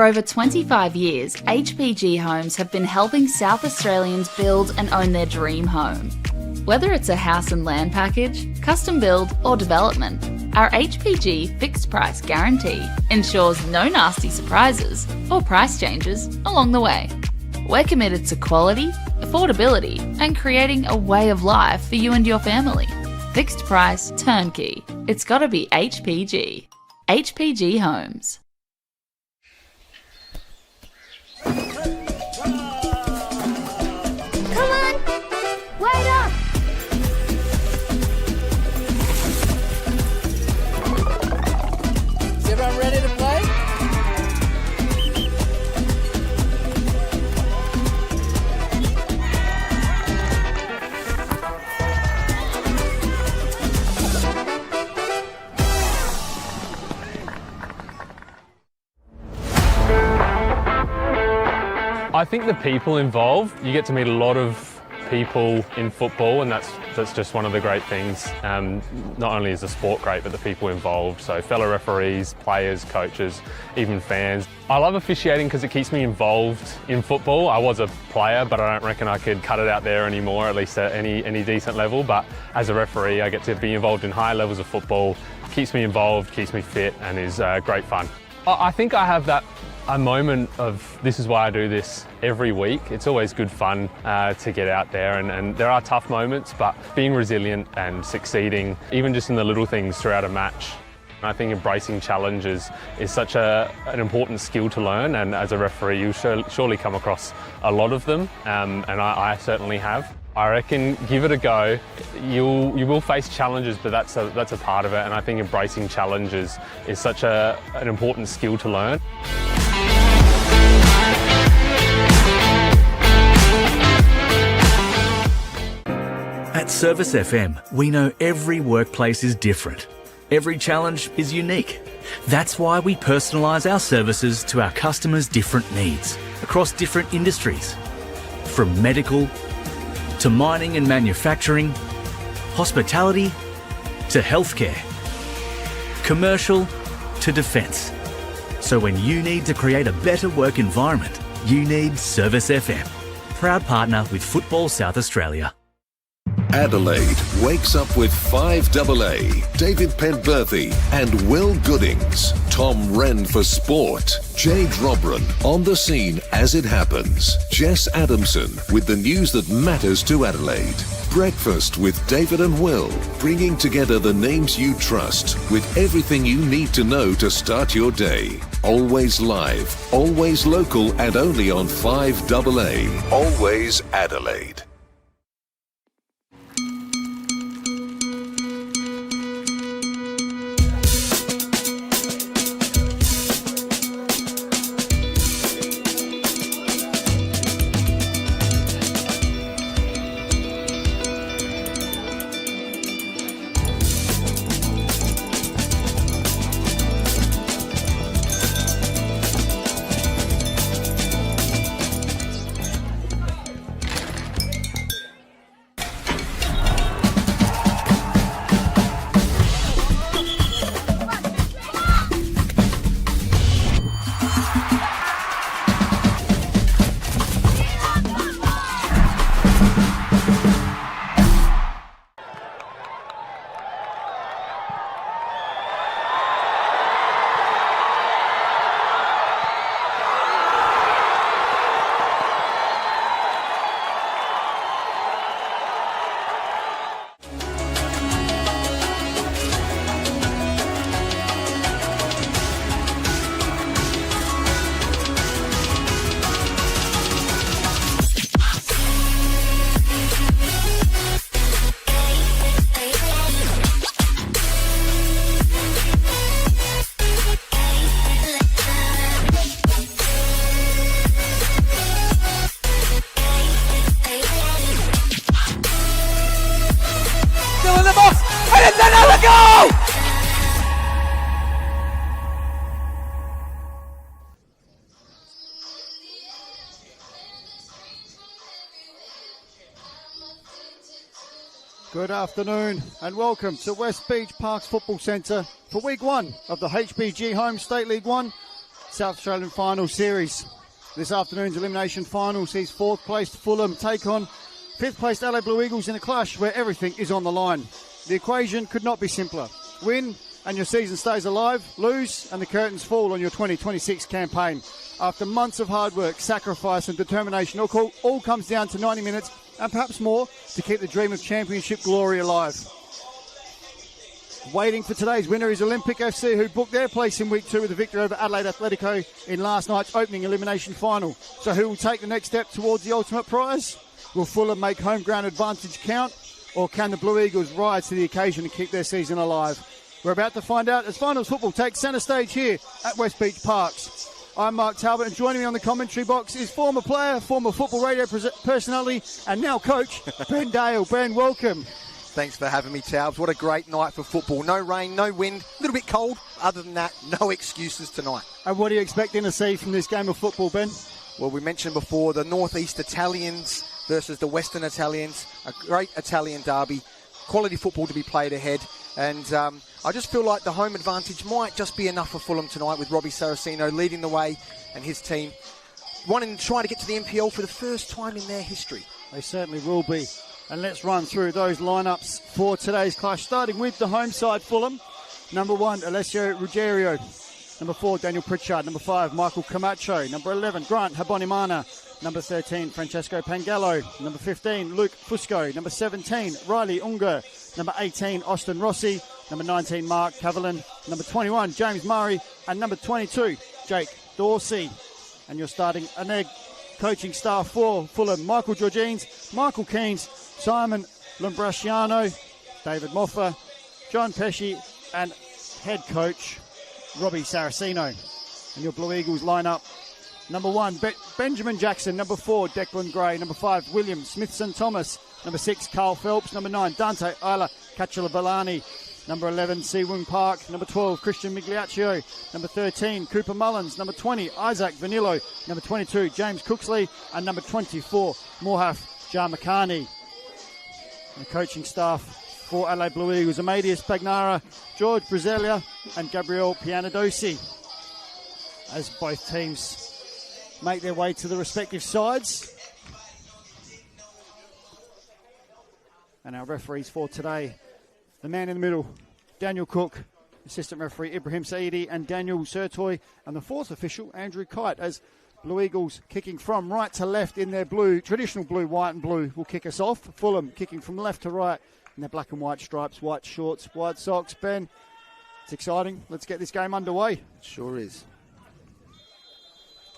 over 25 years, HPG Homes have been helping South Australians build and own their dream home. Whether it's a house and land package, custom build or development, our HPG fixed price guarantee ensures no nasty surprises or price changes along the way. We're committed to quality, affordability and creating a way of life for you and your family. Fixed price, turnkey. It's gotta be HPG. HPG Homes. Come on! Wait up! Is everyone ready to play? I think the people involved, you get to meet a lot of people in football, and that's just one of the great things. Not only is the sport great, but the people involved. So fellow referees, players, coaches, even fans. I love officiating because it keeps me involved in football. I was a player, but I don't reckon I could cut it out there anymore, at least at any decent level. But as a referee, I get to be involved in high levels of football. Keeps me involved, keeps me fit, and is great fun. I think I have a moment of this is why I do this every week. It's always good fun to get out there, and there are tough moments, but being resilient and succeeding, even just in the little things throughout a match. I think embracing challenges is such an important skill to learn, and as a referee you surely come across a lot of them, and I certainly have. I reckon give it a go. You will face challenges, but that's a part of it, and I think embracing challenges is such an important skill to learn. At Service FM, we know every workplace is different. Every challenge is unique. That's why we personalise our services to our customers' different needs across different industries. From medical to mining and manufacturing, hospitality to healthcare, commercial to defence. So when you need to create a better work environment, you need Service FM. Proud partner with Football South Australia. Adelaide wakes up with 5AA, David Penberthy and Will Goodings, Tom Wren for sport, Jade Robran on the scene as it happens, Jess Adamson with the news that matters to Adelaide, Breakfast with David and Will, bringing together the names you trust with everything you need to know to start your day. Always live, always local and only on 5AA, always Adelaide. Good afternoon and welcome to West Beach Parks Football Centre for week one of the HPG Home State League 1 South Australian Final Series. This afternoon's elimination final sees 4th placed Fulham take on 5th placed Adelaide Blue Eagles in a clash where everything is on the line. The equation could not be simpler. Win and your season stays alive. Lose and the curtains fall on your 2026 campaign. After months of hard work, sacrifice and determination, all comes down to 90 minutes and perhaps more to keep the dream of championship glory alive. Waiting for today's winner is Olympic FC, who booked their place in week 2 with a victory over Adelaide Atletico in last night's opening elimination final. So who will take the next step towards the ultimate prize? Will Fulham make home ground advantage count? Or can the Blue Eagles rise to the occasion and keep their season alive? We're about to find out as finals football takes centre stage here at West Beach Parks. I'm Mark Talbot, and joining me on the commentary box is former player, former football radio personality, and now coach, Ben Dale. Ben, welcome. Thanks for having me, Talbs. What a great night for football. No rain, no wind, a little bit cold. Other than that, no excuses tonight. And what are you expecting to see from this game of football, Ben? Well, we mentioned before the Northeast Italians versus the Western Italians. A great Italian derby. Quality football to be played ahead. And I just feel like the home advantage might just be enough for Fulham tonight, with Robbie Saraceno leading the way and his team wanting to try to get to the NPL for the first time in their history. They certainly will be. And let's run through those lineups for today's clash, starting with the home side, Fulham. Number 1, Alessio Ruggiero. Number 4, Daniel Pritchard. Number 5, Michael Camacho. Number 11, Grant Habonimana. Number 13, Francesco Pangallo. Number 15, Luke Fusco. Number 17, Riley Unger. Number 18, Austin Rossi. Number 19, Mark Cavalin. Number 21, James Murray. And number 22, Jake Dorsey. And you're starting an egg coaching staff for Fulham: Michael Georgines, Michael Keynes, Simon Lombrasciano, David Moffa, John Pesci, and head coach Robbie Saraceno. And your Blue Eagles lineup: number 1, Benjamin Jackson. Number 4, Declan Gray. Number 5, William Smithson Thomas. Number 6, Carl Phelps. Number 9, Dante Isla Caccialavallani. Number 11, Siwoong Park. Number 12, Christian Migliaccio. Number 13, Cooper Mullins. Number 20, Isaac Vanillo. Number 22, James Cooksley. And number 24, Morhaf Jarmakani. The coaching staff for Adelaide Blue Eagles: Amadius Bagnara, George Brizelia, and Gabriel Pianadosi. As both teams make their way to the respective sides. And our referees for today: the man in the middle, Daniel Cook; assistant referee Ibrahim Saidi and Daniel Sertoy; and the fourth official, Andrew Kite, as Blue Eagles kicking from right to left in their blue, traditional blue, white and blue, will kick us off. Fulham kicking from left to right in their black and white stripes, white shorts, white socks. Ben, it's exciting. Let's get this game underway. It sure is.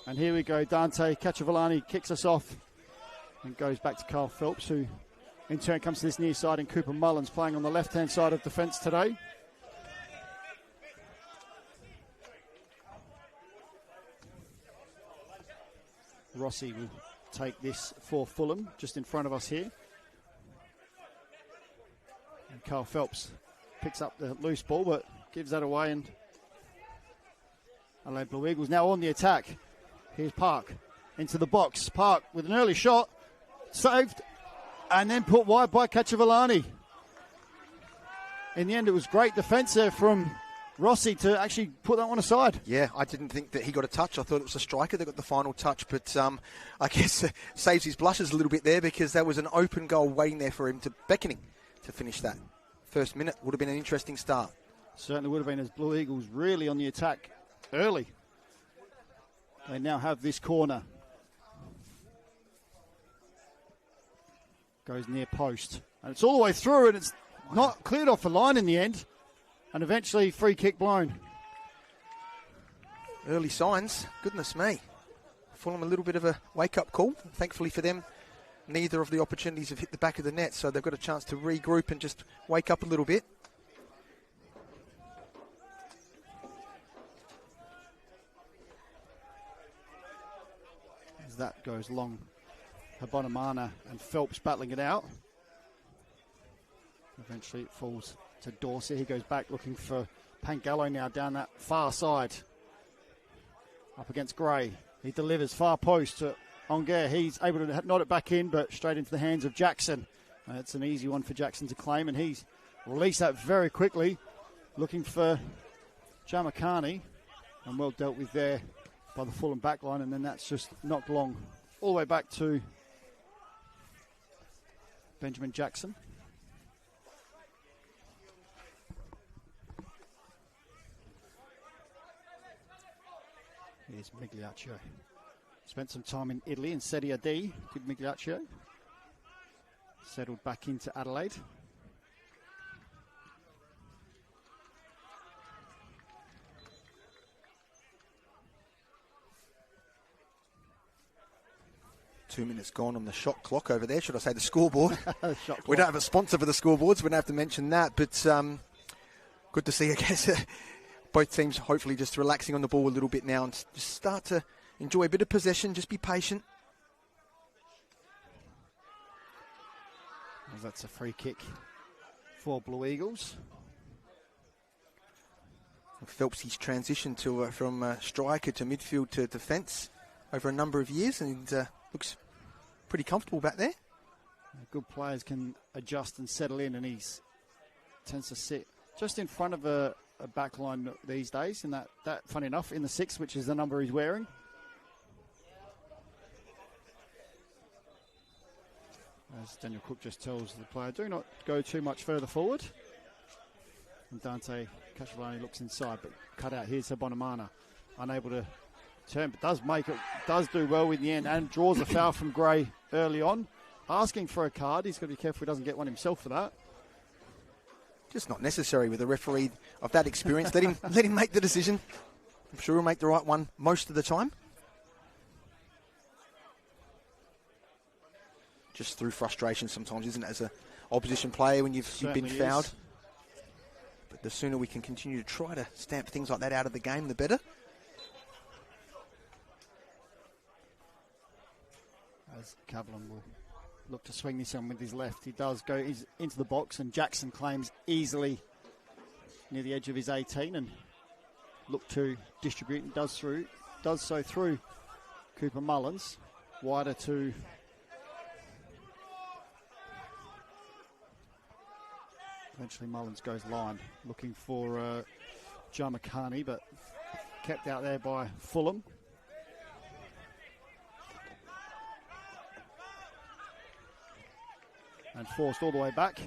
And here we go. Dante Cacciavalani kicks us off and goes back to Carl Phelps, who in turn comes to this near side, and Cooper Mullins playing on the left-hand side of defence today. Rossi will take this for Fulham, just in front of us here. And Carl Phelps picks up the loose ball, but gives that away, and Adelaide Blue Eagles now on the attack. Here's Park into the box. Park with an early shot, saved, and then put wide by Cacciavalani. In the end, it was great defence there from Rossi to actually put that one aside. Yeah, I didn't think that he got a touch. I thought it was a striker that got the final touch, but I guess saves his blushes a little bit there, because there was an open goal waiting there for him, to beckoning to finish that. First minute would have been an interesting start. Certainly would have been, as Blue Eagles really on the attack early. They now have this corner. Goes near post. And it's all the way through, and it's not cleared off the line in the end. And eventually, free kick blown. Early signs, goodness me. Fulham a little bit of a wake-up call. Thankfully for them, neither of the opportunities have hit the back of the net, so they've got a chance to regroup and just wake up a little bit. As that goes long, Habonimana and Phelps battling it out. Eventually it falls to Dorsey. He goes back looking for Pangallo now down that far side. Up against Gray. He delivers far post to Onger. He's able to nod it back in, but straight into the hands of Jackson. It's an easy one for Jackson to claim, and he's released that very quickly. Looking for Jamakani, and well dealt with there by the Fulham back line, and then that's just knocked long all the way back to Benjamin Jackson. Here's Migliaccio. Spent some time in Italy in Serie D, did Migliaccio. Settled back into Adelaide. Two minutes gone on the shot clock over there. Should I say the scoreboard? Shot We clock. don't have a sponsor for the scoreboards. We don't have to mention that. But good to see, I guess, both teams hopefully just relaxing on the ball a little bit now and just start to enjoy a bit of possession. Just be patient. As that's a free kick for Blue Eagles. Phelpsy's transition to from striker to midfield to defence over a number of years, and looks pretty comfortable back there. Good players can adjust and settle in, and he tends to sit just in front of a back line these days, and that funny enough, in the 6, which is the number he's wearing. As Daniel Cook just tells the player, do not go too much further forward. And Dante Cacciolani looks inside, but cut out. Here's Bonamana, unable to turn, but does do well in the end, and draws a foul from Gray early on, asking for a card. He's got to be careful he doesn't get one himself for that. Just not necessary with a referee of that experience. let him make the decision. I'm sure he'll make the right one most of the time. Just through frustration sometimes, isn't it, as an opposition player when you've been fouled. Is. But the sooner we can continue to try to stamp things like that out of the game, the better. As Cavallon will look to swing this on with his left. He does go into the box, and Jackson claims easily near the edge of his 18 and look to distribute, and does so through Cooper Mullins. Wider to eventually Mullins goes line, looking for Jamakani, but kept out there by Fulham. And forced all the way back.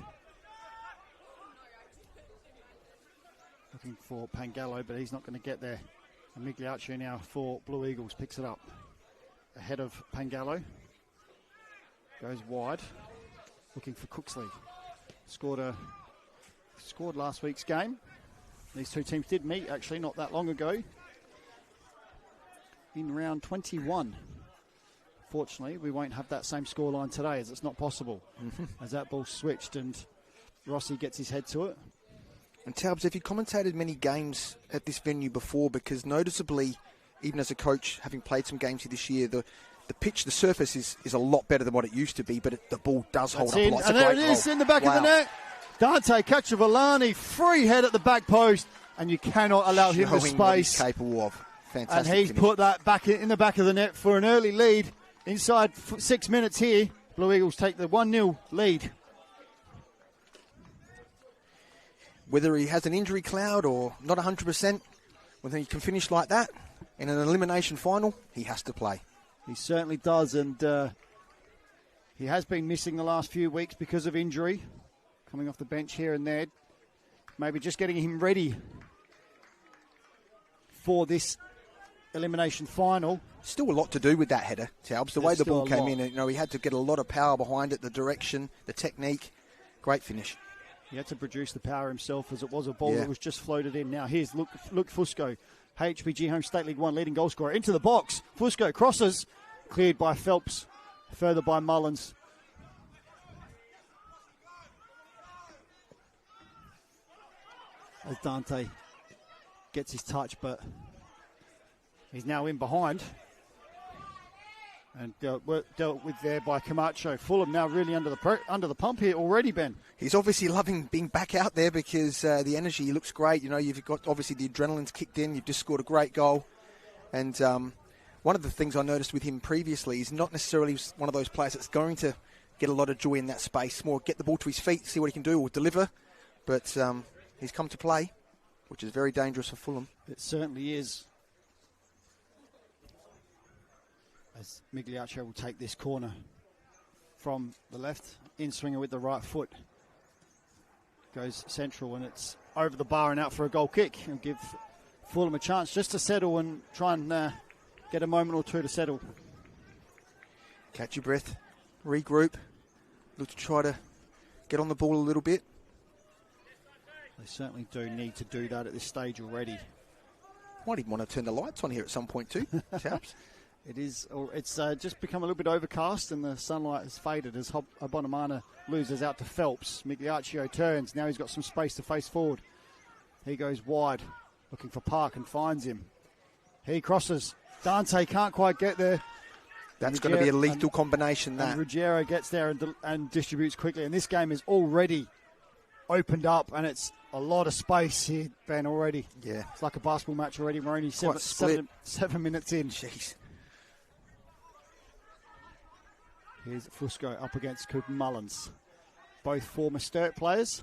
Looking for Pangallo, but he's not going to get there. And Migliaccio now for Blue Eagles picks it up. Ahead of Pangallo. Goes wide. Looking for Cooksley. Scored last week's game. These two teams did meet actually not that long ago. In round 21. Fortunately, we won't have that same scoreline today, as it's not possible. As that ball switched and Rossi gets his head to it. And Taubes, have you commentated many games at this venue before? Because noticeably, even as a coach, having played some games here this year, the pitch, the surface is a lot better than what it used to be, but the ball does hold up a lot. And there it is in the back of the net. Dante Cacciolani, free head at the back post, and you cannot allow him the Showing what he's space. capable of. Fantastic And he's finish. put that back in the back of the net for an early lead. Inside 6 minutes here, Blue Eagles take the 1-0 lead. Whether he has an injury cloud or not 100%, when he can finish like that in an elimination final, he has to play. He certainly does, and he has been missing the last few weeks because of injury, coming off the bench here and there. Maybe just getting him ready for this elimination final. Still a lot to do with that header, Taubes. The way the ball came in, he had to get a lot of power behind it, the direction, the technique. Great finish. He had to produce the power himself, as it was a ball that was just floated in. Now here's Luke Fusco, HPG Home State League 1 leading goal scorer, into the box. Fusco crosses, cleared by Phelps, further by Mullins. As Dante gets his touch, but he's now in behind. And dealt with there by Camacho. Fulham now really under the pump here already, Ben. He's obviously loving being back out there because the energy looks great. You've got obviously the adrenaline's kicked in. You've just scored a great goal. And one of the things I noticed with him previously is not necessarily one of those players that's going to get a lot of joy in that space. More get the ball to his feet, see what he can do or deliver. But he's come to play, which is very dangerous for Fulham. It certainly is. as Migliaccio will take this corner from the left. In-swinger with the right foot. Goes central, and it's over the bar and out for a goal kick. It'll give Fulham a chance just to settle and try and get a moment or two to settle. Catch your breath, regroup, look to try to get on the ball a little bit. They certainly do need to do that at this stage already. Might even want to turn the lights on here at some point too, chaps. It's just become a little bit overcast and the sunlight has faded as Abonamana loses out to Phelps. Migliaccio turns. Now he's got some space to face forward. He goes wide, looking for Park and finds him. He crosses. Dante can't quite get there. That's going to be a lethal combination, that. And Ruggiero gets there and distributes quickly. And this game is already opened up, and it's a lot of space here, Ben, already. Yeah. It's like a basketball match already. We're only 7 minutes in. Jeez. Here's Fusco up against Cooper Mullins. Both former Sturt players.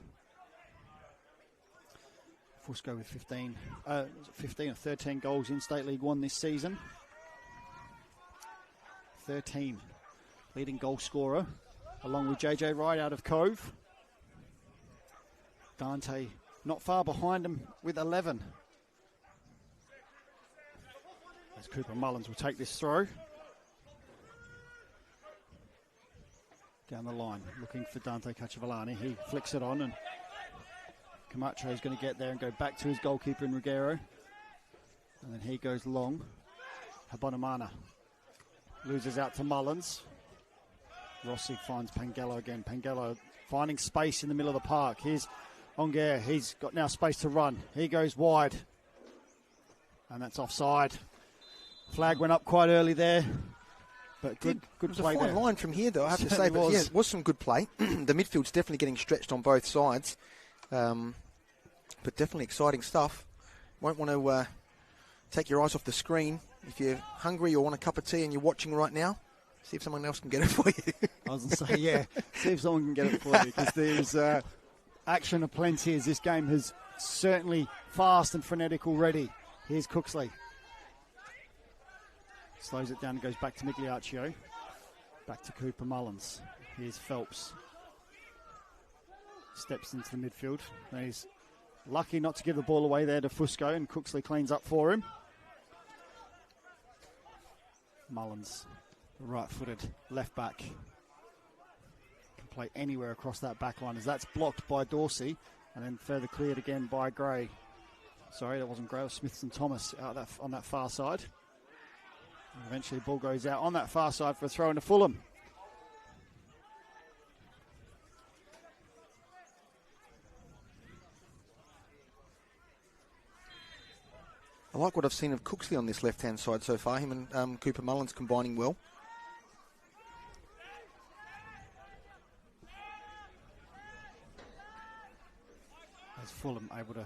Fusco with 15 or 13 goals in State League 1 this season. 13. Leading goal scorer, along with JJ Wright out of Cove. Dante not far behind him with 11. As Cooper Mullins will take this throw. Down the line, looking for Dante Cacciavolani. He flicks it on, and Camacho is going to get there and go back to his goalkeeper in Ruggiero. And then he goes long. Abonamana loses out to Mullins. Rossi finds Pangello again. Pangello finding space in the middle of the park. Here's Onguer. He's got now space to run. He goes wide. And that's offside. Flag went up quite early there. But good play there. It was a fine line from here, though, I have to say. But yeah, it was some good play. The midfield's definitely getting stretched on both sides. But definitely exciting stuff. Won't want to take your eyes off the screen. If you're hungry or want a cup of tea and you're watching right now, see if someone else can get it for you. I was going to say, yeah, see if someone can get it for you, because there's action aplenty as this game is certainly fast and frenetic already. Here's Cooksley. Slows it down and goes back to Migliaccio. Back to Cooper Mullins. Here's Phelps. Steps into the midfield. And he's lucky not to give the ball away there to Fusco, and Cooksley cleans up for him. Mullins, the right-footed left back. Can play anywhere across that back line as that's blocked by Dorsey and then further cleared again by Gray. Sorry, that wasn't Gray, it was Smithson Thomas out on that far side. And eventually the ball goes out on that far side for a throw into Fulham. I like what I've seen of Cooksley on this left-hand side so far. Him and Cooper Mullins combining well. As Fulham able to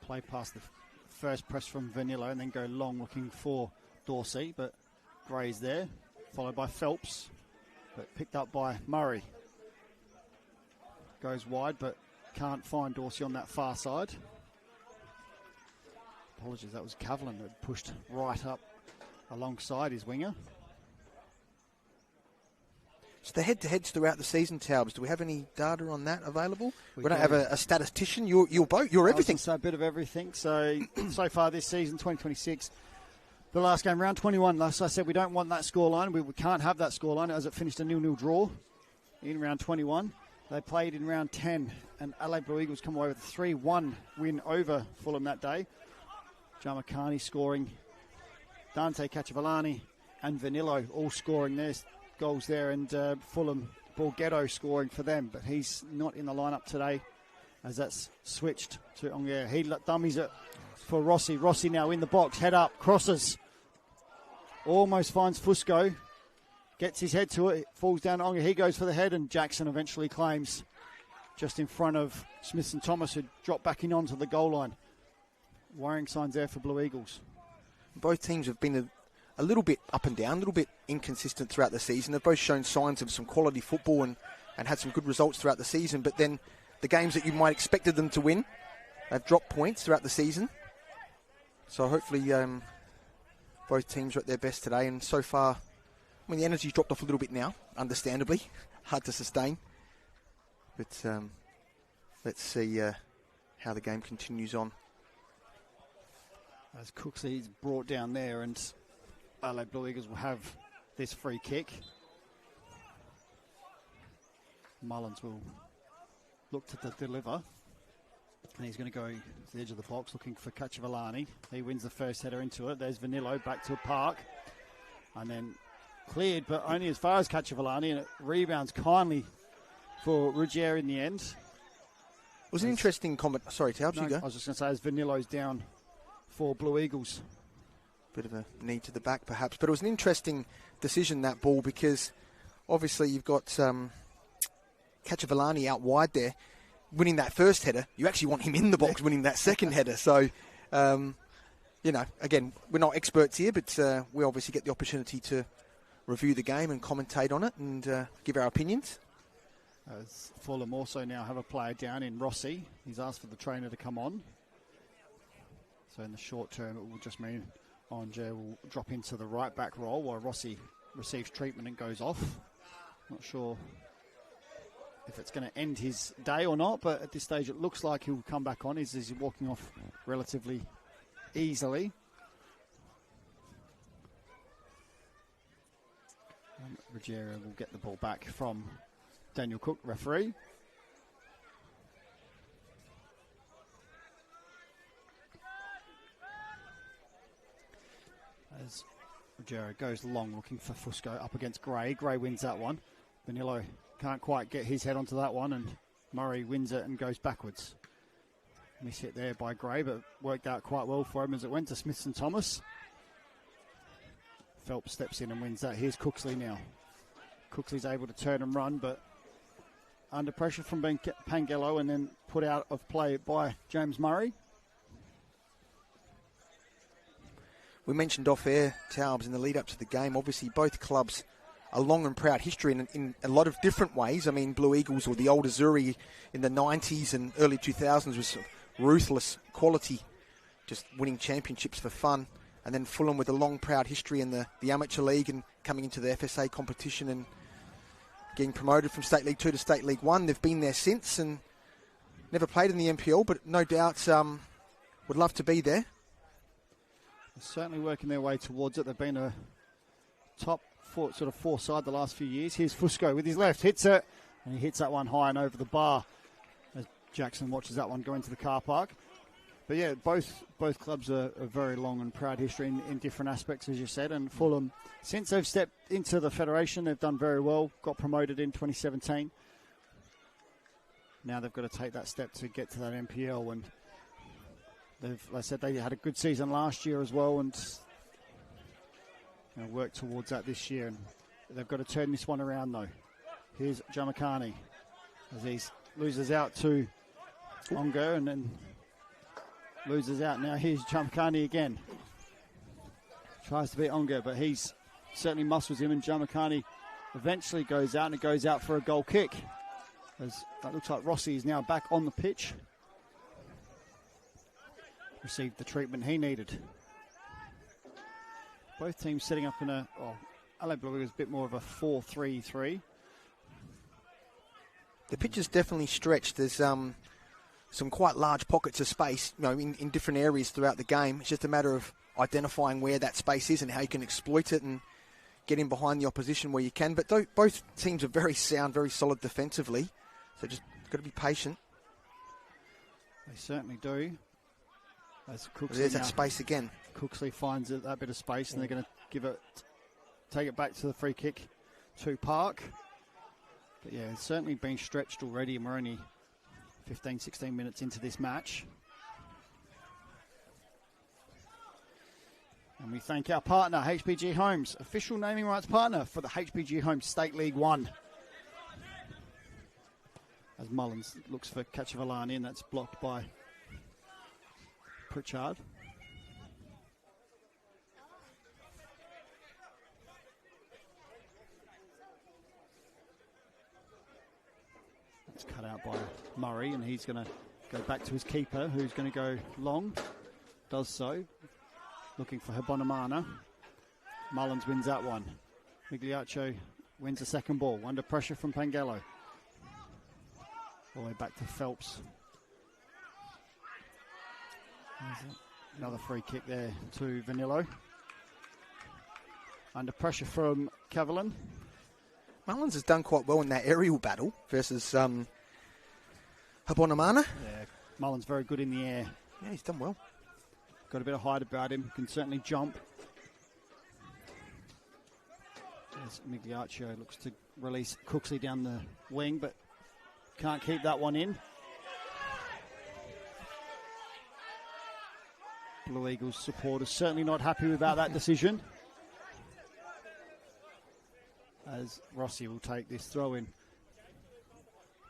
play past the first press from Vanillo and then go long looking for Dorsey, but Gray's there, followed by Phelps, but picked up by Murray. Goes wide, but can't find Dorsey on that far side. Apologies, that was Cavlin that pushed right up alongside his winger. So the head-to-heads throughout the season, Taubes, do we have any data on that available? We don't have a statistician. You're everything. So a bit of everything. So far this season, 2026, the last game, round 21, as I said, we don't want that scoreline. We can't have that scoreline as it finished a 0-0 draw in round 21. They played in round 10, and Adelaide Blue Eagles come away with a 3-1 win over Fulham that day. Gianmarcani scoring, Dante Cacciavolani and Vanillo all scoring their goals there, and Fulham, Borghetto scoring for them, but he's not in the lineup today as that's switched to Onguer. He dummies it for Rossi. Rossi now in the box, head up, crosses, almost finds Fusco, gets his head to it, falls down to Onguer. He goes for the head, and Jackson eventually claims just in front of Smithson Thomas, who dropped back in onto the goal line. Worrying signs there for Blue Eagles. Both teams have been a little bit up and down, a little bit inconsistent throughout the season. They've both shown signs of some quality football and had some good results throughout the season, but then the games that you might expected them to win, they've dropped points throughout the season. So hopefully both teams are at their best today, and so far I mean, the energy's dropped off a little bit now, understandably. Hard to sustain. But let's see how the game continues on. As Cooksley's brought down there, and Adelaide Blue Eagles will have this free kick. Mullins will look to deliver. And he's going to go to the edge of the box looking for Cacciavellani. He wins the first header into it. There's Vanillo back to Park. And then cleared, but only as far as Cacciavellani. And it rebounds kindly for Ruggiero in the end. It was an interesting comment. Sorry, Taubes, you go. I was just going to say, as Vanillo's down for Blue Eagles. Bit of a knee to the back, perhaps. But it was an interesting decision, that ball, because obviously you've got Cacciavellani out wide there. Winning that first header, you actually want him in the box winning that second header. So, again, we're not experts here, but we obviously get the opportunity to review the game and commentate on it and give our opinions. As Fulham also now have a player down in Rossi. He's asked for the trainer to come on. So in the short term, it will just mean Onge will drop into the right back role while Rossi receives treatment and goes off. Not sure if it's going to end his day or not, but at this stage it looks like he'll come back on. He's walking off relatively easily. Ruggiero will get the ball back from Daniel Cook, referee. As Ruggiero goes long looking for Fusco up against Gray. Gray wins that one. Vanillo can't quite get his head onto that one, and Murray wins it and goes backwards. Miss hit there by Gray, but worked out quite well for him as it went to Smithson Thomas. Phelps steps in and wins that. Here's Cooksley now. Cooksley's able to turn and run, but under pressure from Pangello and then put out of play by James Murray. We mentioned off-air, Taubes, in the lead-up to the game. Obviously, both clubs a long and proud history in a lot of different ways. I mean, Blue Eagles, or the old Azzurri in the 90s and early 2000s, was ruthless quality, just winning championships for fun. And then Fulham with a long, proud history in the Amateur League and coming into the FSA competition and getting promoted from State League 2 to State League 1. They've been there since and never played in the NPL, but no doubt would love to be there. They're certainly working their way towards it. They've been a top four side the last few years. Here's Fusco with his left, hits it, and he hits that one high and over the bar as Jackson watches that one go into the car park. But yeah, both clubs are a very long and proud history in different aspects, as you said. And Fulham, since they've stepped into the Federation, they've done very well, got promoted in 2017. Now they've got to take that step to get to that NPL, and like I said, they had a good season last year as well, and work towards that this year. And they've got to turn this one around, though. Here's Jamakani as he loses out to Ongo and then loses out. Now here's Jamakani again. Tries to beat Ongo, but he's certainly muscles him, and Jamakani eventually goes out, and it goes out for a goal kick. As that looks like Rossi is now back on the pitch. Received the treatment he needed. Both teams setting up in Adelaide Blue is a bit more of a 4-3-3. The pitch is definitely stretched. There's some quite large pockets of space, in different areas throughout the game. It's just a matter of identifying where that space is and how you can exploit it and get in behind the opposition where you can. But both teams are very sound, very solid defensively. So just got to be patient. They certainly do. There's that space again. Cooksley finds that bit of space, and they're going to take it back to the free kick to Park. But yeah, it's certainly been stretched already, and we're only 15, 16 minutes into this match. And we thank our partner, HPG Homes, official naming rights partner for the HPG Homes State League 1. As Mullins looks for Cacciavellani, and that's blocked by Pritchard. It's cut out by Murray, and he's going to go back to his keeper, who's going to go long. Does so. Looking for Habonamana. Mullins wins that one. Migliaccio wins the second ball. Under pressure from Pangallo. All the way back to Phelps. Another free kick there to Vanillo. Under pressure from Cavalan. Mullins has done quite well in that aerial battle versus Habonamana. Yeah, Mullins very good in the air. Yeah, he's done well. Got a bit of height about him. Can certainly jump. As Migliaccio looks to release Cooksley down the wing, but can't keep that one in. Blue Eagles supporters certainly not happy about that decision. As Rossi will take this throw in.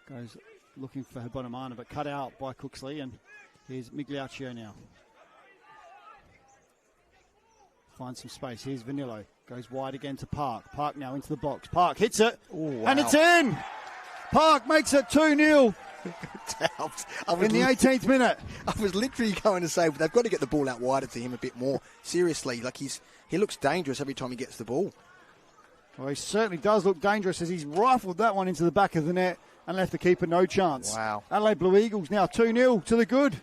Goes looking for Habonamana, but cut out by Cooksley, and here's Migliaccio now. Finds some space. Here's Vanillo. Goes wide again to Park. Park now into the box. Park hits it. Ooh, wow. And it's in. Park makes it 2-0 in the 18th minute. I was literally going to say, they've got to get the ball out wider to him a bit more. Seriously, like he looks dangerous every time he gets the ball. Well, he certainly does look dangerous as he's rifled that one into the back of the net and left the keeper no chance. Wow. Adelaide Blue Eagles now 2-0 to the good.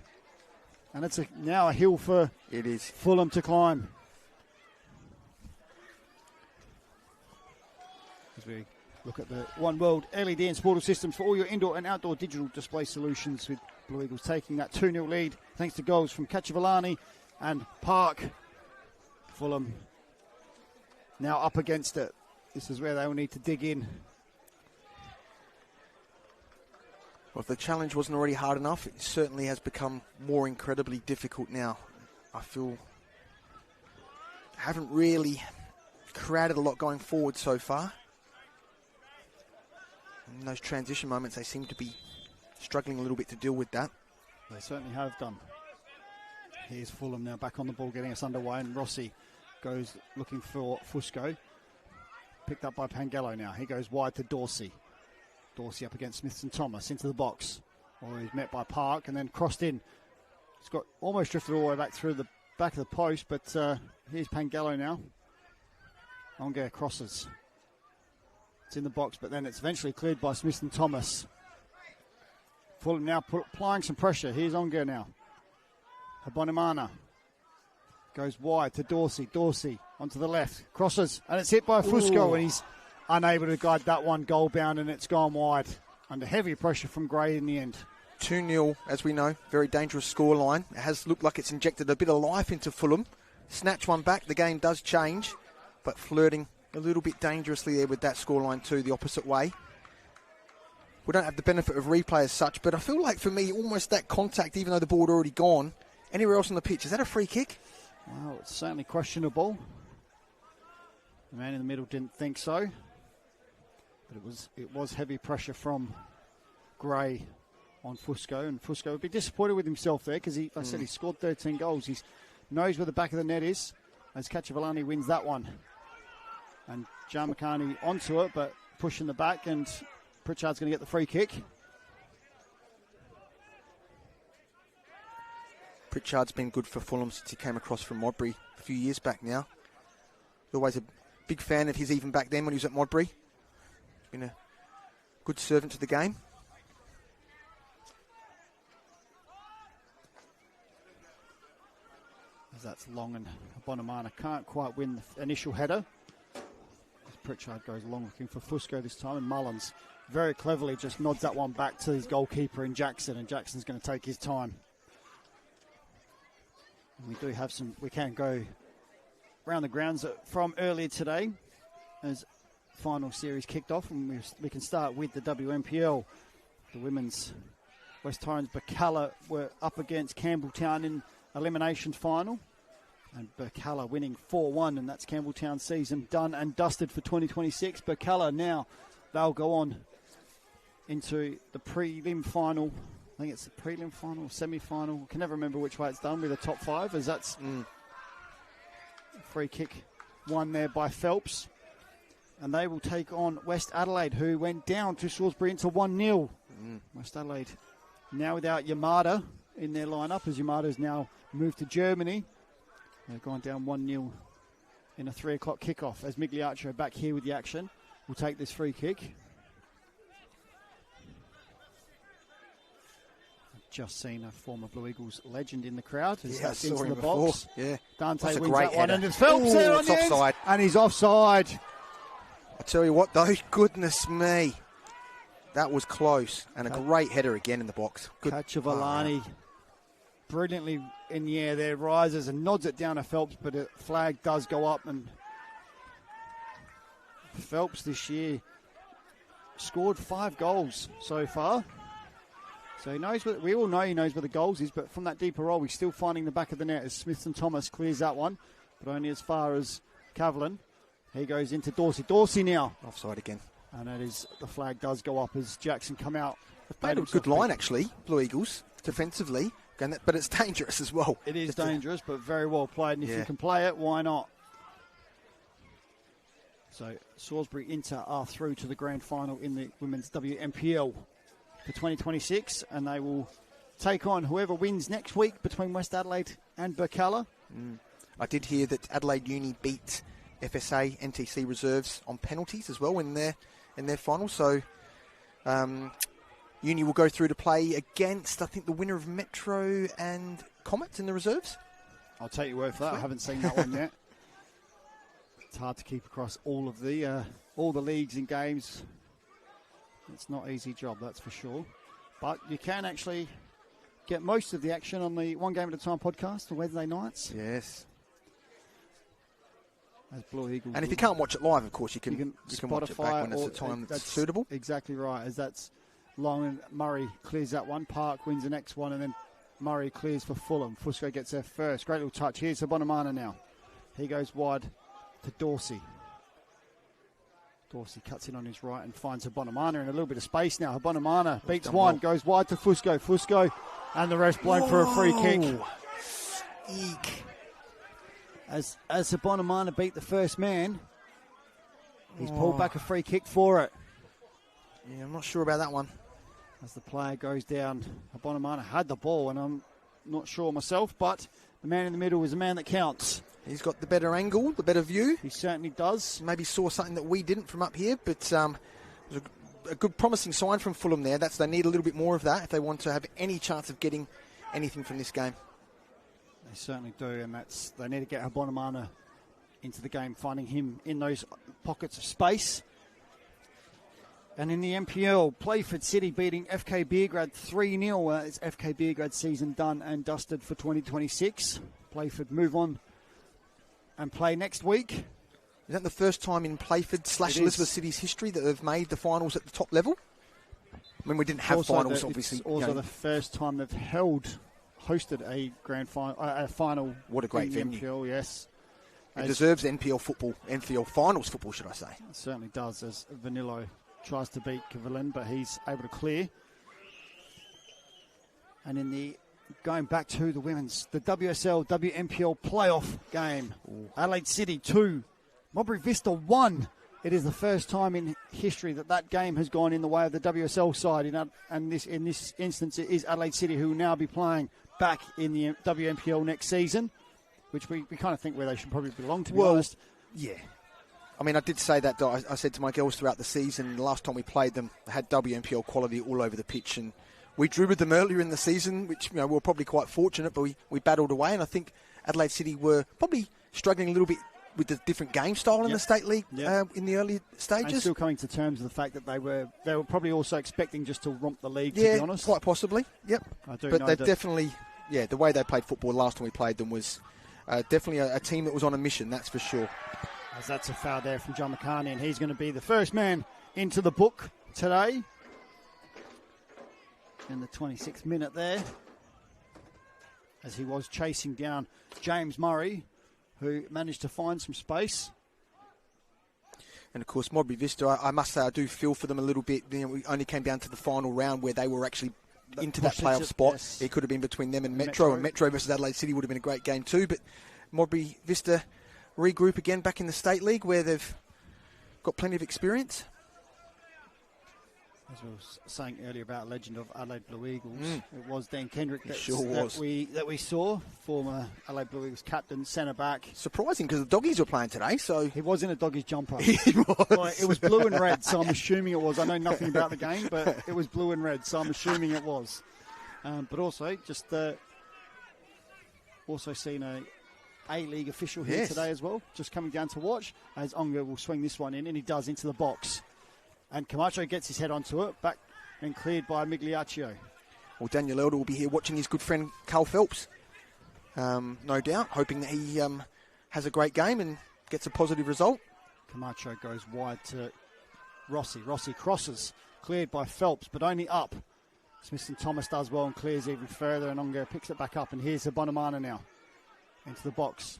And it's now a hill for Fulham to climb. As we look at the One World LED and Sportal Systems for all your indoor and outdoor digital display solutions, with Blue Eagles taking that 2-0 lead thanks to goals from Cacciavolani and Park. Fulham now up against it. This is where they will need to dig in. Well, if the challenge wasn't already hard enough, it certainly has become more incredibly difficult now. I feel I haven't really created a lot going forward so far. In those transition moments, they seem to be struggling a little bit to deal with that. They certainly have done. Here's Fulham now back on the ball, getting us underway, and Rossi goes looking for Fusco. Picked up by Pangallo now. He goes wide to Dorsey. Dorsey up against Smithson Thomas into the box. Or he's met by Park and then crossed in. He's got almost drifted all the way back through the back of the post, but here's Pangallo now. Onge crosses. It's in the box, but then it's eventually cleared by Smithson Thomas. Fulham now applying some pressure. Here's Onge now. Habonamana goes wide to Dorsey. Dorsey onto the left. Crosses, and it's hit by Fusco, and he's unable to guide that one goal bound, and it's gone wide under heavy pressure from Gray in the end. 2-0, as we know, very dangerous scoreline. It has looked like it's injected a bit of life into Fulham. Snatch one back, the game does change, but flirting a little bit dangerously there with that scoreline too, the opposite way. We don't have the benefit of replay as such, but I feel like for me, almost that contact, even though the ball had already gone, anywhere else on the pitch, is that a free kick? Well, it's certainly questionable. The man in the middle didn't think so, but it was heavy pressure from Gray on Fusco, and Fusco would be disappointed with himself there because I said he scored 13 goals. He knows where the back of the net is as Cacciavolani wins that one. And Jamakani onto it, but pushing the back, and Pritchard's going to get the free kick. Pritchard's been good for Fulham since he came across from Modbury a few years back now. Always a big fan of his even back then when he was at Modbury. Been a good servant to the game. As that's long, and Bonamana can't quite win the initial header. As Pritchard goes along looking for Fusco this time, and Mullins very cleverly just nods that one back to his goalkeeper in Jackson, and Jackson's going to take his time. And we do have we can go around the grounds from earlier today as final series kicked off, and we can start with the WNPL. The women's West Torrens Bacalla were up against Campbelltown in elimination final, and Bacalla winning 4-1, and that's Campbelltown's season done and dusted for 2026. Bacalla now, they'll go on into the prelim final. I think it's the prelim final, semi-final. I can never remember which way it's done with the top five, as that's free kick won there by Phelps. And they will take on West Adelaide, who went down to Salisbury into 1-0. West Adelaide now without Yamada in their lineup, as Yamada has now moved to Germany. They've gone down 1-0 in a 3 o'clock kickoff as Migliaccio back here with the action will take this free kick. I've just seen a former Blue Eagles legend in the crowd. Yeah, I saw into him the before. box. Yeah. Dante That's a wins great that one, header. and it's Phelps Ooh, there on it's the end, offside. and he's offside. I tell you what, though, goodness me. That was close. And a great header again in the box. Good. Cacciavallani brilliantly in the air there, rises and nods it down to Phelps, but a flag does go up, and Phelps this year scored 5 goals so far. So he knows we all know he knows where the goals is, but from that deeper roll, he's still finding the back of the net as Smith and Thomas clears that one, but only as far as Cavlin. He goes into Dorsey. Dorsey now. Offside again. And that is, the flag does go up as Jackson come out. They've played a good line, actually, Blue Eagles, defensively. But it's dangerous as well. It is dangerous, but very well played. And if you can play it, why not? So Salisbury Inter are through to the grand final in the Women's WNPL for 2026. And they will take on whoever wins next week between West Adelaide and Burkalla. I did hear that Adelaide Uni beat FSA NTC Reserves on penalties as well in their final. So Uni will go through to play against, I think, the winner of Metro and Comets in the reserves. I'll take your word for that. I haven't seen that one yet. It's hard to keep across all the leagues and games. It's not an easy job, that's for sure. But you can actually get most of the action on the One Game at a Time podcast on Wednesday nights. Yes. As Blue Eagles. And if you can't watch it live, of course, you can watch it Spotify back when it's a time that's suitable. Exactly right, as that's Long and Murray clears that one. Park wins the next one, and then Murray clears for Fulham. Fusco gets there first. Great little touch. Here's Bonamana now. He goes wide to Dorsey. Dorsey cuts in on his right and finds Bonamana in a little bit of space now. Bonamana beats one, goes wide to Fusco. Fusco and the rest blown for a free kick. Eek. As Bonamana beat the first man, he's pulled back a free kick for it. Yeah, I'm not sure about that one. As the player goes down, Bonamana had the ball, and I'm not sure myself, but the man in the middle is the man that counts. He's got the better angle, the better view. He certainly does. Maybe saw something that we didn't from up here, but it was a good promising sign from Fulham there. They need a little bit more of that if they want to have any chance of getting anything from this game. They certainly do, and they need to get Bonamana into the game, finding him in those pockets of space. And in the NPL, Playford City beating FK Beergrad 3-0. It's FK Beergrad's season done and dusted for 2026. Playford move on and play next week. Is that the first time in Playford / Elizabeth City's history that they've made the finals at the top level? I mean, we didn't have finals, obviously. It's also the first time they've hosted a grand final, a final. What a great venue! NPL, yes. It deserves NPL football, NPL finals football, should I say? It certainly does. As Vanillo tries to beat Cavillin, but he's able to clear. And going back to the women's, the WSL WNPL playoff game. Adelaide City 2, Mowbray Vista 1. It is the first time in history that game has gone in the way of the WSL side. In this instance, it is Adelaide City who will now be playing back in the WNPL next season, which we kind of think where they should probably belong, to be honest. Yeah. I mean, I did say that. I said to my girls throughout the season, the last time we played them, they had WNPL quality all over the pitch, and we drew with them earlier in the season, which we were probably quite fortunate, but we battled away, and I think Adelaide City were probably struggling a little bit with the different game style in the State League in the early stages. And still coming to terms with the fact that they were probably also expecting just to romp the league, to be honest. Quite possibly, yep. But they're definitely, the way they played football last time we played them was definitely a team that was on a mission, that's for sure. As that's a foul there from John McCartney, and he's going to be the first man into the book today. In the 26th minute there, as he was chasing down James Murray, who managed to find some space. And of course, Mowbray Vista, I must say, I do feel for them a little bit. We only came down to the final round where they were actually into that playoff spot. Yes. It could have been between them and Metro, and Metro versus Adelaide City would have been a great game too. But Mowbray Vista regroup again back in the State League where they've got plenty of experience. As we were saying earlier about legend of Adelaide Blue Eagles, it was Dan Kendrick was. that we saw, former Adelaide Blue Eagles captain, centre back. Surprising because the Doggies were playing today, so He was in a Doggies jumper. he was. Well, it was blue and red, so I'm assuming it was. I know nothing about the game, but it was blue and red, so I'm assuming it was. But also, just also seen a A-League official here today as well, just coming down to watch, as Onga will swing this one in, and he does, into the box. And Camacho gets his head onto it, back and cleared by Migliaccio. Well, Daniel Elder will be here watching his good friend Carl Phelps, no doubt, hoping that he has a great game and gets a positive result. Camacho goes wide to Rossi. Rossi crosses, cleared by Phelps, but only up. Smithson Thomas does well and clears even further, and Onga picks it back up, and here's Bonamana now into the box,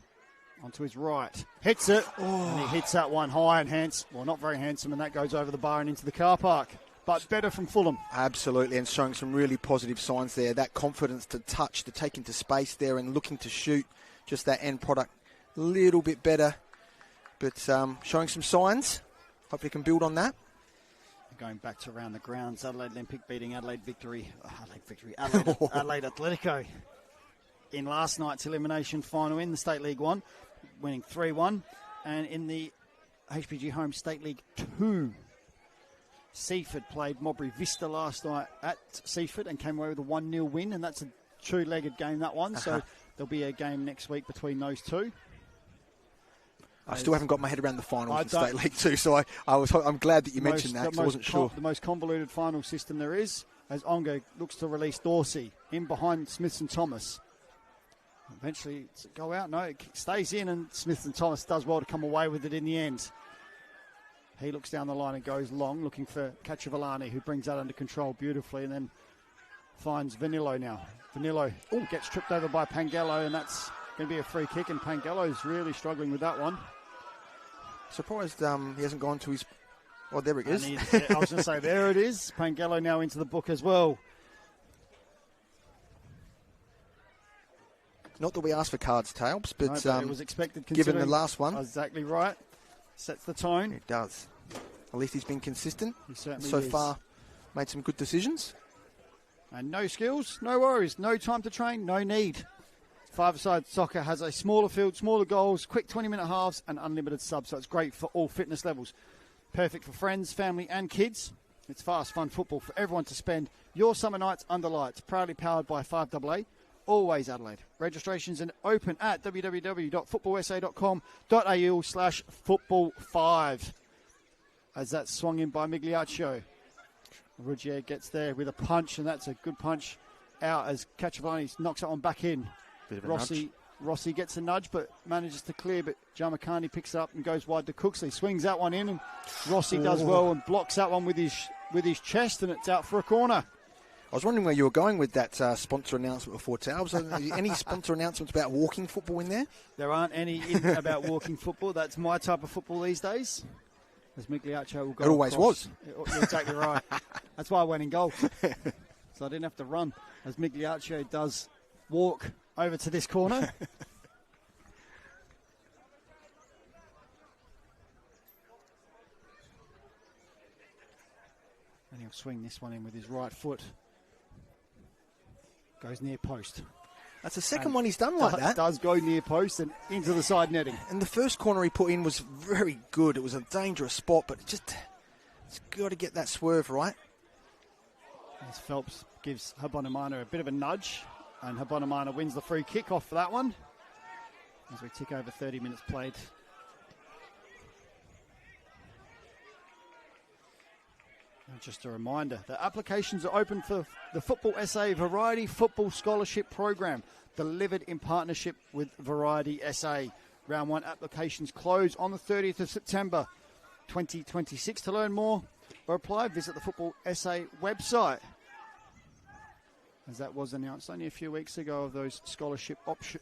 onto his right, hits it, and he hits that one high and handsome, well, not very handsome, and that goes over the bar and into the car park, but better from Fulham. Absolutely, and showing some really positive signs there, that confidence to touch, to take into space there and looking to shoot, just that end product a little bit better, but showing some signs, hopefully can build on that. Going back to around the grounds, Adelaide Olympic beating Adelaide Atletico in last night's elimination final in the State League 1, winning 3-1. And in the HPG Home State League 2, Seaford played Mowbray Vista last night at Seaford and came away with a 1-0 win, and that's a two-legged game, that one. So there'll be a game next week between those two. I still haven't got my head around the finals in State League 2, so I'm glad that you mentioned that, because I wasn't sure. The most convoluted final system there is, as Ongo looks to release Dorsey in behind Smithson Thomas. Eventually, does it go out? No, it stays in, and Smithson Thomas does well to come away with it in the end. He looks down the line and goes long, looking for Cacciavellani, who brings that under control beautifully, and then finds Vanillo now. Vanillo gets tripped over by Pangello, and that's going to be a free kick, and Pangello's really struggling with that one. Surprised he hasn't gone to his... Oh, there it is. I was going to say, there it is. Pangello now into the book as well. Not that we asked for cards, Tails, but, no, but it was expected, given the last one. Exactly right. Sets the tone. It does. At least he's been consistent. He certainly so is. far, made some good decisions. And no skills, no worries, no time to train, no need. Five-a-side soccer has a smaller field, smaller goals, quick 20-minute halves, and unlimited subs, so it's great for all fitness levels. Perfect for friends, family, and kids. It's fast, fun football for everyone to spend your summer nights under lights. Proudly powered by 5AA, always Adelaide. Registrations are open at www.footballsa.com.au/football5. As that's swung in by Migliaccio. Ruggier gets there with a punch, and that's a good punch out as Cacciavellani knocks that one back in. Rossi gets a nudge, but manages to clear, but Giamacani picks it up and goes wide to Cooksley. Swings that one in, and Rossi does well and blocks that one with his chest, and it's out for a corner. I was wondering where you were going with that sponsor announcement before, Tails. Any sponsor announcements about walking football in there? There aren't any about walking football. That's my type of football these days. As Migliaccio will go. It always across. was. You're exactly right. That's why I went in goal. So I didn't have to run, as Migliaccio does walk over to this corner. And he'll swing this one in with his right foot. Goes near post. That's the second one he's done like that. Does go near post and into the side netting. And the first corner he put in was very good. It was a dangerous spot, but it's got to get that swerve right. As Phelps gives Habonamana a bit of a nudge, and Habonamana wins the free kick off for that one. As we tick over 30 minutes played. And just a reminder, the applications are open for the Football SA Variety Football Scholarship Program, delivered in partnership with Variety SA. Round 1 applications close on the 30th of September 2026. To learn more or apply, visit the Football SA website. As that was announced only a few weeks ago, of those scholarship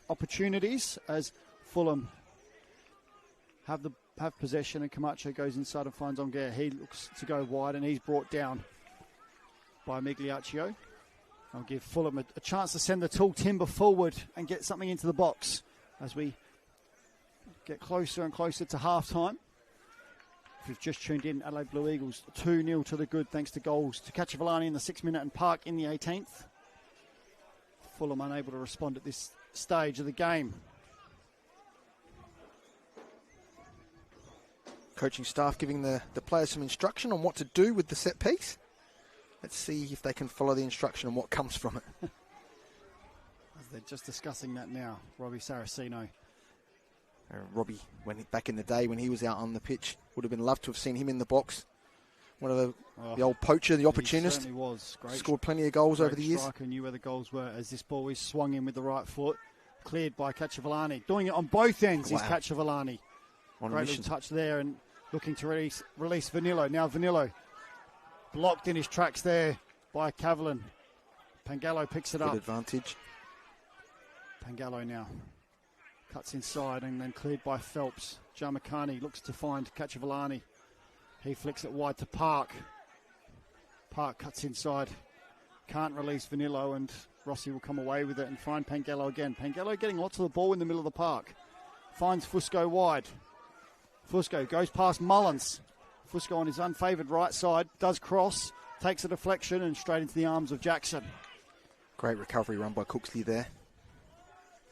opportunities, as Fulham have possession, and Camacho goes inside and finds Onguer. He looks to go wide, and he's brought down by Migliaccio. I'll give Fulham a chance to send the tall timber forward and get something into the box as we get closer and closer to half-time. If you've just tuned in, Adelaide Blue Eagles 2-0 to the good thanks to goals to Kachavalani in the 6th minute and Park in the 18th. Fulham unable to respond at this stage of the game. Coaching staff giving the players some instruction on what to do with the set piece. Let's see if they can follow the instruction and what comes from it. As they're just discussing that now, Robbie Saraceno. Robbie, back in the day when he was out on the pitch, would have been loved to have seen him in the box. One of the old poacher, the opportunist. He certainly was. Great, scored plenty of goals over the years. Striker, knew where the goals were as this ball is swung in with the right foot. Cleared by Kachavalani. Doing it on both ends is Kachavalani. Great little touch there and looking to release Vanillo. Now Vanillo blocked in his tracks there by Cavallin. Pangallo picks it up. Good advantage. Pangallo now cuts inside and then cleared by Phelps. Jamakani looks to find Kachavalani. He flicks it wide to Park. Park cuts inside. Can't release Vanillo and Rossi will come away with it and find Pangallo again. Pangallo getting lots of the ball in the middle of the park. Finds Fusco wide. Fusco goes past Mullins. Fusco on his unfavoured right side. Does cross. Takes a deflection and straight into the arms of Jackson. Great recovery run by Cooksley there.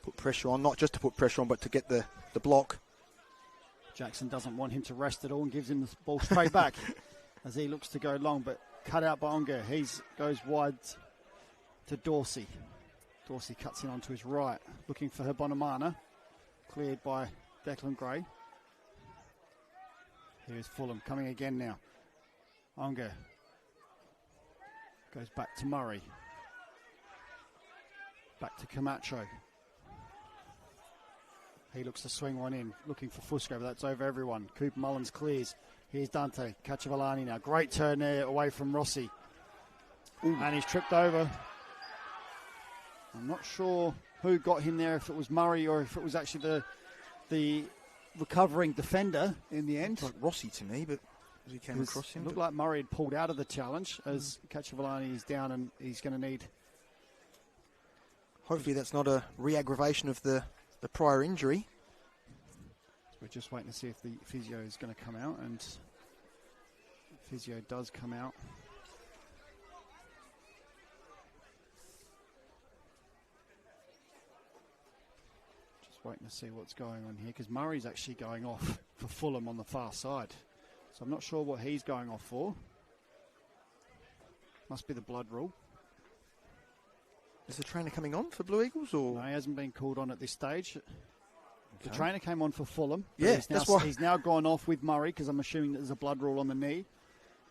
Put pressure on, not just to put pressure on, but to get the block. Jackson doesn't want him to rest at all and gives him the ball straight back as he looks to go long, but cut out by Onga. He goes wide to Dorsey. Dorsey cuts in onto his right, looking for Bonamana. Cleared by Declan Gray. Here's Fulham coming again now. Onga goes back to Murray. Back to Camacho. He looks to swing one in, looking for Fusco, but that's over everyone. Cooper Mullins clears. Here's Dante. Kachavalani now. Great turn there away from Rossi. Ooh. And he's tripped over. I'm not sure who got him there, if it was Murray or if it was actually the recovering defender in the end. Like Rossi to me, but as he came across him. It looked like Murray had pulled out of the challenge as Kachavalani is down and he's going to need... Hopefully that's not a re-aggravation of the prior injury. We're just waiting to see if the physio is going to come out, and physio does come out. Just waiting to see what's going on here, because Murray's actually going off for Fulham on the far side. So I'm not sure what he's going off for. Must be the blood rule. Is the trainer coming on for Blue Eagles? Or? No, he hasn't been called on at this stage. The trainer came on for Fulham. Yeah, that's why. He's now gone off with Murray because I'm assuming that there's a blood rule on the knee.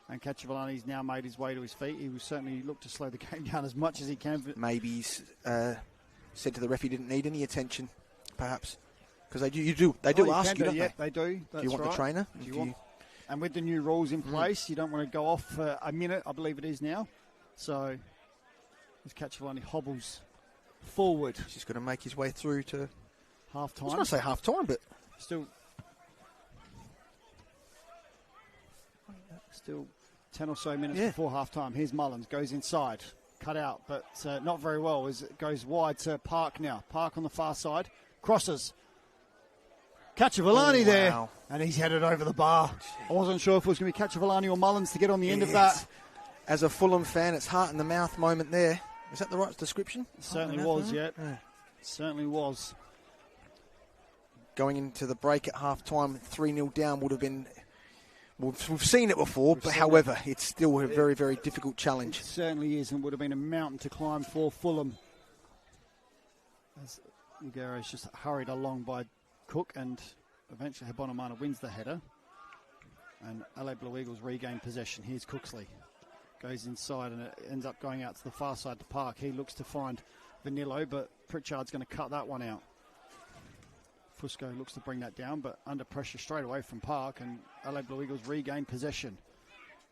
And Kachavalani's now made his way to his feet. He will certainly look to slow the game down as much as he can. Maybe he's said to the ref he didn't need any attention, perhaps. Because they do ask you, don't yeah, they? They do. That's do you want right. the trainer? And with the new rules in place, you don't want to go off for a minute, I believe it is now. So, as Kachavalani hobbles forward. He's just going to make his way through to half-time. I was going to say half-time, but... Still 10 or so minutes before half-time. Here's Mullins, goes inside. Cut out, but not very well as it goes wide to Park now. Park on the far side. Crosses. Kachavalani there. And he's headed over the bar. I wasn't sure if it was going to be Kachavalani or Mullins to get on the end of that. As a Fulham fan, it's heart in the mouth moment there. Is that the right description? It certainly was, yeah. Certainly was. Going into the break at half-time, 3-0 down would have been... We've seen it before, but however, it's still a very, very difficult challenge. It certainly is, and would have been a mountain to climb for Fulham. As Muguero's just hurried along by Cook, and eventually Bonamana wins the header. And LA Blue Eagles regain possession. Here's Cooksley. Goes inside, and it ends up going out to the far side to Park. He looks to find Vanillo, but Pritchard's going to cut that one out. Fusco looks to bring that down, but under pressure straight away from Park, and LA Blue Eagles regain possession.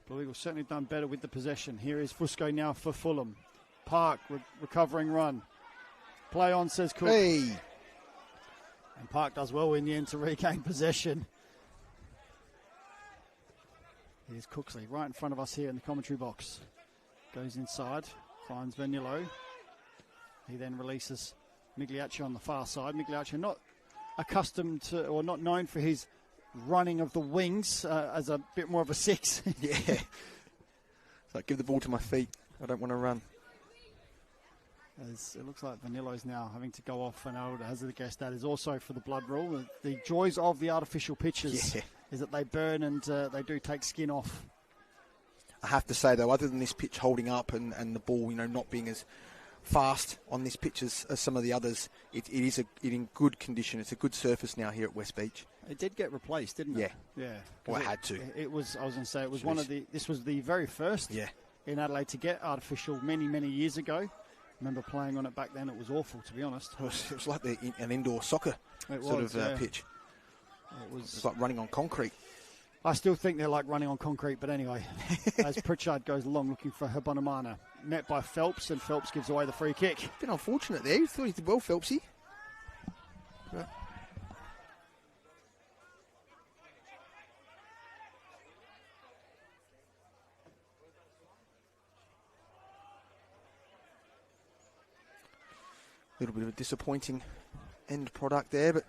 Blue Eagles certainly done better with the possession. Here is Fusco now for Fulham. Park, recovering run. Play on, says Cook. Hey! And Park does well in the end to regain possession. Here's Cooksley right in front of us here in the commentary box. Goes inside, finds Vanillo. He then releases Migliaccio on the far side. Migliaccio not accustomed to, or not known for his running of the wings as a bit more of a 6. Yeah. It's like, give the ball to my feet. I don't want to run. As it looks like Vanilo's now having to go off, and I would hazard a guess that is also for the blood rule. The joys of the artificial pitches is that they burn and they do take skin off. I have to say, though, other than this pitch holding up and the ball, not being as fast on this pitch as some of the others, it is in good condition. It's a good surface now here at West Beach. It did get replaced, didn't it? Yeah. Well, it had to. It was. I was going to say it was this was the very first in Adelaide to get artificial many years ago. I remember playing on it back then. It was awful, to be honest. It was like an indoor soccer pitch. It was like running on concrete. I still think they're like running on concrete, but anyway, as Pritchard goes along looking for Habonamana, met by Phelps, and Phelps gives away the free kick. A bit unfortunate there. You thought he did well, Phelpsy. But a little bit of a disappointing end product there, but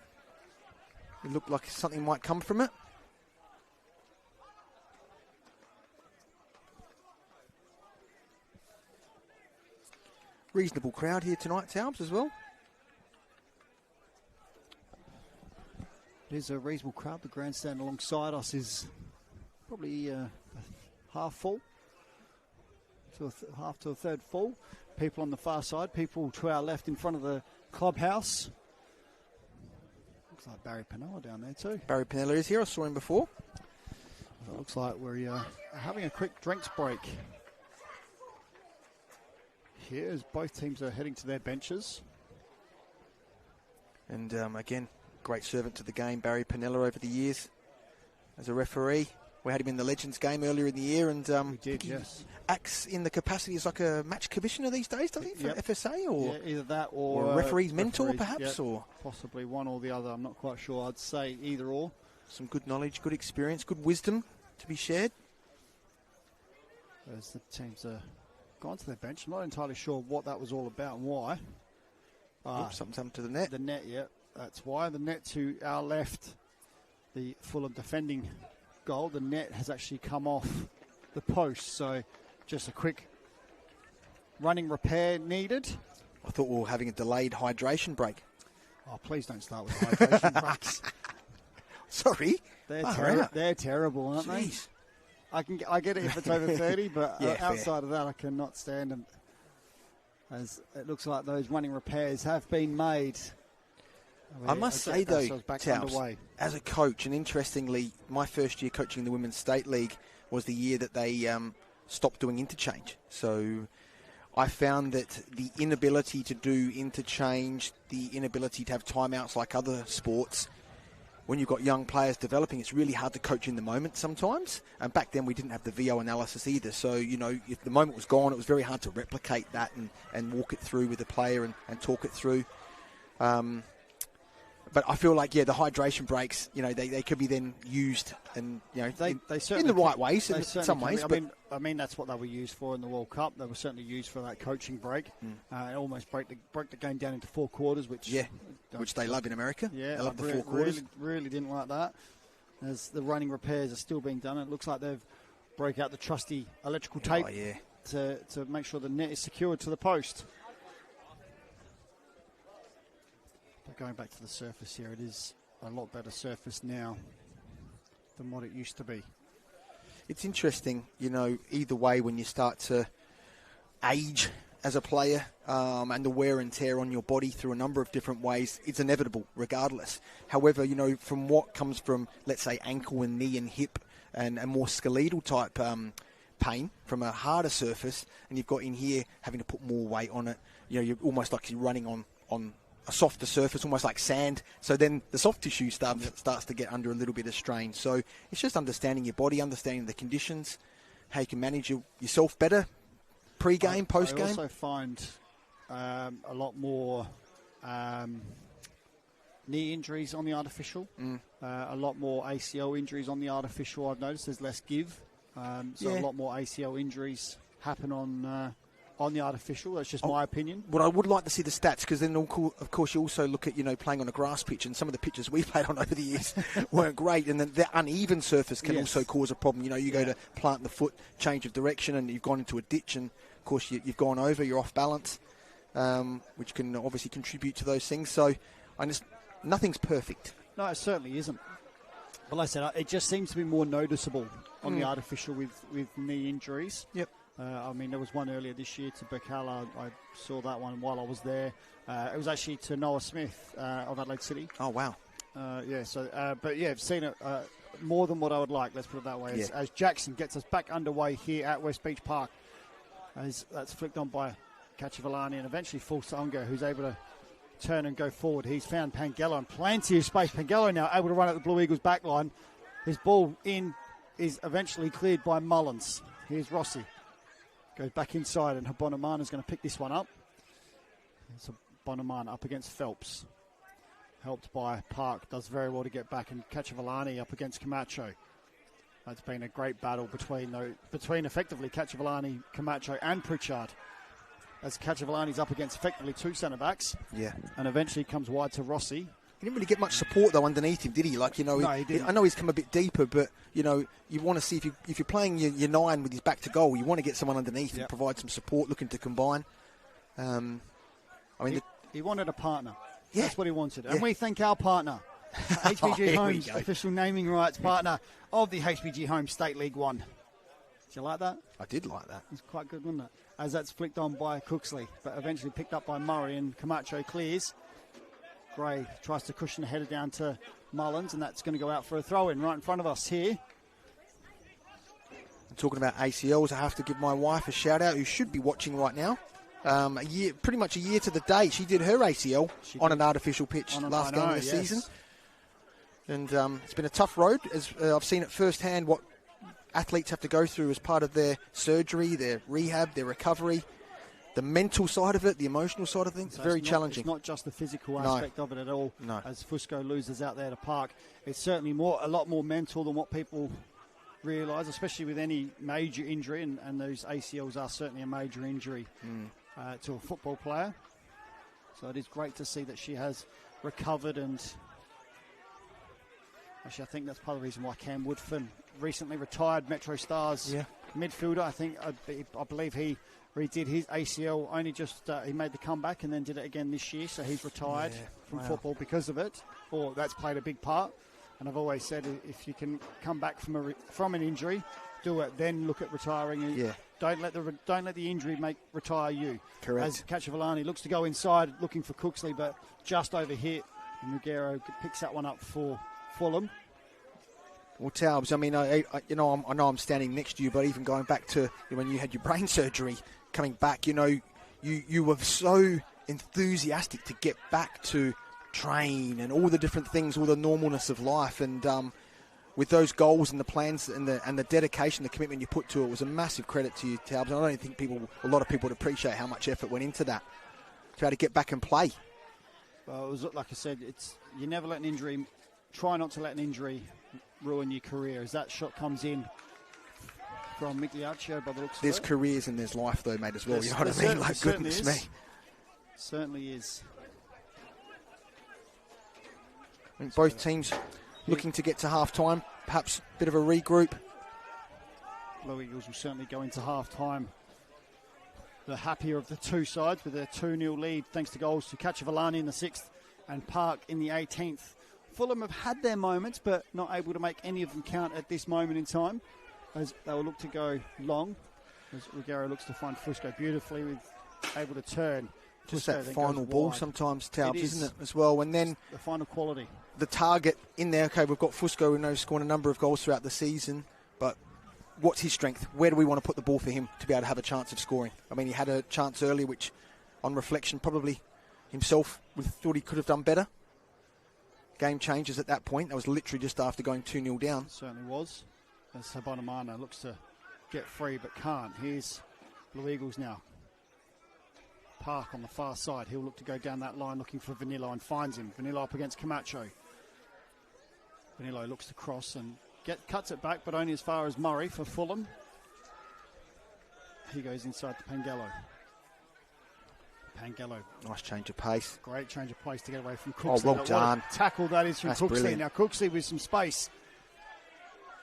it looked like something might come from it. Reasonable crowd here tonight, Taubes, as well. It is a reasonable crowd. The grandstand alongside us is probably half full, half to a third full. People on the far side, people to our left in front of the clubhouse. Looks like Barry Pennella down there too. Barry Pennella is here. I saw him before. It looks like we're having a quick drinks break here as both teams are heading to their benches. And again, great servant to the game, Barry Pennella, over the years as a referee. We had him in the Legends game earlier in the year, and we did, yes. Acts in the capacity as like a match commissioner these days, doesn't he, for FSA, or either that or a referee's mentor, perhaps, or possibly one or the other. I'm not quite sure. I'd say either or. Some good knowledge, good experience, good wisdom to be shared. As the teams are gone to their bench, I'm not entirely sure what that was all about and why. Something's happened to the net. The net, yeah, that's why. The net to our left, the Fulham defending goal, the net has actually come off the post, so just a quick running repair needed. I thought we were having a delayed hydration break. Oh, please don't start with hydration breaks. Sorry. They're terrible, aren't they? I get it if it's over 30, but outside of that, I cannot stand them. As it looks like those running repairs have been made. I must say, though, Taus, as a coach, and interestingly, my first year coaching the Women's State League was the year that they stopped doing interchange. So I found that the inability to do interchange, the inability to have timeouts like other sports, when you've got young players developing, it's really hard to coach in the moment sometimes. And back then we didn't have the VO analysis either. So, if the moment was gone, it was very hard to replicate that and walk it through with the player and talk it through. But I feel like, the hydration breaks, they could be then used and, they in the right ways, in some ways. I mean, that's what they were used for in the World Cup. They were certainly used for that coaching break. It almost broke the game down into 4 quarters, which they love in America. Yeah, they love the 4 quarters. Really didn't like that. As the running repairs are still being done, it looks like they've broke out the trusty electrical tape to make sure the net is secured to the post. Going back to the surface here, it is a lot better surface now than what it used to be. It's interesting, either way when you start to age as a player and the wear and tear on your body through a number of different ways, it's inevitable regardless. However, from what comes from, let's say, ankle and knee and hip and more skeletal type pain from a harder surface, and you've got in here having to put more weight on it, you're almost like you're running on a softer surface, almost like sand. So then the soft tissue starts to get under a little bit of strain. So it's just understanding your body, understanding the conditions, how you can manage yourself better, pre-game, post-game. I also find a lot more knee injuries on the artificial, a lot more ACL injuries on the artificial. I've noticed there's less give. A lot more ACL injuries happen on on the artificial. That's just my opinion. But I would like to see the stats, because then, of course, you also look at, playing on a grass pitch, and some of the pitches we played on over the years weren't great, and then the uneven surface can also cause a problem. You go to plant the foot, change of direction, and you've gone into a ditch, and, of course, you've gone over, you're off balance, which can obviously contribute to those things. So nothing's perfect. No, it certainly isn't. But like I said, it just seems to be more noticeable on the artificial with knee injuries. Yep. There was one earlier this year to Bacala. I saw that one while I was there. It was actually to Noah Smith of Adelaide City. Oh, wow. I've seen it more than what I would like, let's put it that way. Yeah. As Jackson gets us back underway here at West Beach Park. As that's flicked on by Kachivalani, and eventually Fulsonga, who's able to turn and go forward. He's found Pangello and plenty of space. Pangello now able to run at the Blue Eagles back line. His ball in is eventually cleared by Mullins. Here's Rossi. Goes back inside, and Bonamana's going to pick this one up. It's Bonamana up against Phelps. Helped by Park. Does very well to get back, and Kachivalani up against Camacho. That's been a great battle between effectively Kachivalani, Camacho and Pritchard. As Kachivalani's up against effectively two centre-backs. Yeah. And eventually comes wide to Rossi. He didn't really get much support, though, underneath him, did he? No, he didn't. I know he's come a bit deeper, but, you want to see if you're playing your 9 with his back to goal, you want to get someone underneath and provide some support, looking to combine. He wanted a partner. Yeah. That's what he wanted. Yeah. And we thank our partner, HBG Here we Homes, go. official naming rights partner of the HBG Homes State League 1. Did you like that? I did like that. It's quite good, wasn't it? As that's flicked on by Cooksley, but eventually picked up by Murray, and Camacho clears. Gray tries to cushion the header down to Mullins, and that's going to go out for a throw-in right in front of us here. Talking about ACLs, I have to give my wife a shout-out, who should be watching right now. Pretty much a year to the day, she did her ACL on an artificial pitch last game of the season. And it's been a tough road, as I've seen it firsthand, what athletes have to go through as part of their surgery, their rehab, their recovery, the mental side of it, the emotional side of things. So very challenging. It's not just the physical aspect of it at all. No. As Fusco loses out there to Park, it's certainly a lot more mental than what people realise, especially with any major injury, and those ACLs are certainly a major injury to a football player. So it is great to see that she has recovered, and actually I think that's part of the reason why Cam Woodford recently retired, Metro Stars midfielder. I believe he redid his ACL only just he made the comeback and then did it again this year, so he's retired from football because of it, or that's played a big part. And I've always said, if you can come back from an injury, do it, then look at retiring. And don't let the injury retire you. Correct. As Kachivalani looks to go inside, looking for Cooksley, but just overhit, and Ruggiero picks that one up for Fulham. Well, Talbs, I know I'm standing next to you, but even going back to when you had your brain surgery, coming back, you were so enthusiastic to get back to train and all the different things, all the normalness of life, and with those goals and the plans and the dedication, the commitment you put to it, was a massive credit to you, Talbs. And I don't think a lot of people would appreciate how much effort went into that to be able to get back and play. Well, it was like I said, you never let an injury, try not to let an injury ruin your career. As that shot comes in from Migliaccio by the looks of it. There's careers and there's life though, mate, as well. You know what I mean? Like, goodness me. Certainly is. I think both teams looking to get to half-time, perhaps a bit of a regroup. Blue Eagles will certainly go into half-time the happier of the two sides with a 2-0 lead thanks to goals to Kachivalani in the 6th and Park in the 18th. Fulham have had their moments but not able to make any of them count at this moment in time, as they will look to go long, as Ruggiero looks to find Fusco beautifully, able to turn. Just Fusco that final ball wide. sometimes, Talbs, isn't it, as well? And then the final quality. The target in there, okay, we've got Fusco, who knows scoring a number of goals throughout the season, but what's his strength? Where do we want to put the ball for him to be able to have a chance of scoring? I mean, he had a chance earlier, which, on reflection, probably himself thought he could have done better. Game changes at that point. That was literally just after going 2-0 down. It certainly was. As Bonamana looks to get free but can't. Here's Blue Eagles now. Park on the far side. He'll look to go down that line looking for Vanillo and finds him. Vanillo up against Camacho. Vanillo looks to cross and cuts it back, but only as far as Murray for Fulham. He goes inside to Pangello. Pangello. Nice change of pace. Great change of pace to get away from Cooksley. Oh, well What a done. tackle that is from That's Cooksley. brilliant. Now Cooksley with some space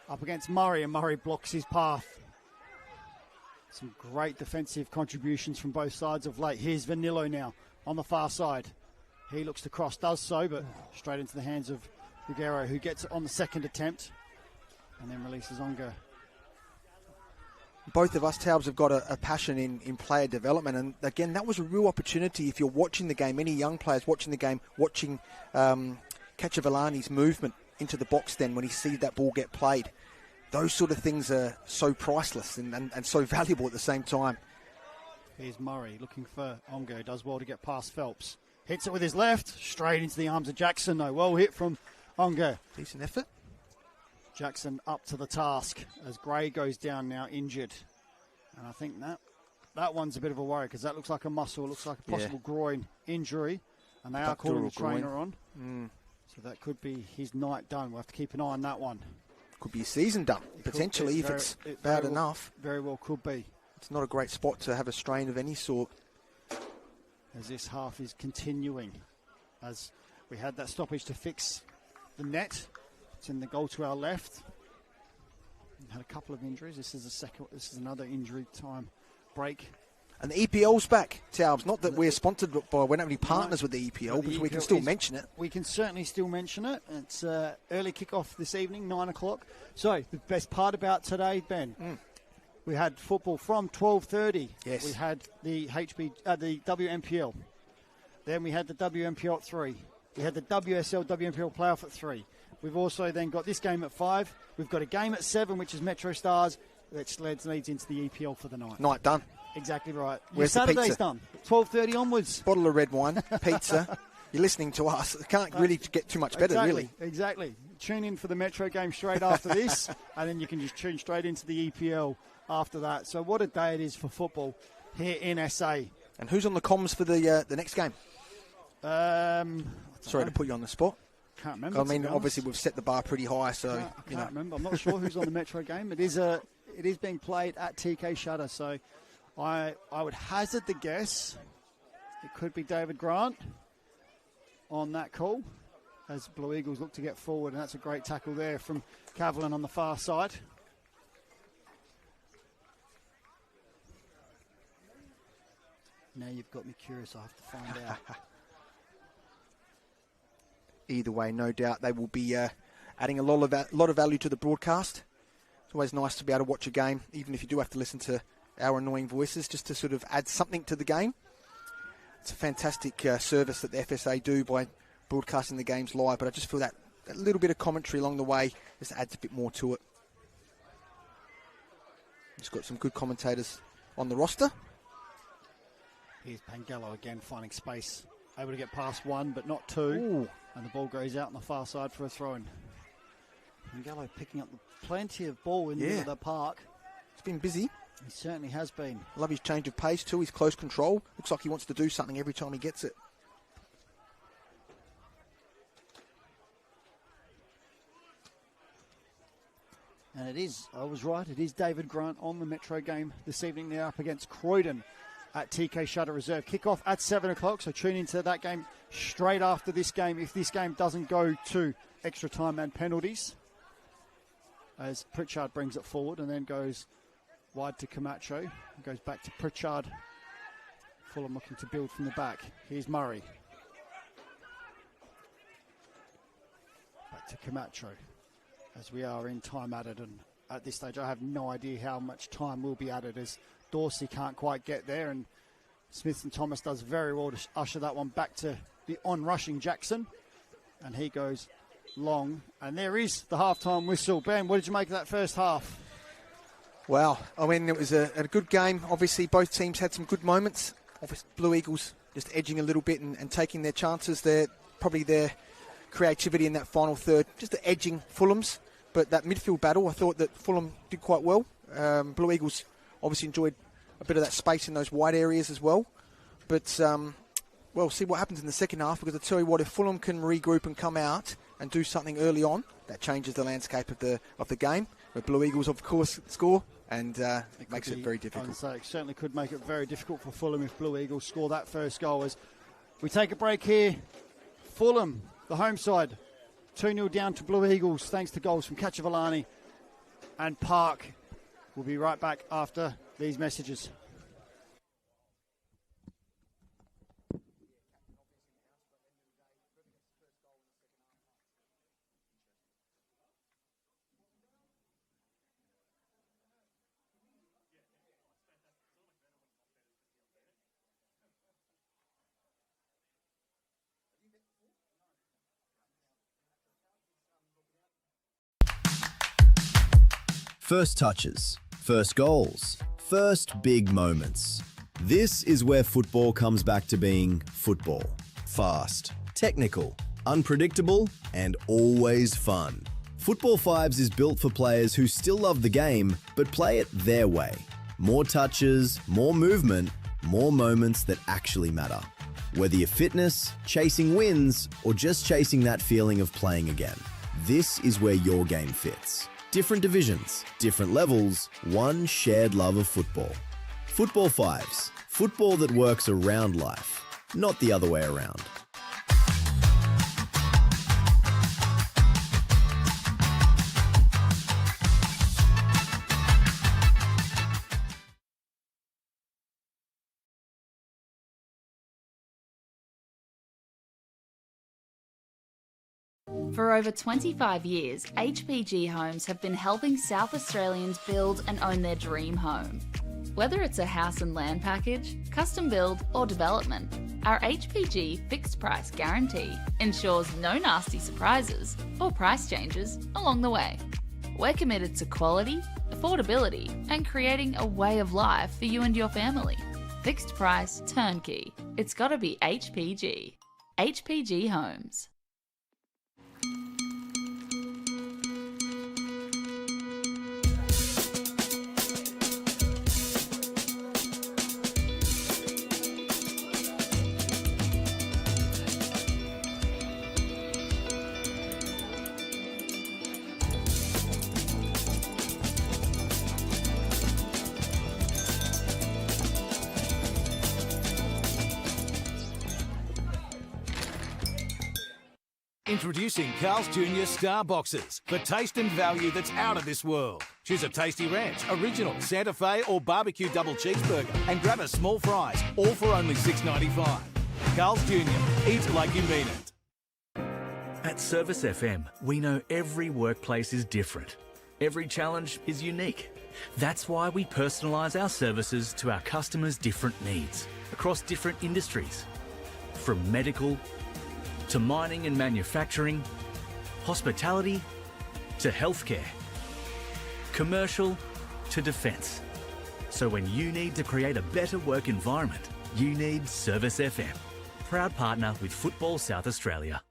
up against Murray, and Murray blocks his path. Some great defensive contributions from both sides of late. Here's Vanillo now on the far side. He looks to cross, does so, but straight into the hands of Ruggiero, who gets it on the second attempt and then releases Ongo. Both of us, Taubes, have got a passion in player development, and again, that was a real opportunity if you're watching the game, any young players watching the game, watching Kachavalani's movement into the box then when he sees that ball get played. Those sort of things are so priceless and so valuable at the same time. Here's Murray looking for Ongo, does well to get past Phelps. Hits it with his left, straight into the arms of Jackson though. Well hit from Ongo. Decent effort. Jackson up to the task as Gray goes down now injured. And I think that one's a bit of a worry because that looks like a muscle, looks like a possible groin injury. And they are calling the trainer on. So that could be his night done. We'll have to keep an eye on that one. Could be a season done, potentially, if it's bad enough. Very well could be. It's not a great spot to have a strain of any sort. As this half is continuing. As we had that stoppage to fix the net. It's in the goal to our left. We've had a couple of injuries. This is another injury time break. And the EPL's back, Taubes. Not that we're sponsored by, we don't have any partners with the EPL, but we can still mention it. We can certainly still mention it. It's early kickoff this evening, 9 o'clock. So, the best part about today, Ben, we had football from 12:30. Yes. We had the the WNPL. Then we had the WNPL at 3. We had the WSL WNPL playoff at 3. We've also then got this game at 5. We've got a game at 7, which is Metro Stars, which leads into the EPL for the night. Night done. Exactly right. Where's the Saturday's pizza? done. 12:30 onwards. Bottle of red wine, pizza. You're listening to us. It can't really get too much better, really. Exactly. Tune in for the Metro game straight after this, and then you can just tune straight into the EPL after that. So what a day it is for football here in SA. And who's on the comms for the next game? Sorry to put you on the spot. Can't remember. I mean, obviously we've set the bar pretty high, so I can't remember. I'm not sure who's on the Metro game. It is being played at TK Shutter, so I would hazard the guess it could be David Grant on that call as Blue Eagles look to get forward, and that's a great tackle there from Cavalian on the far side. Now you've got me curious. I have to find out. Either way, no doubt they will be adding a lot of value to the broadcast. It's always nice to be able to watch a game, even if you do have to listen to our annoying voices, just to sort of add something to the game. It's a fantastic service that the FSA do by broadcasting the games live, but I just feel that a little bit of commentary along the way just adds a bit more to it. It's got some good commentators on the roster. Here's Pangello again finding space. Able to get past one, but not two. Ooh. And the ball goes out on the far side for a throw-in. Pangello picking up plenty of ball in the middle of the park. It's been busy. He certainly has been. Love his change of pace too, his close control. Looks like he wants to do something every time he gets it. And it is, I was right, it is David Grant on the Metro game this evening. They're up against Croydon at TK Shutter Reserve. Kickoff at 7 o'clock, so tune into that game straight after this game if this game doesn't go to extra time and penalties. As Pritchard brings it forward and then goes wide to Camacho. Goes back to Pritchard. Fulham looking to build from the back. Here's Murray. Back to Camacho. As we are in time added, and at this stage I have no idea how much time will be added as Dorsey can't quite get there, and Smith and Thomas does very well to usher that one back to the on-rushing Jackson, and he goes long, and there is the half-time whistle. Ben, what did you make of that first half? Well, I mean, it was a good game. Obviously, both teams had some good moments. Obviously, Blue Eagles just edging a little bit and taking their chances there. Probably their creativity in that final third, just the edging Fulham's. But that midfield battle, I thought that Fulham did quite well. Blue Eagles obviously enjoyed a bit of that space in those wide areas as well. But, we'll see what happens in the second half, because I tell you what, if Fulham can regroup and come out and do something early on, that changes the landscape of the game. Where Blue Eagles, of course, score and it makes it very difficult. So it certainly could make it very difficult for Fulham if Blue Eagles score that first goal. As we take a break here, Fulham, the home side, 2-0 down to Blue Eagles thanks to goals from Kachavalani and Park. We'll be right back after these messages. First touches, first goals, first big moments. This is where football comes back to being football. Fast, technical, unpredictable, and always fun. Football Fives is built for players who still love the game, but play it their way. More touches, more movement, more moments that actually matter. Whether you're fitness, chasing wins, or just chasing that feeling of playing again, this is where your game fits. Different divisions, different levels, one shared love of football. Football Fives, football that works around life, not the other way around. For over 25 years, HPG Homes have been helping South Australians build and own their dream home. Whether it's a house and land package, custom build or development, our HPG fixed price guarantee ensures no nasty surprises or price changes along the way. We're committed to quality, affordability and creating a way of life for you and your family. Fixed price, turnkey. It's gotta be HPG. HPG Homes. Introducing Carl's Jr. Star Boxes for taste and value that's out of this world. Choose a tasty ranch, original, Santa Fe or barbecue double cheeseburger and grab a small fries, all for only $6.95. Carl's Jr. Eat like you mean it. At Service FM, we know every workplace is different. Every challenge is unique. That's why we personalise our services to our customers' different needs across different industries. From medical to mining and manufacturing, hospitality to healthcare, commercial to defence. So when you need to create a better work environment, you need Service FM. Proud partner with Football South Australia.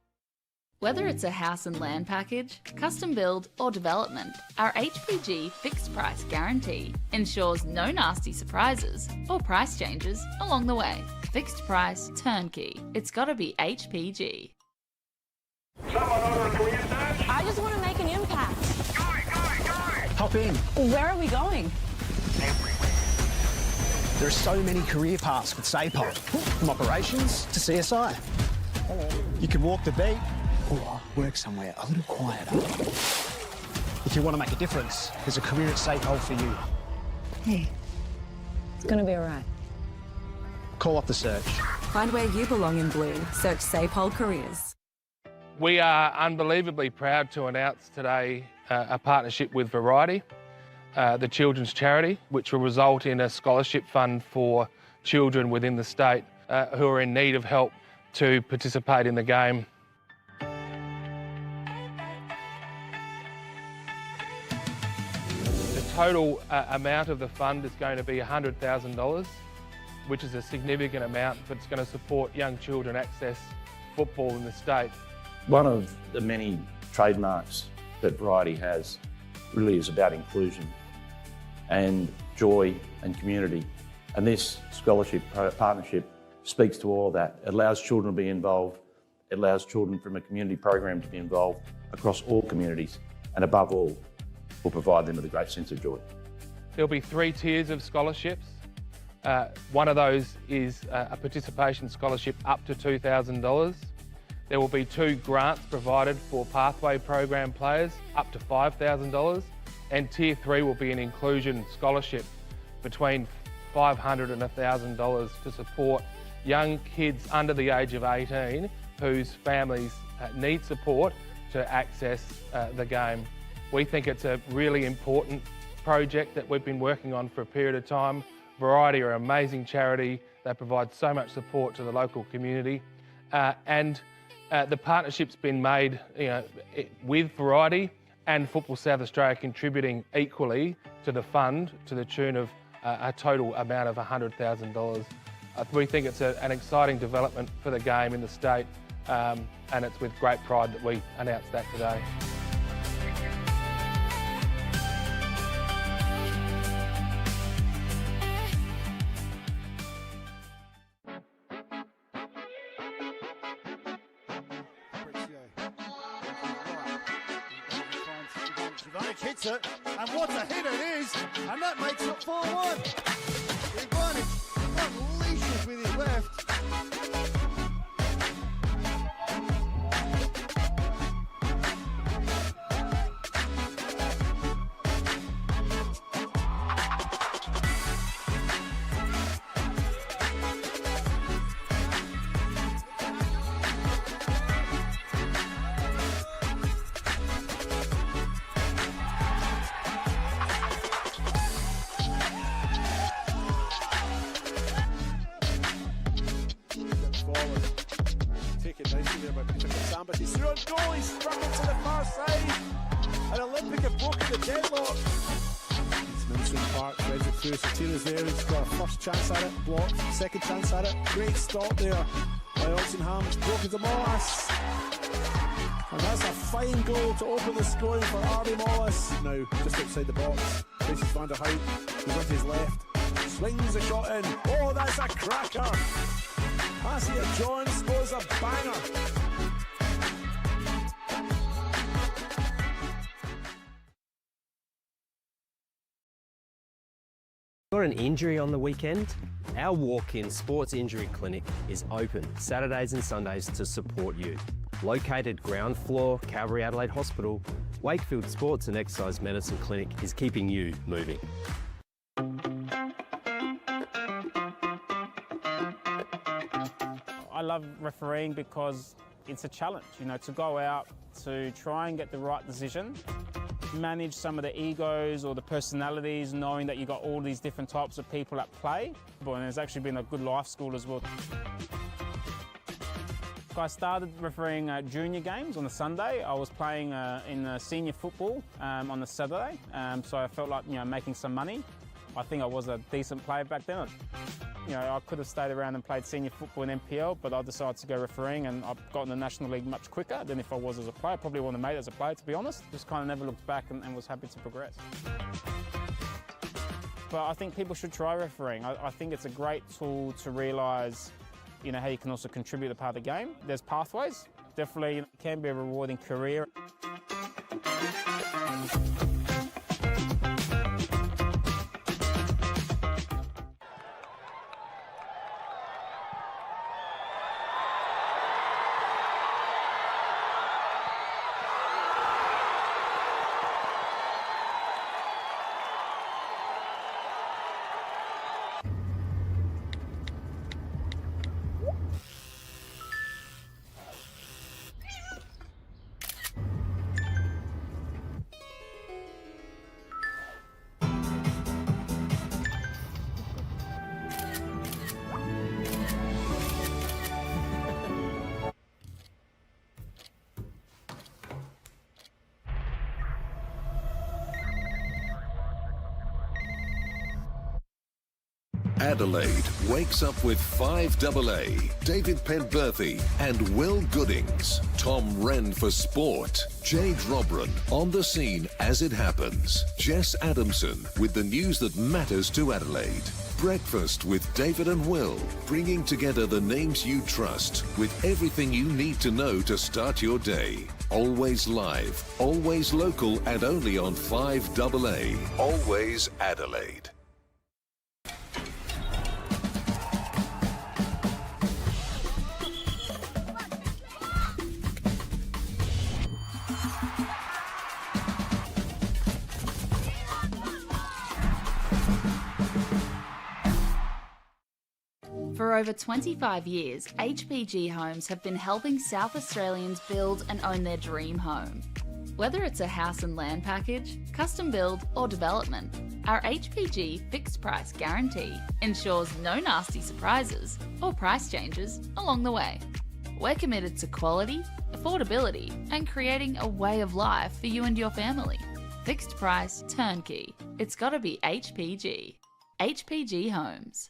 Whether it's a house and land package, custom build or development, our HPG fixed price guarantee ensures no nasty surprises or price changes along the way. Fixed price, turnkey. It's gotta be HPG. I just want to make an impact. Hop in. Where are we going? There are so many career paths with SAPOL, from operations to CSI. You can walk the beat or work somewhere a little quieter. If you want to make a difference, there's a career at SAPOL for you. Hey, it's going to be all right. Call off the search. Find where you belong in Bloom. Search SAPOL Careers. We are unbelievably proud to announce today a partnership with Variety, the children's charity, which will result in a scholarship fund for children within the state who are in need of help to participate in the game. The total amount of the fund is going to be $100,000, which is a significant amount, but it's going to support young children access football in the state. One of the many trademarks that Variety has really is about inclusion and joy and community. And this scholarship partnership speaks to all of that. It allows children to be involved. It allows children from a community program to be involved across all communities. And above all, will provide them with a great sense of joy. There'll be 3 tiers of scholarships. One of those is a participation scholarship up to $2,000. There will be 2 grants provided for pathway program players up to $5,000, and tier 3 will be an inclusion scholarship between $500 and $1,000 to support young kids under the age of 18 whose families need support to access the game. We think it's a really important project that we've been working on for a period of time. Variety are an amazing charity. They provide so much support to the local community. The partnership's been made with Variety and Football South Australia contributing equally to the fund to the tune of a total amount of $100,000. We think it's an exciting development for the game in the state, and it's with great pride that we announced that today. Hits it, and what a hit it is, and that makes it 4-1. Ivanic unleashes with his left. But he's through on goal, he's struggled to the far side. An Olympic have broken the deadlock. It's Middlesbrough Park, threads it through, Satira's there, he's got a first chance at it, blocked, second chance at it, great stop there by Oxenham, it's broken to Molas. And that's a fine goal to open the scoring for Arby Molas. Now, just outside the box, faces Van der Hout, he's with his left, swings the shot in, oh that's a cracker! Passing it, John scores a banger. Got an injury on the weekend? Our walk-in sports injury clinic is open Saturdays and Sundays to support you. Located ground floor, Calvary Adelaide Hospital, Wakefield Sports and Exercise Medicine Clinic is keeping you moving. I love refereeing because it's a challenge, to go out to try and get the right decision, manage some of the egos or the personalities, knowing that you've got all these different types of people at play. And it's actually been a good life school as well. I started refereeing junior games on the Sunday. I was playing in senior football on the Saturday, so I felt like making some money. I think I was a decent player back then. I could have stayed around and played senior football in NPL, but I decided to go refereeing, and I've got in the National League much quicker than if I was as a player. Probably wouldn't have made it as a player, to be honest. Just kind of never looked back and was happy to progress. But I think people should try refereeing. I think it's a great tool to realise, how you can also contribute to part of the game. There's pathways. Definitely it can be a rewarding career. Adelaide wakes up with 5AA, David Penberthy and Will Goodings. Tom Wren for sport. Jade Robran on the scene as it happens. Jess Adamson with the news that matters to Adelaide. Breakfast with David and Will, bringing together the names you trust with everything you need to know to start your day. Always live, always local, and only on 5AA. Always Adelaide. For over 25 years, HPG Homes have been helping South Australians build and own their dream home. Whether it's a house and land package, custom build or development, our HPG fixed price guarantee ensures no nasty surprises or price changes along the way. We're committed to quality, affordability and creating a way of life for you and your family. Fixed price, turnkey. It's gotta be HPG. HPG Homes.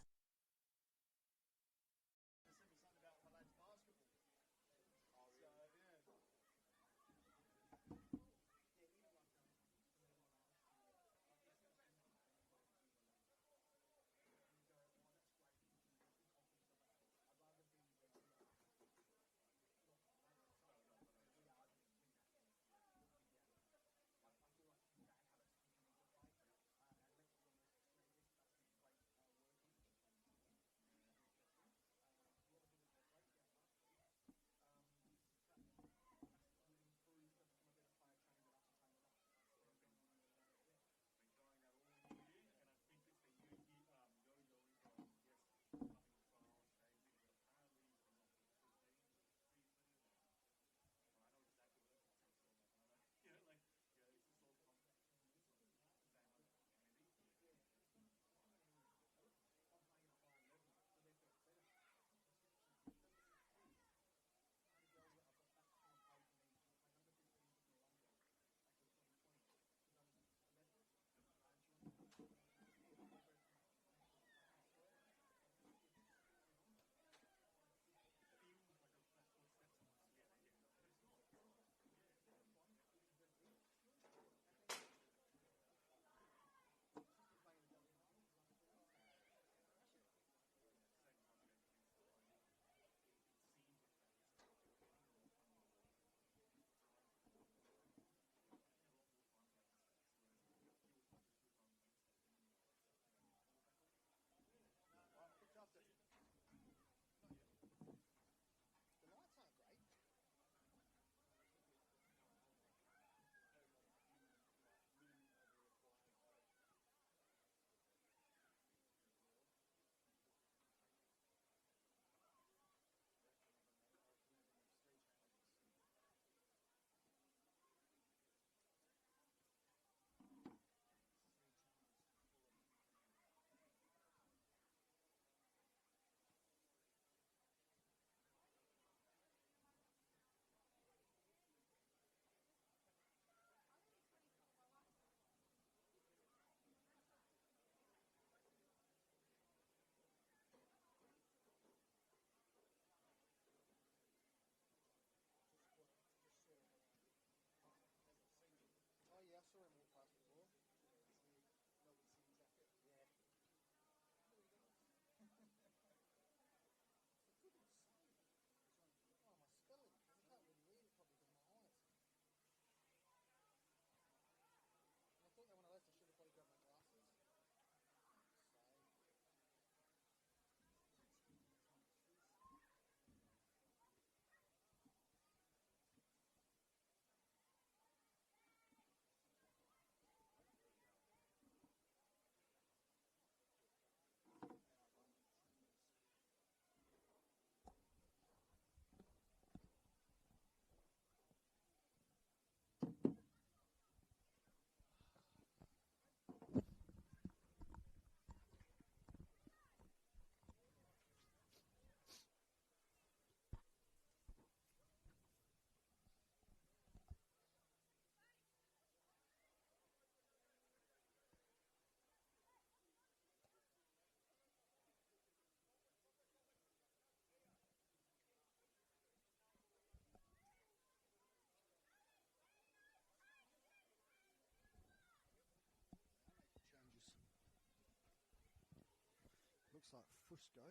like Fusco.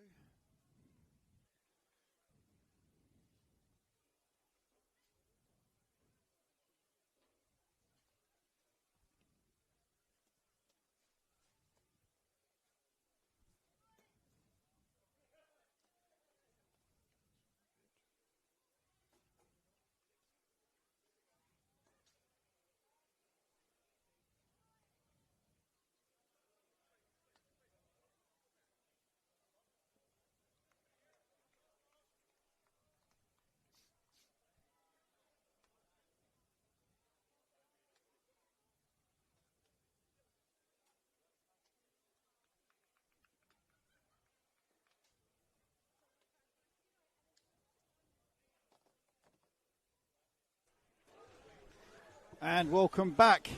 And welcome back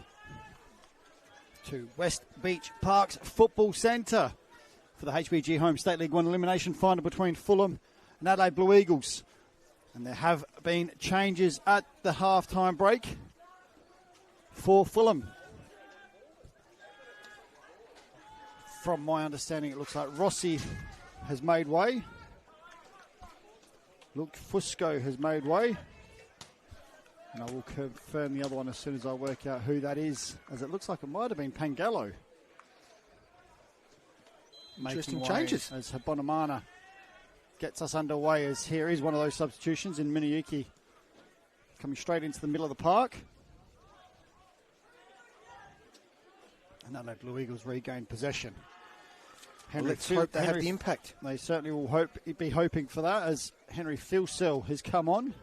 to West Beach Parks Football Centre for the HBG Home State League 1 elimination final between Fulham and Adelaide Blue Eagles. And there have been changes at the half-time break for Fulham. From my understanding, it looks like Rossi has made way. Look, Fusco has made way. And I will confirm the other one as soon as I work out who that is, as it looks like it might have been Pangallo. Interesting changes. As Habonamana gets us underway, as here is one of those substitutions in Miniyuki coming straight into the middle of the park. And Adelaide Blue Eagles regain possession. Let's hope they have the impact. They certainly will be hoping for that, as Henry Filsell has come on.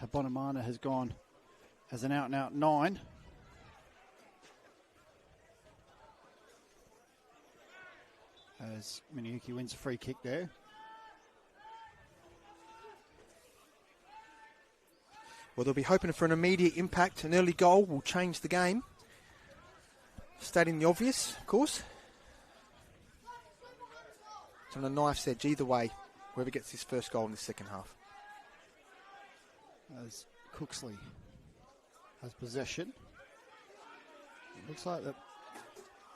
Habonamana has gone as an out-and-out 9. As Miniyuki wins a free kick there. Well, they'll be hoping for an immediate impact. An early goal will change the game. Stating the obvious, of course. It's on a knife's edge either way, whoever gets his first goal in the second half. As Cooksley has possession. It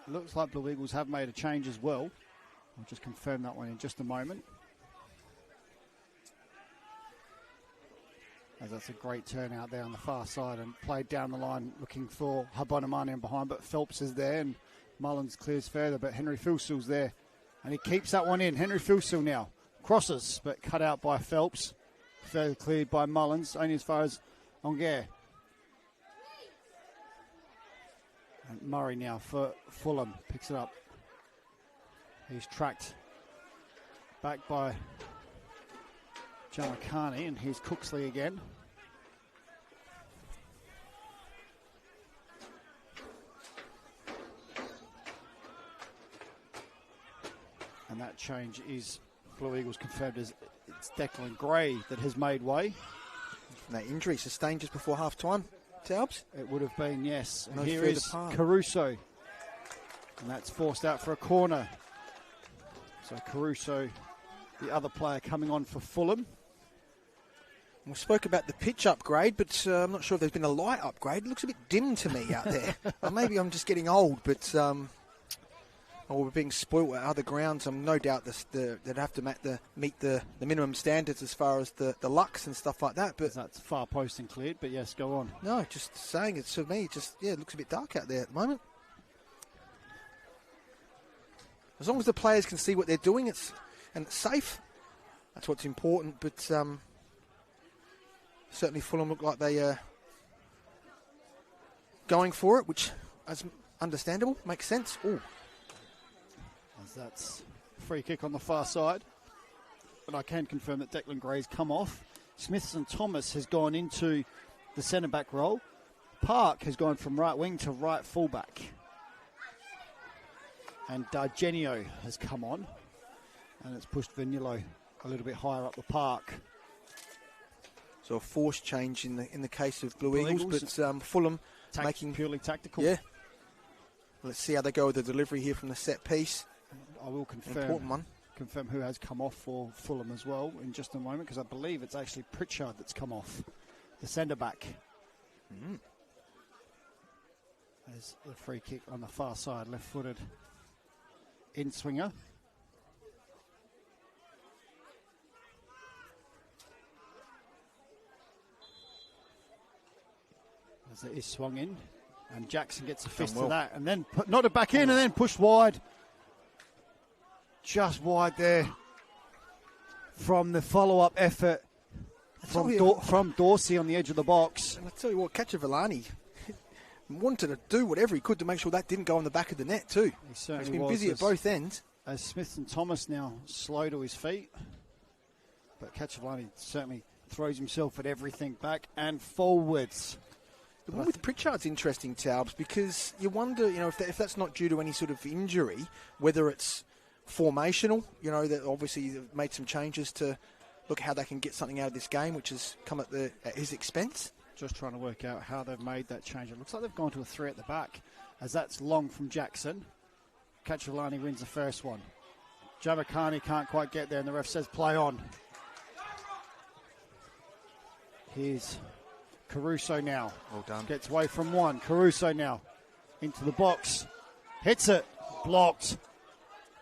looks like Blue Eagles have made a change as well. I'll just confirm that one in just a moment. As that's a great turnout there on the far side and played down the line looking for Habonamana in behind, but Phelps is there and Mullins clears further, but Henry Filsell's there and he keeps that one in. Henry Filsell now crosses, but cut out by Phelps. Further cleared by Mullins, only as far as Ongair. And Murray now for Fulham, picks it up. He's tracked back by Jamakani, and here's Cooksley again. And that change is Blue Eagles confirmed as it's Declan Gray that has made way. From that injury sustained just before half-time, Taubes? It would have been, yes. And no here further is part. Caruso. And that's forced out for a corner. So Caruso, the other player coming on for Fulham. We spoke about the pitch upgrade, but I'm not sure if there's been a light upgrade. It looks a bit dim to me out there. Maybe I'm just getting old, but or we're being spoilt at other grounds. I'm no doubt they'd have to meet the minimum standards as far as the lux and stuff like that. But that's far post and cleared, but yes, go on. No, just saying it's for me. It looks a bit dark out there at the moment. As long as the players can see what they're doing, it's safe. That's what's important. But certainly Fulham look like they are going for it, which is understandable, makes sense. Ooh. As that's free kick on the far side. But I can confirm that Declan Gray's come off. Smithson Thomas has gone into the centre-back role. Park has gone from right wing to right full-back. And Dargenio has come on. And it's pushed Vanillo a little bit higher up the park. So a forced change in the case of Blue Eagles, but Fulham making purely tactical. Yeah. Let's see how they go with the delivery here from the set piece. I will confirm. An important one. Confirm who has come off for Fulham as well in just a moment, because I believe it's actually Pritchard that's come off, the centre back. There's the free kick on the far side, left-footed in-swinger. As it is swung in, and Jackson gets a fist to that, and then nodded back in, and then pushed wide. Just wide there from the follow-up effort from Dorsey on the edge of the box. And I tell you what, Cacciavellani wanted to do whatever he could to make sure that didn't go on the back of the net too. He's been busy at both ends. As Smith and Thomas now slow to his feet, but Cacciavellani certainly throws himself at everything, back and forwards. The one with Pritchard's interesting, Taubes, because you wonder, if that's not due to any sort of injury, whether it's formational, that obviously they've made some changes to look how they can get something out of this game, which has come at his expense. Just trying to work out how they've made that change. It looks like they've gone to a 3 at the back, as that's long from Jackson. Cacciavellani wins the first one. Jamakani can't quite get there, and the ref says play on. Here's Caruso now. Well done. Gets away from one. Caruso now into the box. Hits it. Blocked.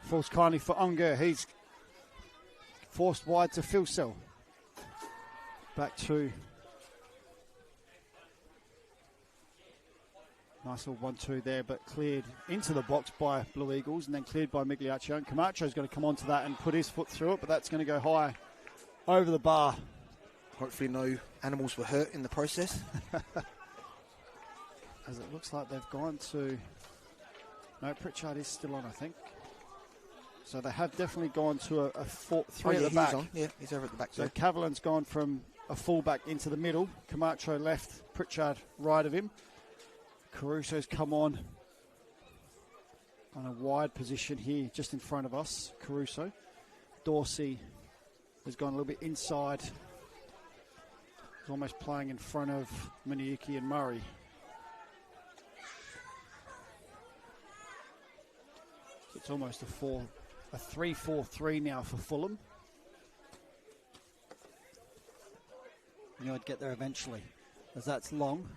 Falls kindly for Unger. He's forced wide to Filsell. Back to nice little 1-2 there, but cleared into the box by Blue Eagles and then cleared by Migliaccio. And Camacho's going to come onto that and put his foot through it, but that's going to go high over the bar. Hopefully no animals were hurt in the process. As it looks like they've gone to... No, Pritchard is still on, I think. So they have definitely gone to a 3 at the back. Yeah, he's over at the back. So Cavalin's gone from a fullback into the middle. Camacho left, Pritchard right of him. Caruso's come on a wide position here, just in front of us, Caruso. Dorsey has gone a little bit inside. He's almost playing in front of Miniuki and Murray. So it's almost a 3-4-3 now for Fulham. You know, I'd get there eventually, as that's long.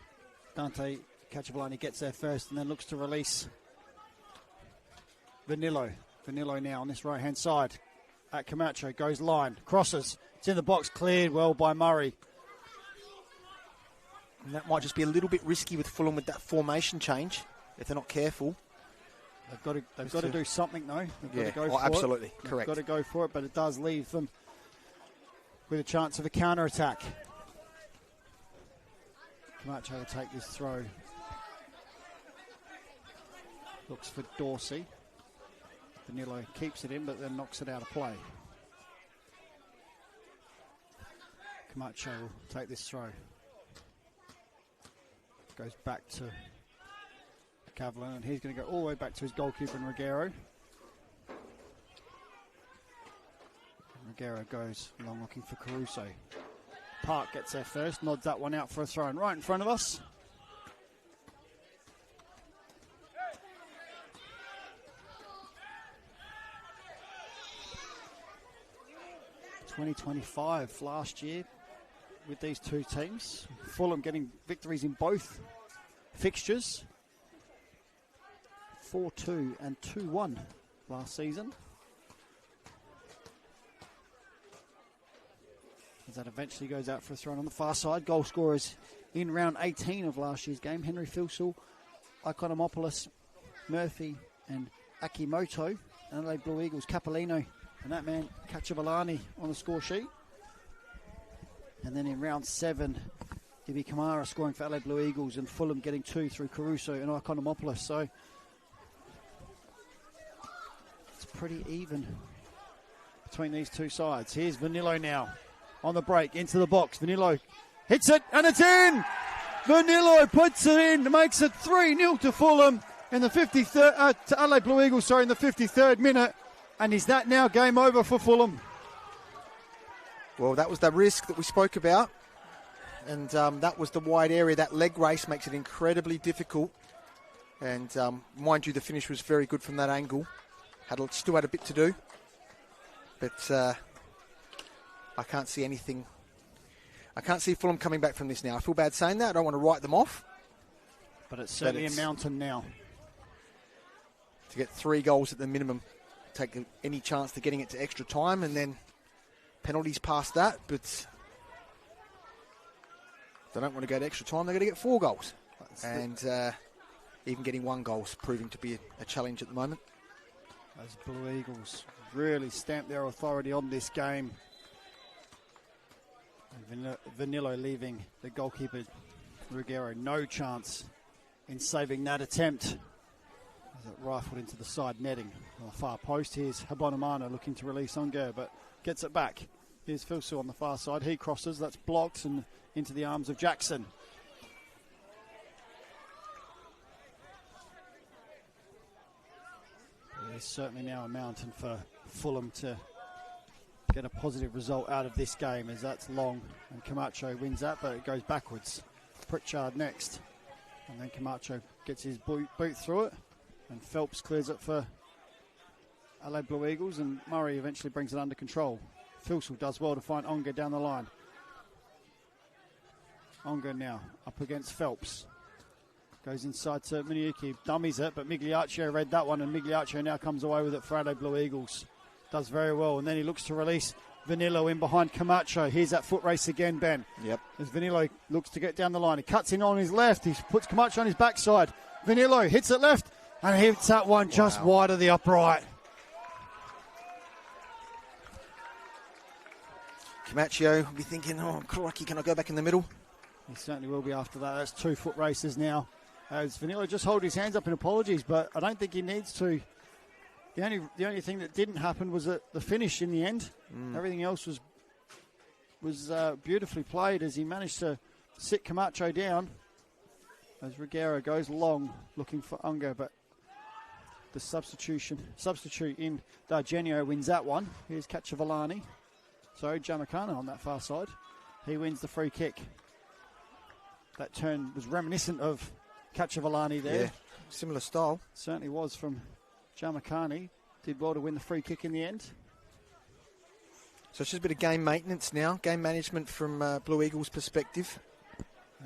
Dante Cacciavellani gets there first and then looks to release Vanillo. Vanillo now on this right-hand side at Camacho. Goes line, crosses. It's in the box, cleared well by Murray. And that might just be a little bit risky with Fulham with that formation change, if they're not careful. They've got to do something, though. They've got to go for absolutely. it. Correct. They've got to go for it, but it does leave them with a chance of a counter-attack. Camacho will take this throw. Looks for Dorsey. Danilo keeps it in, but then knocks it out of play. Camacho will take this throw. Goes back to Cavallin, and he's going to go all the way back to his goalkeeper in Ruggiero. Ruggiero goes along looking for Caruso. Park gets there first, nods that one out for a throw, and right in front of us. (2025) last year with these two teams. Fulham getting victories in both fixtures. 4-2 and 2-1 last season. As that eventually goes out for a throw on the far side. Goal scorers in round 18 of last year's game. Henry Filsell, Ikonomopoulos, Murphy and Akimoto. Adelaide Blue Eagles, Capolino and that man Cacciavellani on the score sheet. And then in round 7, Ibi Kamara scoring for Adelaide Blue Eagles and Fulham getting 2 through Caruso and Ikonomopoulos. So it's pretty even between these two sides. Here's Vanillo now on the break into the box. Vanillo hits it and it's in! Vanillo puts it in, makes it 3-0 to Fulham in the 53rd, to Adelaide Blue Eagles, in the 53rd minute. And is that now game over for Fulham? Well, that was the risk that we spoke about. And that was the wide area. That leg race makes it incredibly difficult. And mind you, the finish was very good from that angle. Still had a bit to do. But I can't see anything. I can't see Fulham coming back from this now. I feel bad saying that. I don't want to write them off. But it's certainly a mountain now. To get 3 goals at the minimum take any chance to getting it to extra time, and then penalties past that. But if they don't want to go to extra time, they're going to get 4 goals. And even getting 1 goal is proving to be a challenge at the moment. Those Blue Eagles really stamped their authority on this game. And Vanillo leaving the goalkeeper, Ruggiero, no chance in saving that attempt. As it rifled into the side netting on the far post. Here's Habonamana looking to release Unger, but gets it back. Here's Filsu on the far side. He crosses, that's blocked, and into the arms of Jackson. There's certainly now a mountain for Fulham to get a positive result out of this game, as that's long, and Camacho wins that, but it goes backwards. Pritchard next, and then Camacho gets his boot through it, and Phelps clears it for Adelaide Blue Eagles, and Murray eventually brings it under control. Filsel does well to find Onga down the line. Onga now up against Phelps. Goes inside to Miniuki, dummies it, but Migliaccio read that one, and Migliaccio now comes away with it for Adelaide Blue Eagles. Does very well, and then he looks to release Vanillo in behind Camacho. Here's that foot race again, Ben. Yep. As Vanillo looks to get down the line. He cuts in on his left. He puts Camacho on his backside. Vanillo hits it left, and hits that one just wide of the upright. Camacho will be thinking, oh, crikey, can I go back in the middle? He certainly will be after that. That's 2 foot races now. As Vanillo just hold his hands up in apologies, but I don't think he needs to. The only thing that didn't happen was the finish in the end. Everything else was beautifully played, as he managed to sit Camacho down. As Ruggiero goes long looking for Unger, but the substitute in D'Argenio wins that one. Here's Cacciavolani. So Giamacana on that far side. He wins the free kick. That turn was reminiscent of Cacciavolani there. Yeah, similar style. Certainly was from Giamacani. Did well to win the free kick in the end. So it's just a bit of game maintenance now, game management from Blue Eagles' perspective.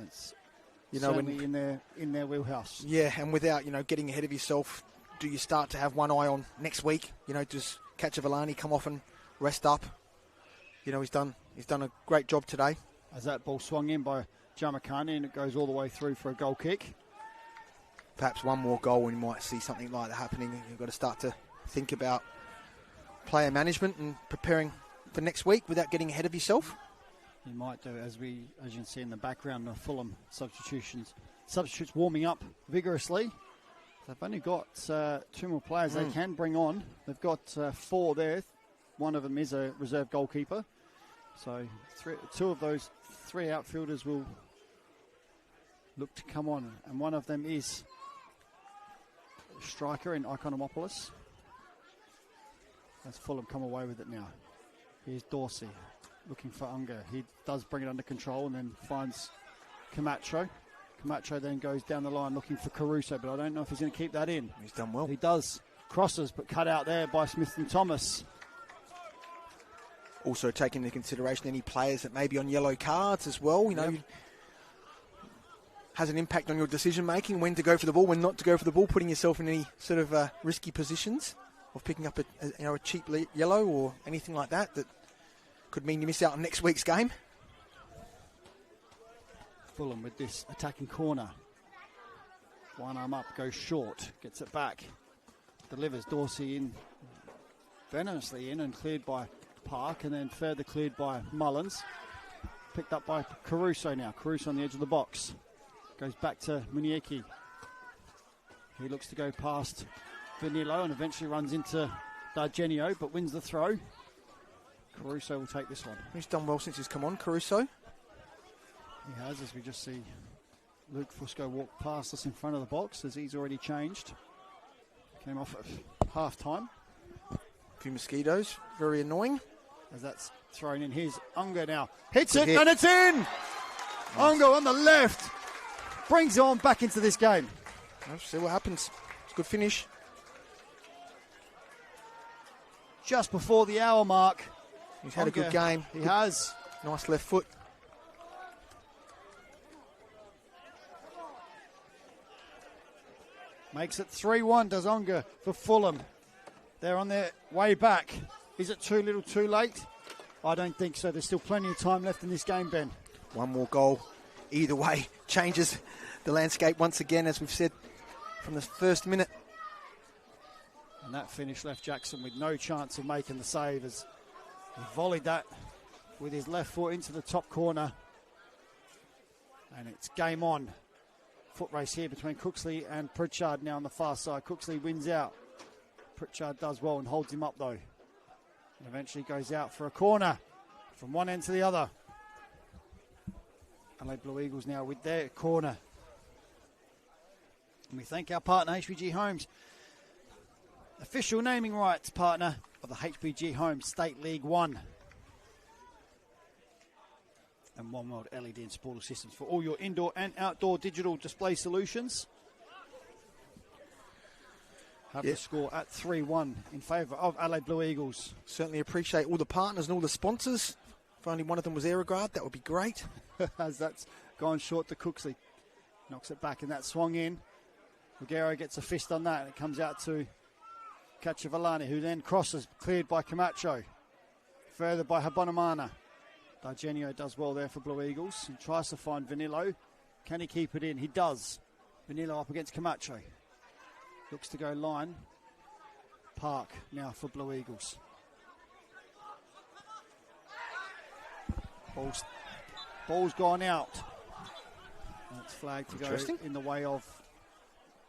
It's certainly in their wheelhouse. Yeah, and without getting ahead of yourself, do you start to have one eye on next week? Does Cacciavolani come off and rest up? He's done a great job today. As that ball swung in by Giamacani, and it goes all the way through for a goal kick. Perhaps one more goal and you might see something like that happening. You've got to start to think about player management and preparing for next week without getting ahead of yourself. You might do, as you can see in the background, the Fulham substitutes warming up vigorously. They've only got 2 more players they can bring on. They've got 4 there. One of them is a reserve goalkeeper. So 2 of those 3 outfielders will look to come on, and one of them is a striker in Ikonomopoulos. As Fulham come away with it now. Here's Dorsey looking for Unger. He does bring it under control and then finds Camacho. Camacho then goes down the line looking for Caruso, but I don't know if he's going to keep that in. He's done well. He does. Crosses, but cut out there by Smith and Thomas. Also taking into consideration any players that may be on yellow cards as well. Has an impact on your decision making, when to go for the ball, when not to go for the ball, putting yourself in any sort of risky positions of picking up a cheap yellow or anything like that could mean you miss out on next week's game. Fulham with this attacking corner. One arm up, goes short, gets it back. Delivers Dorsey in, venomously in, and cleared by Park, and then further cleared by Mullins. Picked up by Caruso now. Caruso on the edge of the box. Goes back to Munieki. He looks to go past Vanillo and eventually runs into D'Argenio, but wins the throw. Caruso will take this one. He's done well since he's come on, Caruso. He has, as we just see Luke Fusco walk past us in front of the box, as he's already changed. Came off at half-time. A few mosquitoes, very annoying. As that's thrown in. Here's Unger now. Hits it, and it's in! Nice. Unger on the left. Brings on back into this game. Let's see what happens. It's a good finish. Just before the hour mark. He's had a good game. He has. Nice left foot. Makes it 3-1, does Unger for Fulham. They're on their way back. Is it too little too late? I don't think so. There's still plenty of time left in this game, Ben. One more goal, either way, changes the landscape once again, as we've said from the first minute. And that finish left Jackson with no chance of making the save as he volleyed that with his left foot into the top corner. And it's game on. Foot race here between Cooksley and Pritchard now on the far side. Cooksley wins out. Pritchard does well and holds him up though. And eventually goes out for a corner from one end to the other. Adelaide Blue Eagles now with their corner. And we thank our partner HBG Homes, official naming rights partner of the HBG Homes State League 1. And One World LED and Sportal Systems for all your indoor and outdoor digital display solutions. Have the score at 3-1 in favour of Adelaide Blue Eagles. Certainly appreciate all the partners and all the sponsors. If only one of them was Aerograd, that would be great. As that's gone short to Cooksley. Knocks it back and that swung in. Ruggiero gets a fist on that and it comes out to Cacciavallani, who then crosses, cleared by Camacho. Further by Habonamana. D'Argenio does well there for Blue Eagles and tries to find Vanillo. Can he keep it in? He does. Vanillo up against Camacho. Looks to go line. Park now for Blue Eagles. Ball's gone out. And it's flagged to go in the way of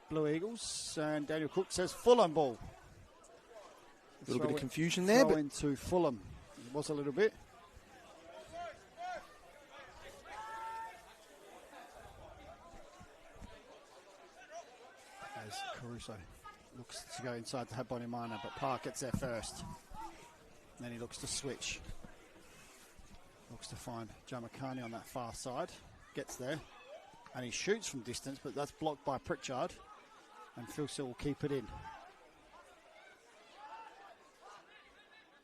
Blue Eagles. And Daniel Cook says Fulham ball. A little bit of confusion there. But into Fulham. It was a little bit. As Caruso looks to go inside to Habonimana, but Park gets there first. And then he looks to switch. Looks to find Jamakani on that far side. Gets there. And he shoots from distance, but that's blocked by Pritchard. And Philsill will keep it in.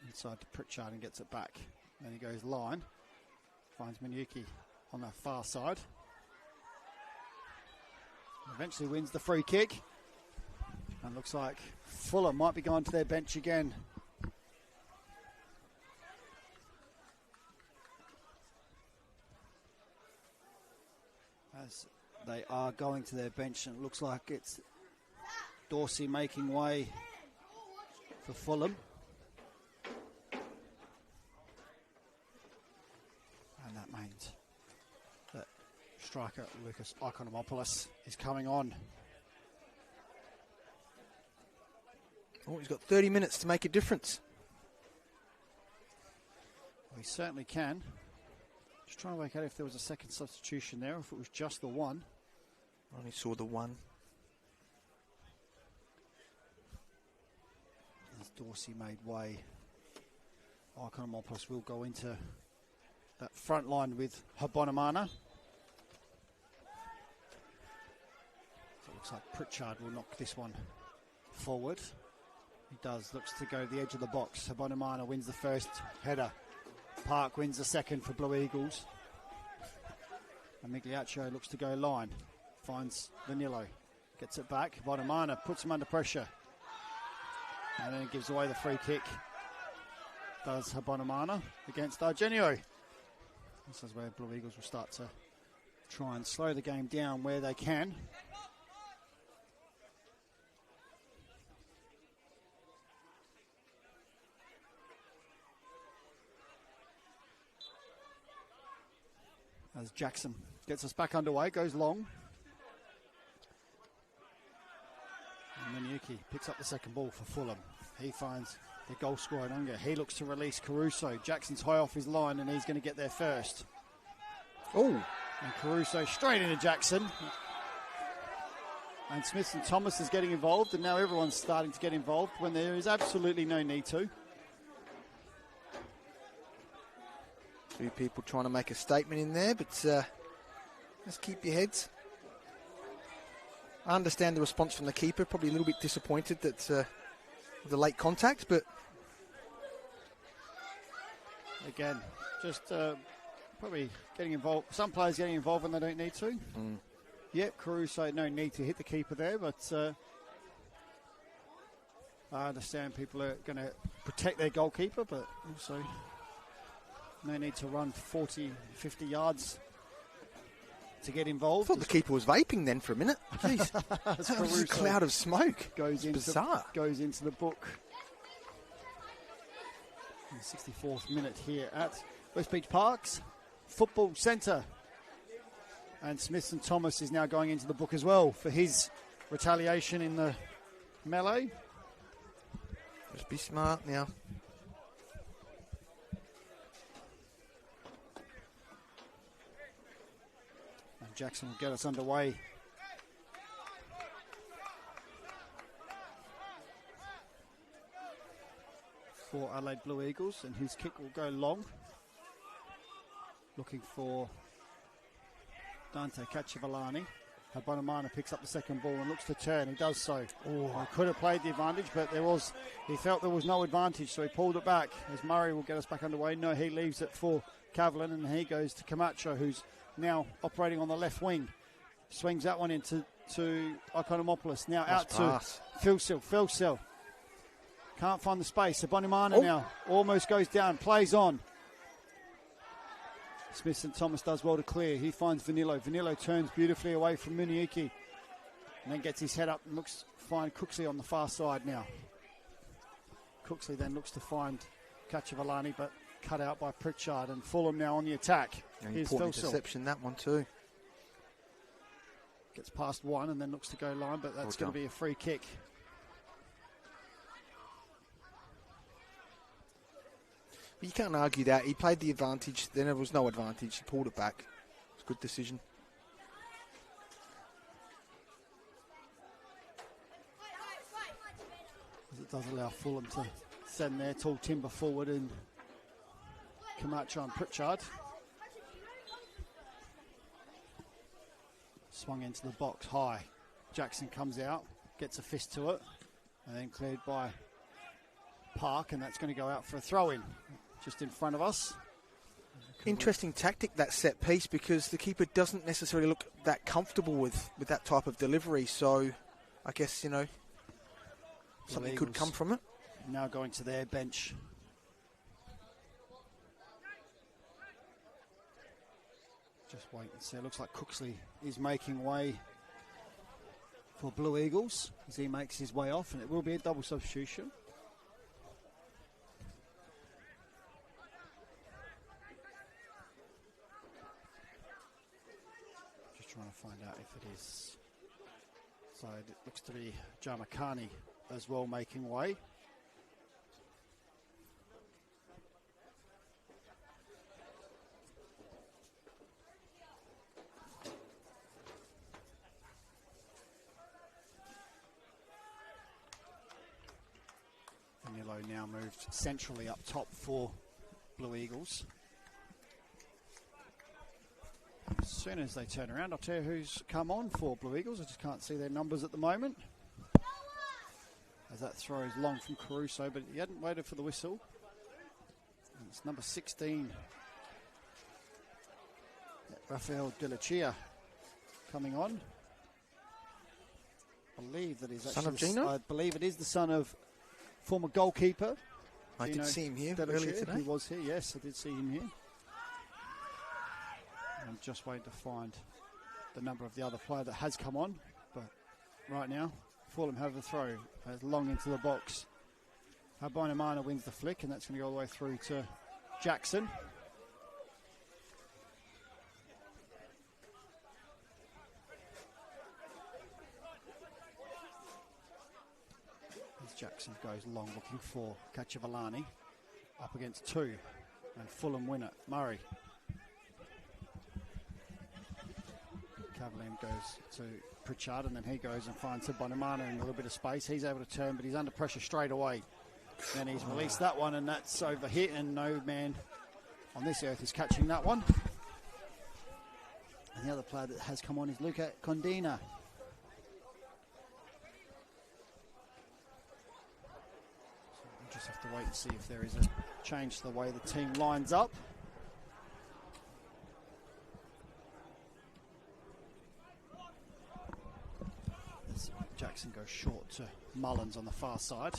Inside to Pritchard and gets it back. Then he goes line. Finds Manyuki on that far side. Eventually wins the free kick. And looks like Fulham might be going to their bench again. As they are going to their bench, and it looks like it's Dorsey making way for Fulham. And that means that striker Lucas Ikonomopoulos is coming on. Oh, he's got 30 minutes to make a difference. Well, he certainly can. Just trying to work out if there was a second substitution there, or if it was just the one. I only saw the one. As Dorsey made way, Ikonomopoulos will go into that front line with Habonimana. So it looks like Pritchard will knock this one forward. He does, looks to go to the edge of the box. Habonimana wins the first header. Park wins the second for Blue Eagles. And Migliaccio looks to go line. Finds Vanillo. Gets it back. Habonimana puts him under pressure. And then gives away the free kick. Does Habonimana against D'Argenio. This is where Blue Eagles will start to try and slow the game down where they can. As Jackson gets us back underway, goes long. And Manyuki picks up the second ball for Fulham. He finds the goal scorer Onga. He looks to release Caruso. Jackson's high off his line and he's going to get there first. Oh! And Caruso straight into Jackson. And Smith and Thomas is getting involved, and now everyone's starting to get involved when there is absolutely no need to. Two people trying to make a statement in there, but just keep your heads. I understand the response from the keeper, probably a little bit disappointed that the late contact, but again, just probably getting involved. Some players getting involved when they don't need to. Yep, Caruso, no need to hit the keeper there, but I understand people are going to protect their goalkeeper, but also no need to run 40, 50 yards to get involved. I thought the keeper was vaping then for a minute. Jeez. That was a cloud of smoke. Goes bizarre. Goes into the book. In the 64th minute here at West Beach Parks Football Centre. And Smithson Thomas is now going into the book as well for his retaliation in the melee. Just be smart now. And Jackson will get us underway. For Adelaide Blue Eagles, and his kick will go long. Looking for Dante Cacciavallani. Habonamana picks up the second ball and looks to turn. He does so. He could have played the advantage, but he felt there was no advantage, so he pulled it back. As Murray will get us back underway. No, he leaves it for Cavlin, and he goes to Camacho, who's now operating on the left wing. Swings that one into Ikonomopoulos. Now out to Philsill. Can't find the space. Habonamana now almost goes down. Plays on. Smithson Thomas does well to clear. He finds Vanillo. Vanillo turns beautifully away from Muniuki and then gets his head up and looks to find Cooksley on the far side now. Cooksley then looks to find Cacciavallani, but cut out by Pritchard, and Fulham now on the attack. Here's Important Philsill. interception, that one too. Gets past one and then looks to go line, but that's going to be a free kick. You can't argue that. He played the advantage, then there was no advantage. He pulled it back. It's a good decision. It does allow Fulham to send their tall timber forward and Camacho and Pritchard. Swung into the box high. Jackson comes out, gets a fist to it, and then cleared by Park, and that's going to go out for a throw-in. Just in front of us. Interesting tactic, that set piece, because the keeper doesn't necessarily look that comfortable with that type of delivery. So I guess, something could come from it. Now going to their bench. Just wait and see. It looks like Cooksley is making way for Blue Eagles as he makes his way off, and it will be a double substitution. Trying to find out if it is. So it looks to be Jamakani as well making way. Vanillo now moved centrally up top for Blue Eagles. As soon as they turn around, I'll tell you who's come on for Blue Eagles. I just can't see their numbers at the moment. As that throw is long from Caruso, but he hadn't waited for the whistle. And it's number 16, Rafael De La Chia, coming on. I believe that is actually son of Gino? I believe it is the son of former goalkeeper. I Gino did see him here De La earlier Chia. today. He was here, yes, I did see him here. I'm just waiting to find the number of the other player that has come on. But right now, Fulham have the throw as long into the box. Habonamana wins the flick, and that's going to go all the way through to Jackson. As Jackson goes long looking for Cacciavallani. Up against two. And Fulham win it. Murray. Cavalier goes to Pritchard, and then he goes and finds Habonamana in a little bit of space. He's able to turn, but he's under pressure straight away. Then he's released that one, and that's over hit, and no man on this earth is catching that one. And the other player that has come on is Luca Condina. So we'll just have to wait and see if there is a change to the way the team lines up. Jackson goes short to Mullins on the far side.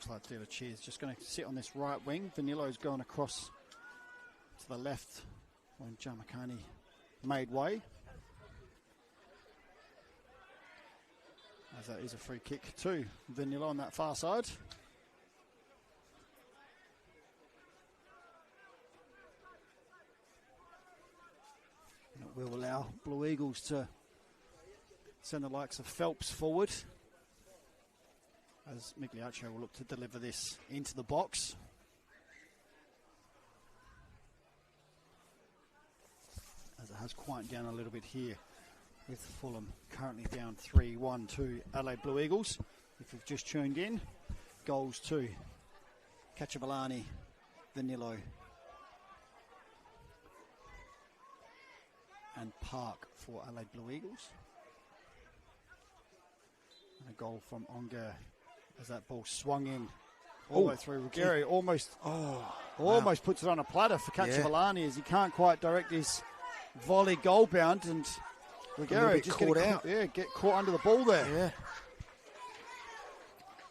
Looks like De La Chia's just going to sit on this right wing. Vanilo's going across to the left when Jamakani made way. As that is a free kick to Vanilla on that far side. And it will allow Blue Eagles to send the likes of Phelps forward, as Migliaccio will look to deliver this into the box. As it has quieted down a little bit here, with Fulham currently down 3-1 to Adelaide Blue Eagles. If you've just tuned in, goals to Cacciavolani, Vanillo and Park for Adelaide Blue Eagles. And a goal from Ongar as that ball swung in all the way through. Ruggiero almost puts it on a platter for Cacciavolani as he can't quite direct his volley goal bound, and Ruggiero just get caught under the ball there. Yeah.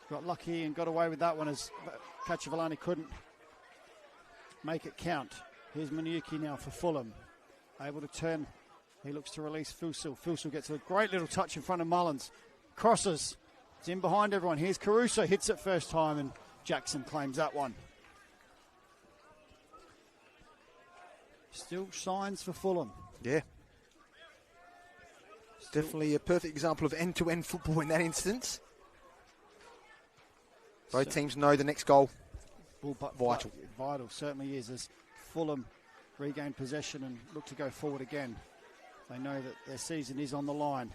Got lucky and got away with that one as Cacciavolani couldn't make it count. Here's Maniuki now for Fulham. Able to turn. He looks to release Fusil. Fusil gets a great little touch in front of Mullins. Crosses. It's in behind everyone. Here's Caruso. Hits it first time and Jackson claims that one. Still signs for Fulham. Yeah. It's definitely a perfect example of end-to-end football in that instance. Both teams know the next goal. Vital. Vital, certainly is, as Fulham regain possession and look to go forward again. They know that their season is on the line.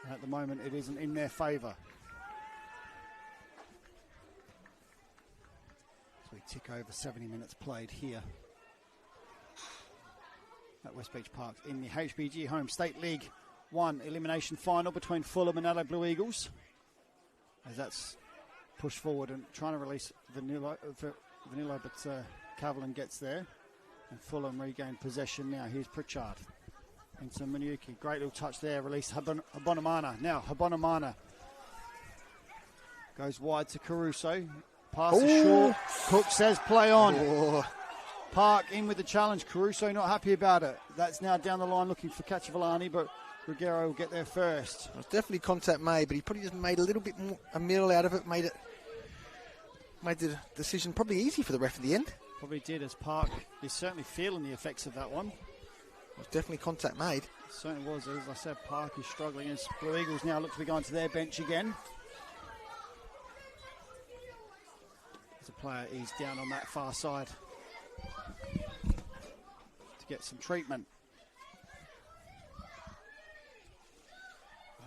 And at the moment, it isn't in their favour. So we tick over 70 minutes played here at West Beach Park in the HBG Home State League 1 elimination final between Fulham and Adelaide Blue Eagles. As that's pushed forward and trying to release Vanilla, but Cavalian gets there. And Fulham regain possession now. Here's Pritchard into Maniuki. Great little touch there. Released Habonamana. Now Habonamana goes wide to Caruso. Pass is short. Cook says play on. Park in with the challenge. Caruso not happy about it. That's now down the line looking for Cacciavolani, but Ruggiero will get there first. It was definitely contact made, but he probably just made a little bit more a middle out of it. Made the decision probably easy for the ref at the end. Probably did, as Park is certainly feeling the effects of that one. It was definitely contact made. It certainly was. As I said, Park is struggling as Blue Eagles now look to be going to their bench again. As a player is down on that far side to get some treatment.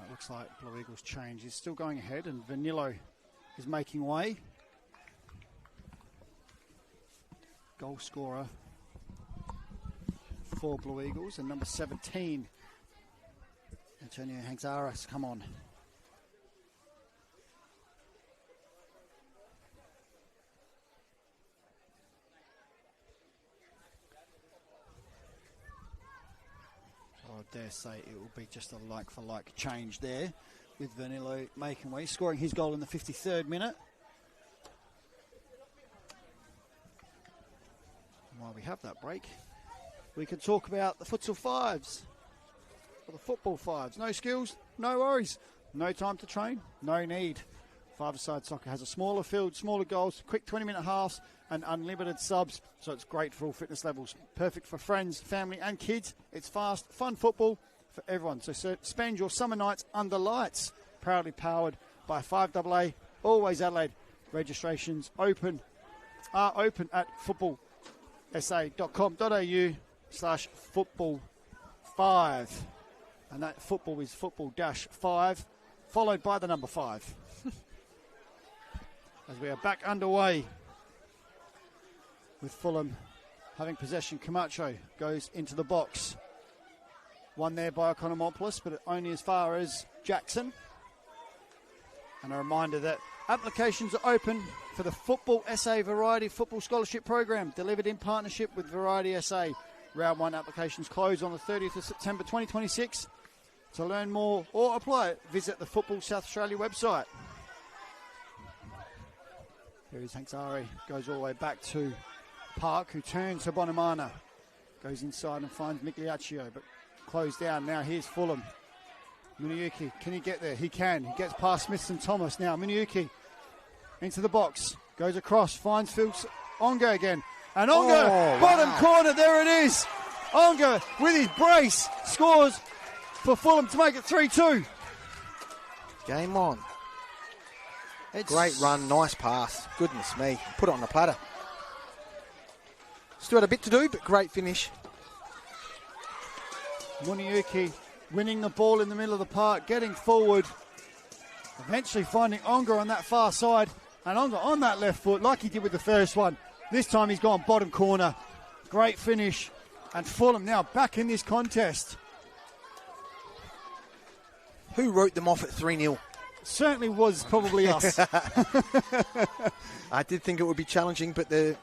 It looks like Blue Eagles change is still going ahead, and Vanillo is making way. Goal scorer for Blue Eagles, and number 17, Antonio Hangzaras, come on. I dare say it will be just a like-for-like change there, with Vanillo making way, scoring his goal in the 53rd minute. While we have that break, we can talk about the futsal fives, or the football fives. No skills, no worries, no time to train, no need. Five-a-side soccer has a smaller field, smaller goals, quick 20-minute halves, and unlimited subs, so it's great for all fitness levels. Perfect for friends, family, and kids. It's fast, fun football for everyone. So spend your summer nights under lights. Proudly powered by 5AA, always Adelaide. Registrations are open at football.sa.com.au/football5. And that football is football-5, followed by the number 5. As we are back underway with Fulham having possession. Camacho goes into the box. One there by Economopoulos, but only as far as Jackson. And a reminder that applications are open for the Football SA Variety Football Scholarship Program, delivered in partnership with Variety SA. Round 1 applications close on the 30th of September 2026. To learn more or apply, visit the Football South Australia website. There is Hansari, goes all the way back to Park, who turns to Bonamana. Goes inside and finds Migliaccio, but closed down. Now here's Fulham. Muniuki, can he get there? He can. He gets past Smith and Thomas now. Muniuki into the box, goes across, finds Phil Onga again. And Onga, bottom corner, there it is. Onga with his brace scores for Fulham to make it 3-2. Game on. Great run, nice pass. Goodness me, put it on the platter. Still had a bit to do, but great finish. Muniuki winning the ball in the middle of the park, getting forward, eventually finding Onga on that far side, and Onga on that left foot like he did with the first one. This time he's gone bottom corner. Great finish, and Fulham now back in this contest. Who wrote them off at 3-0? Certainly was probably us. I did think it would be challenging, but they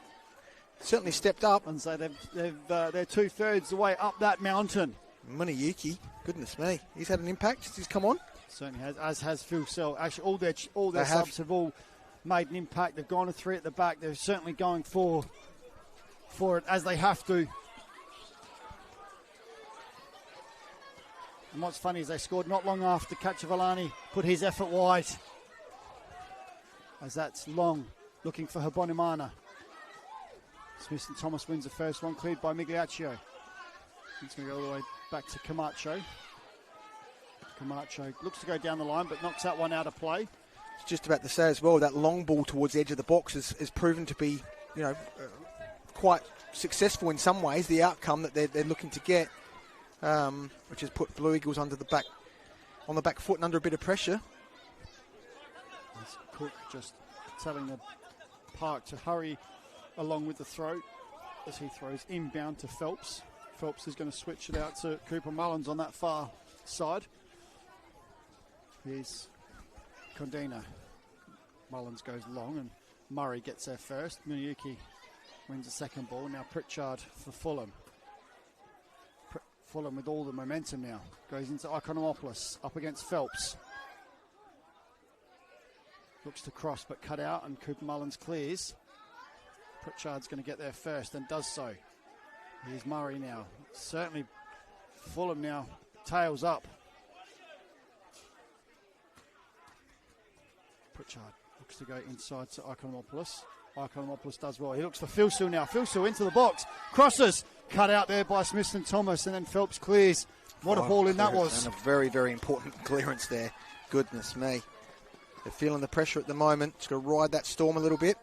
certainly stepped up. And so they're 2/3 the way up that mountain. Muniyuki, goodness me, he's had an impact. He's come on. Certainly has, as has Phil Sell. Actually, all their subs have all made an impact. They've gone to 3 at the back. They're certainly going for it as they have to. And what's funny is they scored not long after Cacciavolani put his effort wide. As that's Long looking for Habonimana. Smith and Thomas wins the first one, cleared by Migliaccio. It's going to go all the way back to Camacho. Camacho looks to go down the line, but knocks that one out of play. It's just about to say as well, that long ball towards the edge of the box has proven to be, quite successful in some ways, the outcome that they're looking to get, which has put Blue Eagles on the back foot and under a bit of pressure. As Cook just telling the Park to hurry along with the throw as he throws inbound to Phelps. Phelps is going to switch it out to Cooper Mullins on that far side. Here's Condina. Mullins goes long and Murray gets there first. Miyuki wins the second ball. Now Pritchard for Fulham. Fulham with all the momentum now. Goes into Ikonomopoulos up against Phelps. Looks to cross but cut out and Cooper Mullins clears. Pritchard's going to get there first and does so. Here's Murray now. Certainly Fulham now tails up. Pritchard looks to go inside to Ikonomopoulos. Ikonomopoulos does well. He looks for Philsell now. Philsell into the box. Crosses. Cut out there by Smith and Thomas, and then Phelps clears. What a ball in that was. And a very, very important clearance there. Goodness me. They're feeling the pressure at the moment. Just got to ride that storm a little bit.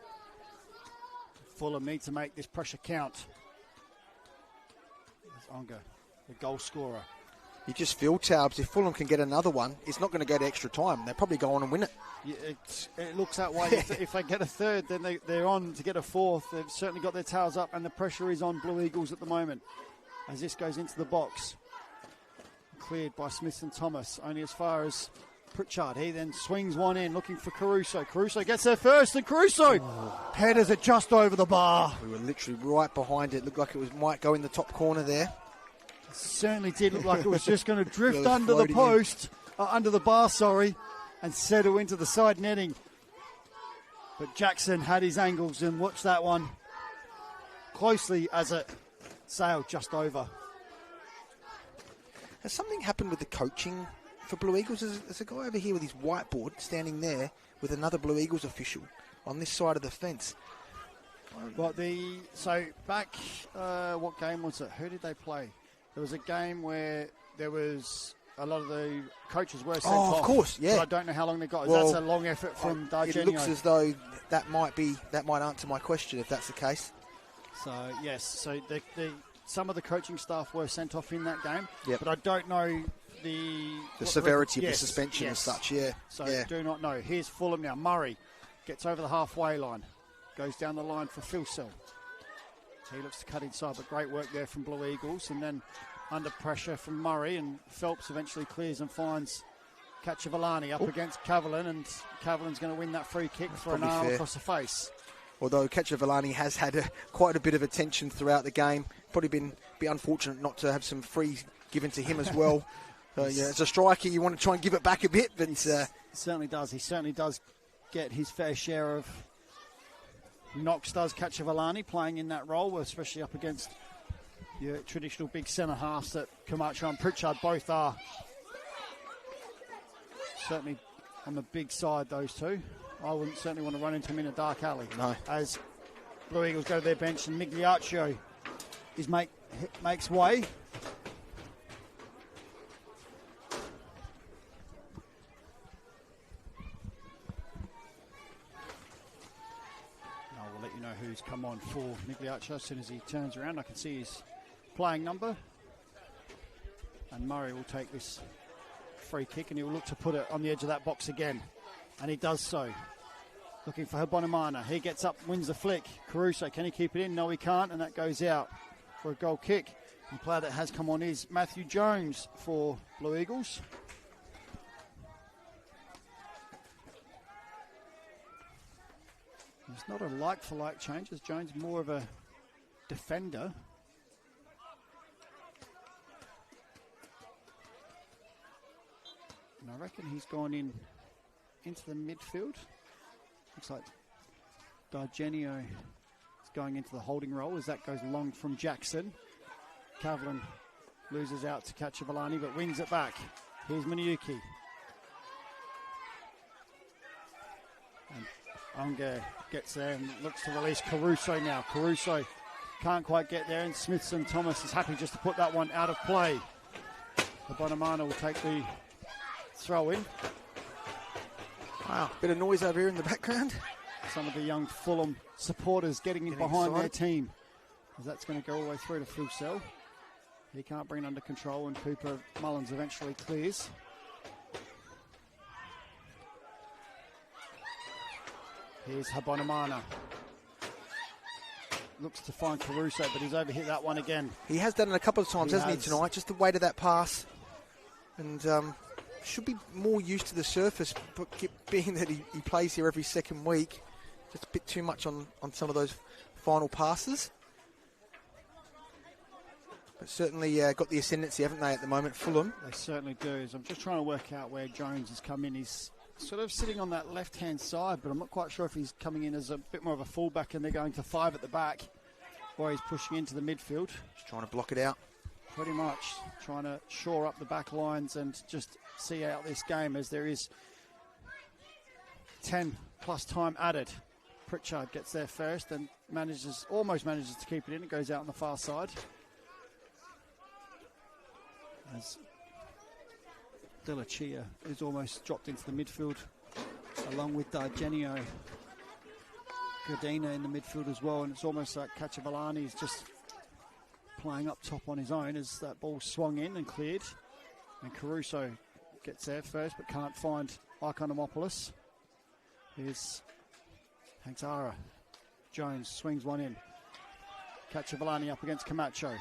Fulham need to make this pressure count. There's Onga, the goal scorer. You just feel, Taubes, if Fulham can get another one, it's not going to go to extra time. They'll probably go on and win it. Yeah, it looks that way. If they get a third, then they're on to get a fourth. They've certainly got their tails up, and the pressure is on Blue Eagles at the moment. As this goes into the box. Cleared by Smith and Thomas, only as far as Pritchard. He then swings one in, looking for Caruso. Caruso gets there first, and Caruso headers it just over the bar. We were literally right behind it. Looked like it might go in the top corner there. It certainly did look like it was just going to drift under the post, under the bar, and settle into the side netting. But Jackson had his angles and watched that one closely as it sailed just over. Has something happened with the coaching for Blue Eagles? There's a guy over here with his whiteboard standing there with another Blue Eagles official on this side of the fence. What game was it? Who did they play? There was a game where there was a lot of the coaches were sent off. Of course, yeah. But I don't know how long they got. Well, that's a long effort from Dargenio. It looks as though that might answer my question if that's the case. So yes, some of the coaching staff were sent off in that game. Yep. But I don't know the severity of the suspension as such. Yeah. So do not know. Here's Fulham now. Murray gets over the halfway line, goes down the line for Philsell. He looks to cut inside, but great work there from Blue Eagles. And then under pressure from Murray, and Phelps eventually clears and finds Cacciavolani up against Cavallin, and Cavallin's going to win that free kick for an arm across the face. Although Cacciavolani has had quite a bit of attention throughout the game. Probably been a bit unfortunate not to have some free given to him as well. So, yeah, as a striker, you want to try and give it back a bit. But he certainly does. He certainly does get his fair share of Knox does Kachavalani playing in that role, especially up against your traditional big centre halves that Camacho and Pritchard both are. Certainly on the big side, those two. I wouldn't certainly want to run into him in a dark alley. No. As Blue Eagles go to their bench and Migliaccio makes way. I will let you know who's come on for Migliaccio as soon as he turns around. I can see his playing number. And Murray will take this free kick and he will look to put it on the edge of that box again. And he does so. Looking for Habonimana. He gets up, wins the flick. Caruso, can he keep it in? No, he can't, and that goes out for a goal kick. The player that has come on is Matthew Jones for Blue Eagles. It's not a like-for-like change, as Jones more of a defender. And I reckon he's gone into the midfield. Looks like D'Argenio is going into the holding role as that goes long from Jackson. Cavlin loses out to Kachavalani but wins it back. Here's Miniuki. And Unger gets there and looks to release Caruso now. Caruso can't quite get there and Smithson Thomas is happy just to put that one out of play. Bonamana will take the throw in. Wow, bit of noise over here in the background. Some of the young Fulham supporters getting in behind their team. As that's going to go all the way through to Fulsell. He can't bring it under control and Cooper Mullins eventually clears. Here's Habonimana. Looks to find Caruso, but he's overhit that one again. He has done it a couple of times, hasn't he, tonight? Just the weight of that pass. And should be more used to the surface, but being that he plays here every second week, just a bit too much on some of those final passes. But certainly got the ascendancy, haven't they, at the moment, Fulham? They certainly do. So I'm just trying to work out where Jones has come in. He's sort of sitting on that left-hand side, but I'm not quite sure if he's coming in as a bit more of a fullback and they're going to 5 at the back, or he's pushing into the midfield. Just trying to block it out. Pretty much trying to shore up the back lines and just see out this game as there is 10 plus time added. Pritchard gets there first and almost manages to keep it in. It goes out on the far side. As De La Chia is almost dropped into the midfield along with D'Argenio. Gardena in the midfield as well, and it's almost like Kachavalani is just playing up top on his own as that ball swung in and cleared. And Caruso gets there first but can't find Ikonomopoulos. Here's Hanksara. Jones swings one in. Kachavalani up against Camacho.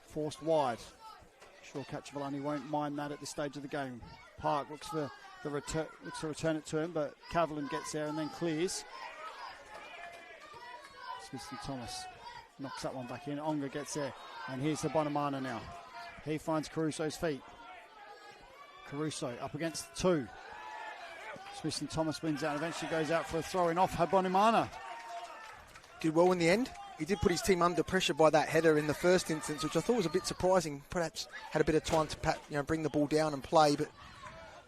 Forced wide. Sure Kachavalani won't mind that at this stage of the game. Park looks to return it to him, but Cavlin gets there and then clears. Smithson Thomas knocks that one back in. Onga gets there. And here's the Bonamana now. He finds Caruso's feet. Caruso up against 2. Smithson Thomas wins out and eventually goes out for a throw-in off Habonimana. Did well in the end. He did put his team under pressure by that header in the first instance, which I thought was a bit surprising. Perhaps had a bit of time to bring the ball down and play, but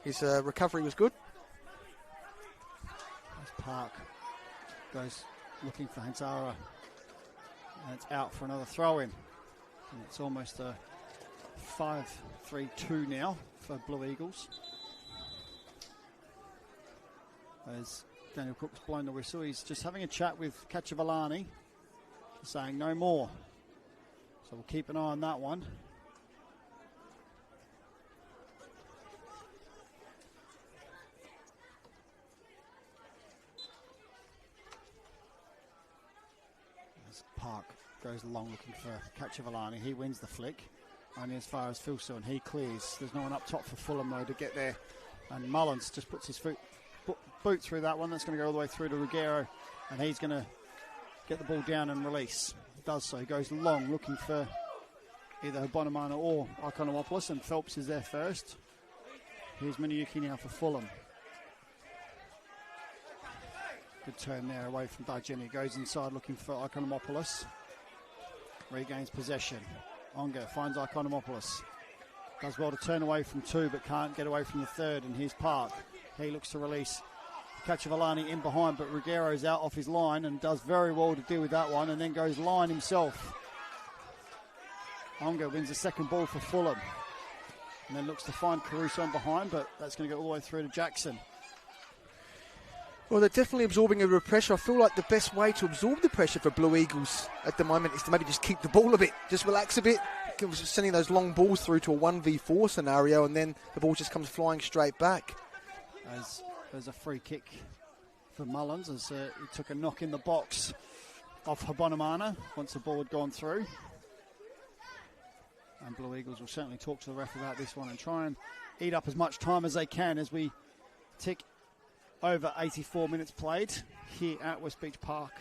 his recovery was good. As Park goes looking for Hanzara. And it's out for another throw-in. And it's almost a 5-3-2 now for Blue Eagles. As Daniel Cook's blown the whistle, he's just having a chat with Kachavalani, saying no more. So we'll keep an eye on that one. As Park goes along looking for Kachavalani, he wins the flick. Only as far as Filson, he clears. There's no one up top for Fulham though to get there. And Mullins just puts his boot through that one. That's going to go all the way through to Ruggiero. And he's going to get the ball down and release. He does so. He goes long looking for either Bonamana or Ikonomopoulos, and Phelps is there first. Here's Miniuki now for Fulham. Good turn there away from Dargini. Goes inside looking for Ikonomopoulos. Regains possession. Onga finds Ikonomopoulos. Does well to turn away from two, but can't get away from the third. And here's Park. He looks to release Kachavalani in behind, but Ruggiero's out off his line and does very well to deal with that one, and then goes line himself. Onga wins the second ball for Fulham. And then looks to find Caruso in behind, but that's going to go all the way through to Jackson. Well, they're definitely absorbing a bit of pressure. I feel like the best way to absorb the pressure for Blue Eagles at the moment is to maybe just keep the ball a bit, just relax a bit, sending those long balls through to a 1v4 scenario, and then the ball just comes flying straight back. As there's a free kick for Mullins, as he took a knock in the box off Habonamana once the ball had gone through. And Blue Eagles will certainly talk to the ref about this one and try and eat up as much time as they can as we tick over 84 minutes played here at West Beach Park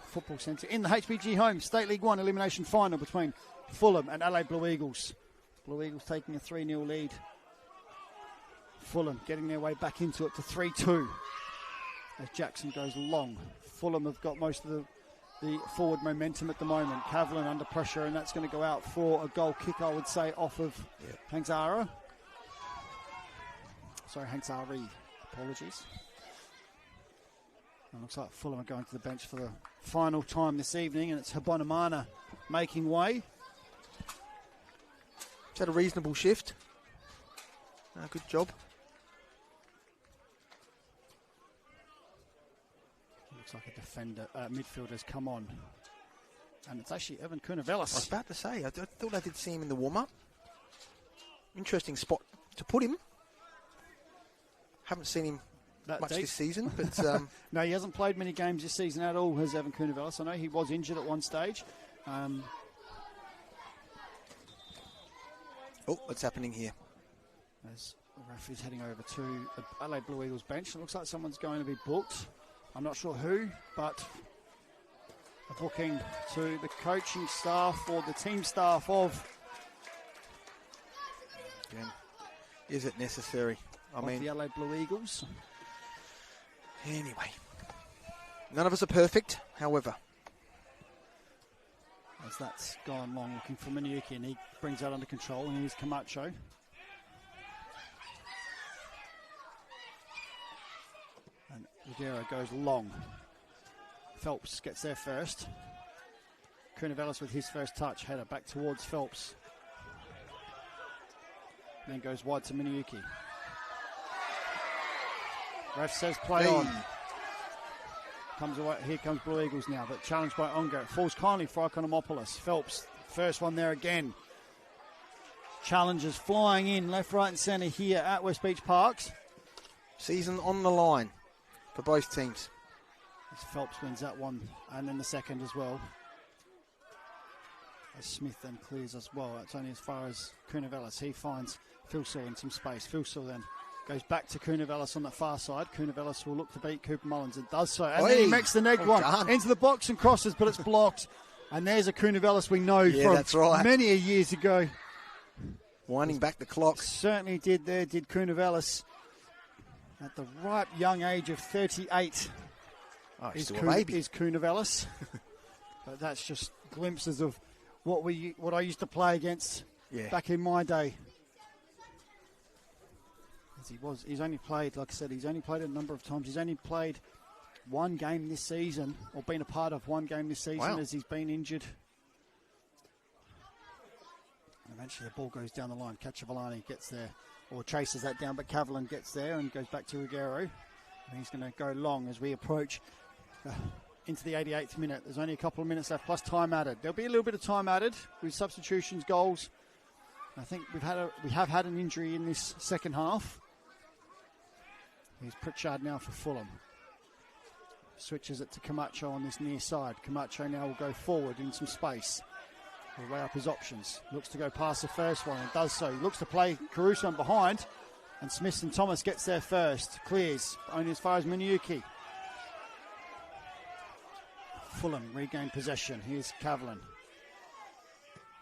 Football Centre in the HBG Home State League 1 elimination final between Fulham and Adelaide Blue Eagles. Blue Eagles taking a 3-0 lead. Fulham getting their way back into it to 3-2 as Jackson goes long. Fulham have got most of the forward momentum at the moment. Kavlin under pressure, and that's going to go out for a goal kick, I would say, off of Hangsara. Sorry, Hangsari. Apologies. And looks like Fulham are going to the bench for the final time this evening, and it's Habonamana making way. Is that a reasonable shift? Good job. Looks like a defender, midfielder's come on. And it's actually Evan Kunavelis. I was about to say, I thought I did see him in the warm-up. Interesting spot to put him. Haven't seen him much this season, but no, he hasn't played many games this season at all, has Evan Kunavelis. I know he was injured at one stage. What's happening here? As the ref is heading over to the Adelaide Blue Eagles bench. It looks like someone's going to be booked. I'm not sure who, but a booking to the coaching staff or the team staff of. Again, is it necessary? I mean, the Adelaide Blue Eagles. Anyway, none of us are perfect, however. As that's gone long, looking for Miniuki, and he brings that under control, and here's Camacho. And Ruggiero goes long. Phelps gets there first. Kunavelis with his first touch, header back towards Phelps. And then goes wide to Miniuki. Ref says play on. Comes away. Here comes Blue Eagles now, but challenged by Onga. Falls kindly for Ikonomopoulos. Phelps, first one there again. Challenges flying in left, right and centre here at West Beach Parks. Season on the line for both teams. As Phelps wins that one, and then the second as well. As Smith then clears as well. That's only as far as Kunavelis. He finds Philsaw in some space. Philsaw then goes back to Kunavelis on the far side. Kunavelis will look to beat Cooper Mullins and does so. And then he makes the neg one into the box and crosses, but it's blocked. And there's a Kunavelis we know from many years ago. Winding back the clock. Certainly did there, did Kunavelis. At the ripe young age of 38 is Kunavelis. But that's just glimpses of what I used to play against back in my day. He's only played, like I said, he's only played a number of times. He's only played one game this season, or been a part of one game this season as he's been injured. And eventually the ball goes down the line. Kachavalani gets there, or chases that down, but Kavlin gets there and goes back to Ruggiero. And he's going to go long as we approach into the 88th minute. There's only a couple of minutes left, plus time added. There'll be a little bit of time added with substitutions, goals. I think we have had an injury in this second half. Here's Pritchard now for Fulham. Switches it to Camacho on this near side. Camacho now will go forward in some space. He'll weigh up his options. Looks to go past the first one and does so. He looks to play Caruso behind. And Smith and Thomas gets there first. Clears only as far as Miniuki. Fulham regain possession. Here's Kavlin.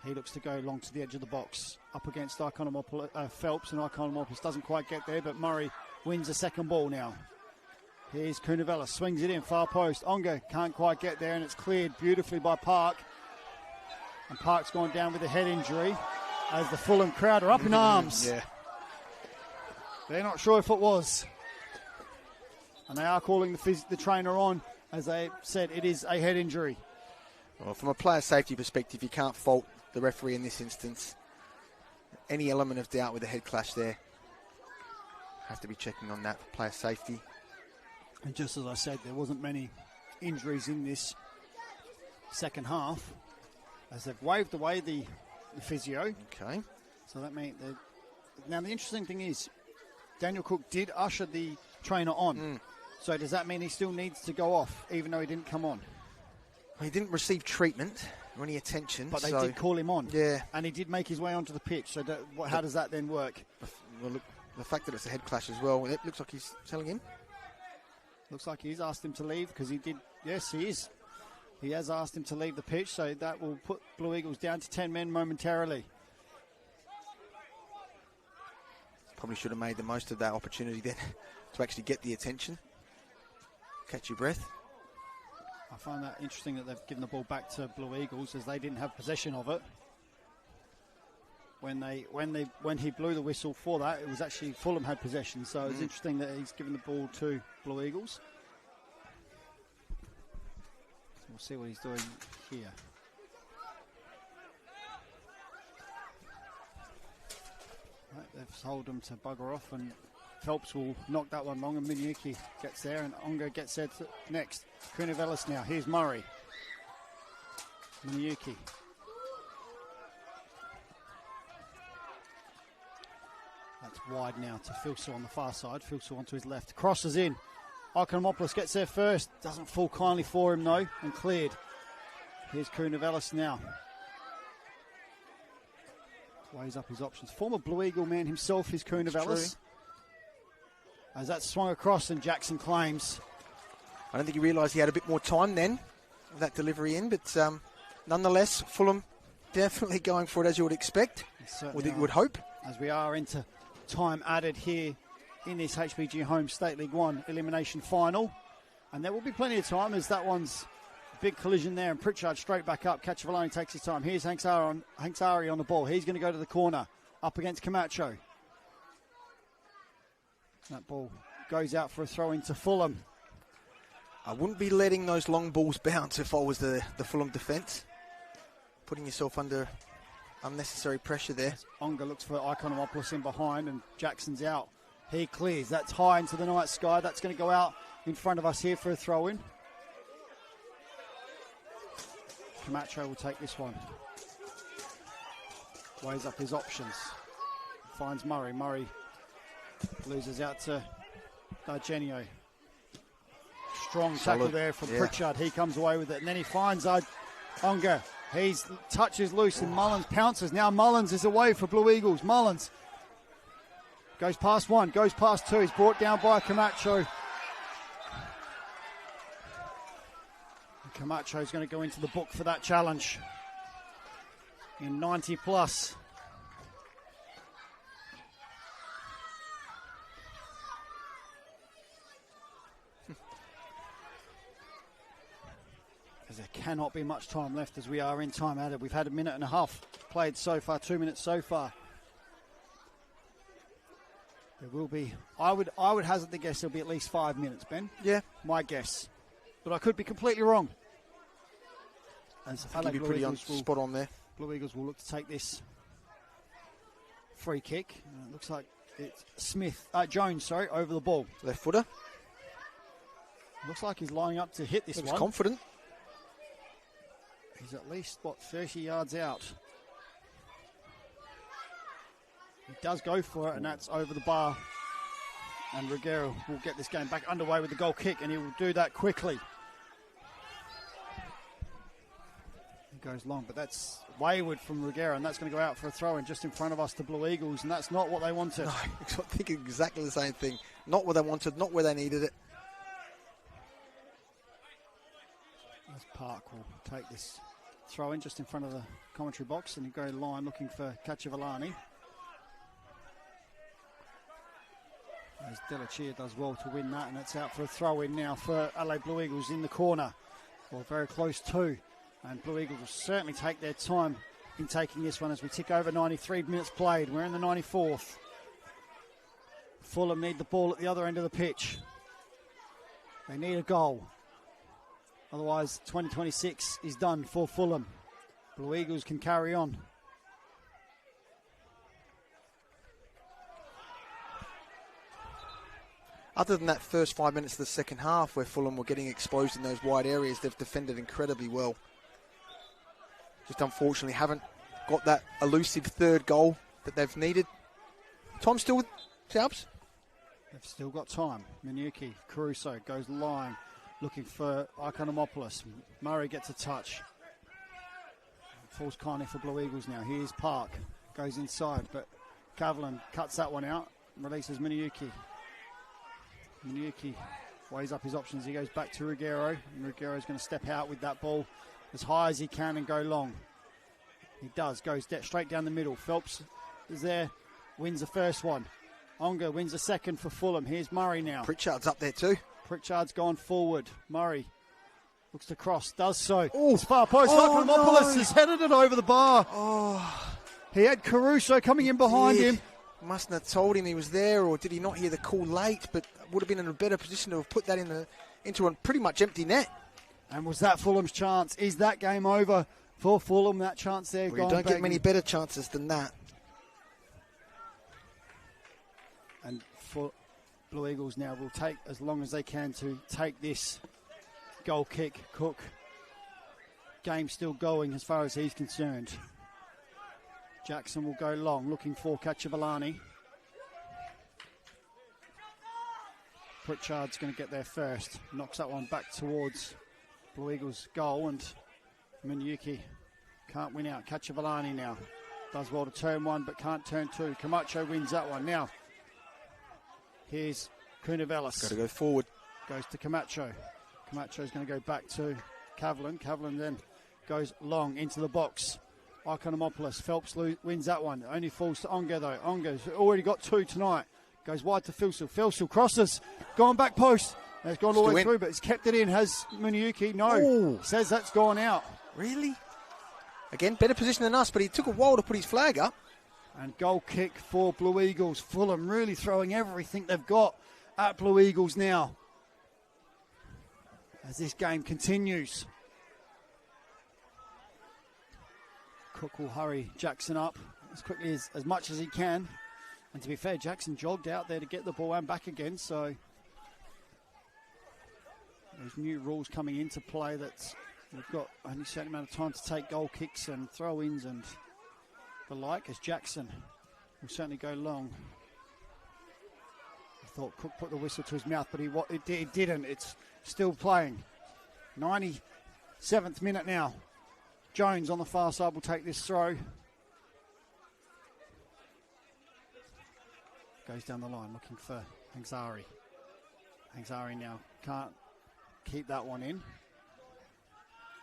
He looks to go long to the edge of the box. Up against Phelps, and Ikonomopoulos doesn't quite get there, but Murray wins the second ball now. Here's Cunavella, swings it in, far post. Onga can't quite get there, and it's cleared beautifully by Park. And Park's gone down with a head injury as the Fulham crowd are up in arms. Yeah. They're not sure if it was. And they are calling the trainer on, as they said, it is a head injury. Well, from a player safety perspective, you can't fault the referee in this instance. Any element of doubt with the head clash there. Have to be checking on that for player safety. And just as I said, there wasn't many injuries in this second half, as they've waved away the physio. Okay. So that means that. Now the interesting thing is, Daniel Cook did usher the trainer on. So does that mean he still needs to go off, even though he didn't come on? Well, he didn't receive treatment or any attention. But they did call him on. Yeah. And he did make his way onto the pitch. So how does that then work? Well, look, the fact that it's a head clash as well, it looks like he's telling him. Looks like he's asked him to leave because he did. Yes, he is. He has asked him to leave the pitch, so that will put Blue Eagles down to 10 men momentarily. Probably should have made the most of that opportunity then to actually get the attention. Catch your breath. I find that interesting that they've given the ball back to Blue Eagles, as they didn't have possession of it. When he blew the whistle for that, it was actually Fulham had possession. So it's interesting that he's given the ball to Blue Eagles. So we'll see what he's doing here. Right, they've told him to bugger off, and Phelps will knock that one long, and Miyuki gets there, and Onga gets there next. Kunavelis now. Here's Murray. Miyuki. That's wide now to Filso on the far side. Filso onto his left. Crosses in. Ikonomopoulos gets there first. Doesn't fall kindly for him, though, and cleared. Here's Kunavelis now. Weighs up his options. Former Blue Eagle man himself is Kunavelis. As that's swung across, and Jackson claims. I don't think he realised he had a bit more time then with that delivery in, but nonetheless, Fulham definitely going for it as you would expect, or that you would hope. As we are into time added here in this HPG Home State League 1 elimination final. And there will be plenty of time, as that one's big collision there, and Pritchard straight back up. Cacciavolani takes his time. Here's Hanksari on the ball. He's going to go to the corner up against Camacho. That ball goes out for a throw into Fulham. I wouldn't be letting those long balls bounce if I was the Fulham defence. Putting yourself under unnecessary pressure there. Onga looks for Ikonomopoulos in behind, and Jackson's out. He clears. That's high into the night sky. That's going to go out in front of us here for a throw-in. Camacho will take this one. Weighs up his options. Finds Murray. Murray loses out to Dargenio. Strong tackle there from Pritchard. He comes away with it, and then he finds Onga. He's touches loose, and Mullins pounces. Now Mullins is away for Blue Eagles. Mullins goes past one, goes past two. He's brought down by Camacho. And Camacho's going to go into the book for that challenge in 90 plus. There cannot be much time left, as we are in time added. We've had a minute and a half played so far, 2 minutes so far. There will be, I would hazard the guess there'll be at least 5 minutes, Ben. Yeah. My guess. But I could be completely wrong. As I think you'd be pretty spot on there. Blue Eagles will look to take this free kick. It looks like it's Jones, over the ball. Left footer. Looks like he's lining up to hit this one. Looks confident. He's at least, 30 yards out. He does go for it, and that's over the bar. And Ruggiero will get this game back underway with the goal kick, and he will do that quickly. He goes long, but that's wayward from Ruggiero, and that's going to go out for a throw-in just in front of us to Blue Eagles, and that's not what they wanted. No, I'm thinking exactly the same thing. Not what they wanted, not where they needed it. As Park will take this throw-in just in front of the commentary box, and he go line looking for Cacciavolani. As as Delachia does well to win that, and it's out for a throw-in now for Adelaide Blue Eagles in the corner, or very close to. And Blue Eagles will certainly take their time in taking this one as we tick over 93 minutes played. We're in the 94th. Fulham need the ball at the other end of the pitch. They need a goal. Otherwise, 2026 is done for Fulham. Blue Eagles can carry on. Other than that first 5 minutes of the second half where Fulham were getting exposed in those wide areas, they've defended incredibly well. Just unfortunately haven't got that elusive third goal that they've needed. Time still with Salps? They've still got time. Minuki, Caruso goes line, looking for Ikonomopoulos. Murray gets a touch. Falls kindly for Blue Eagles now. Here's Park, goes inside, but Cavlin cuts that one out, releases Miniuki. Miniuki weighs up his options. He goes back to Ruggiero, and Ruggiero's going to step out with that ball as high as he can and go long. He does, goes straight down the middle. Phelps is there, wins the first one. Onga wins the second for Fulham. Here's Murray now. Pritchard's up there too. Pritchard's gone forward. Murray looks to cross, does so. It's far post. Ikonomopoulos has headed it over the bar. He had Caruso coming in behind him. Mustn't have told him he was there, or did he not hear the call late? But would have been in a better position to have put that into a pretty much empty net. And was that Fulham's chance? Is that game over for Fulham? That chance there Well, you don't get many better chances than that. And for Blue Eagles now will take as long as they can to take this goal kick. Cook, game still going as far as he's concerned. Jackson will go long, looking for Cacciavalani. Pritchard's going to get there first. Knocks that one back towards Blue Eagles' goal, and Miniuki can't win out. Cacciavalani now does well to turn one, but can't turn two. Camacho wins that one. Now, here's Kunavelis. Got to go forward. Goes to Camacho. Camacho's going to go back to Cavlin. Cavlin then goes long into the box. Ikonomopoulos. Phelps wins that one. Only falls to Onga though. Onga's already got two tonight. Goes wide to Filsel. Filsel crosses. Gone back post. It's gone all the way through, but it's kept it in. Has Muniuki? No. Ooh. Says that's gone out. Really? Again, better position than us, but he took a while to put his flag up. And goal kick for Blue Eagles. Fulham really throwing everything they've got at Blue Eagles now, as this game continues. Cook will hurry Jackson up as quickly as much as he can. And to be fair, Jackson jogged out there to get the ball and back again. So there's new rules coming into play that we've got only a certain amount of time to take goal kicks and throw-ins and the like, as Jackson will certainly go long. I thought Cook put the whistle to his mouth, but he didn't. It's still playing. 97th minute now. Jones on the far side will take this throw. Goes down the line looking for Hangzari. Hangzari now can't keep that one in.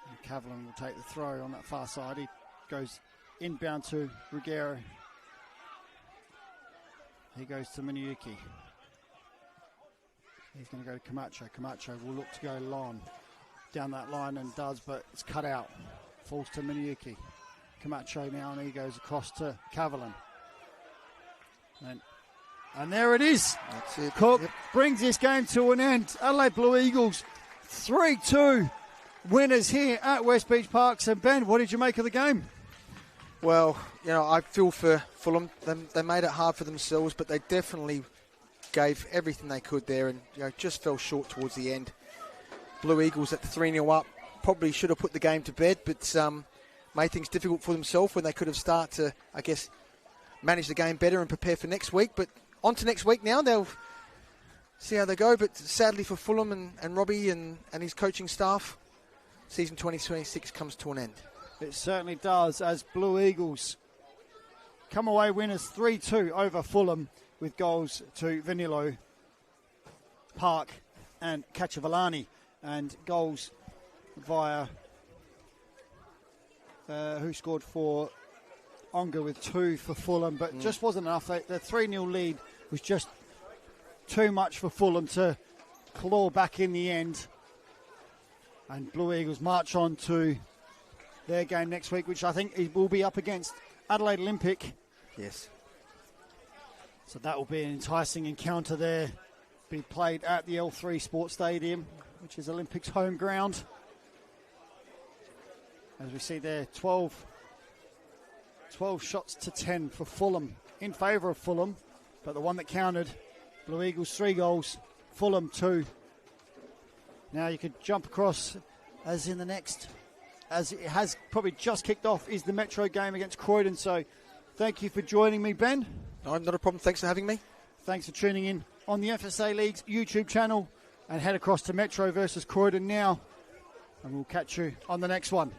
And Cavlin will take the throw on that far side. He goes inbound to Ruggiero. He goes to Miniuki. He's going to go to Camacho. Camacho will look to go long down that line and does, but it's cut out. Falls to Miniuki. Camacho now, and he goes across to Cavlin. And there it is. That's it. Cook brings this game to an end. Adelaide Blue Eagles 3-2 winners here at West Beach Parks. And Ben, what did you make of the game? Well, I feel for Fulham. They made it hard for themselves, but they definitely gave everything they could there, and just fell short towards the end. Blue Eagles at 3-0 up. Probably should have put the game to bed, but made things difficult for themselves when they could have started to, I guess, manage the game better and prepare for next week. But on to next week now. They'll see how they go. But sadly for Fulham and Robbie and his coaching staff, season 2026 comes to an end. It certainly does, as Blue Eagles come away winners 3-2 over Fulham, with goals to Vanillo, Park and Cacciavalani, and goals via who scored for Onga with 2 for Fulham, but just wasn't enough. The 3-0 lead was just too much for Fulham to claw back in the end. And Blue Eagles march on to their game next week, which I think it will be up against Adelaide Olympic. Yes. So that will be an enticing encounter there. Be played at the L3 Sports Stadium, which is Olympic's home ground. As we see there, 12 shots to 10 for Fulham, in favour of Fulham. But the one that counted, Blue Eagles 3 goals, Fulham 2. Now you could jump across as in the next, as it has probably just kicked off, is the Metro game against Croydon. So thank you for joining me, Ben. No, not a problem. Thanks for having me. Thanks for tuning in on the FSA League's YouTube channel, and head across to Metro versus Croydon now. And we'll catch you on the next one.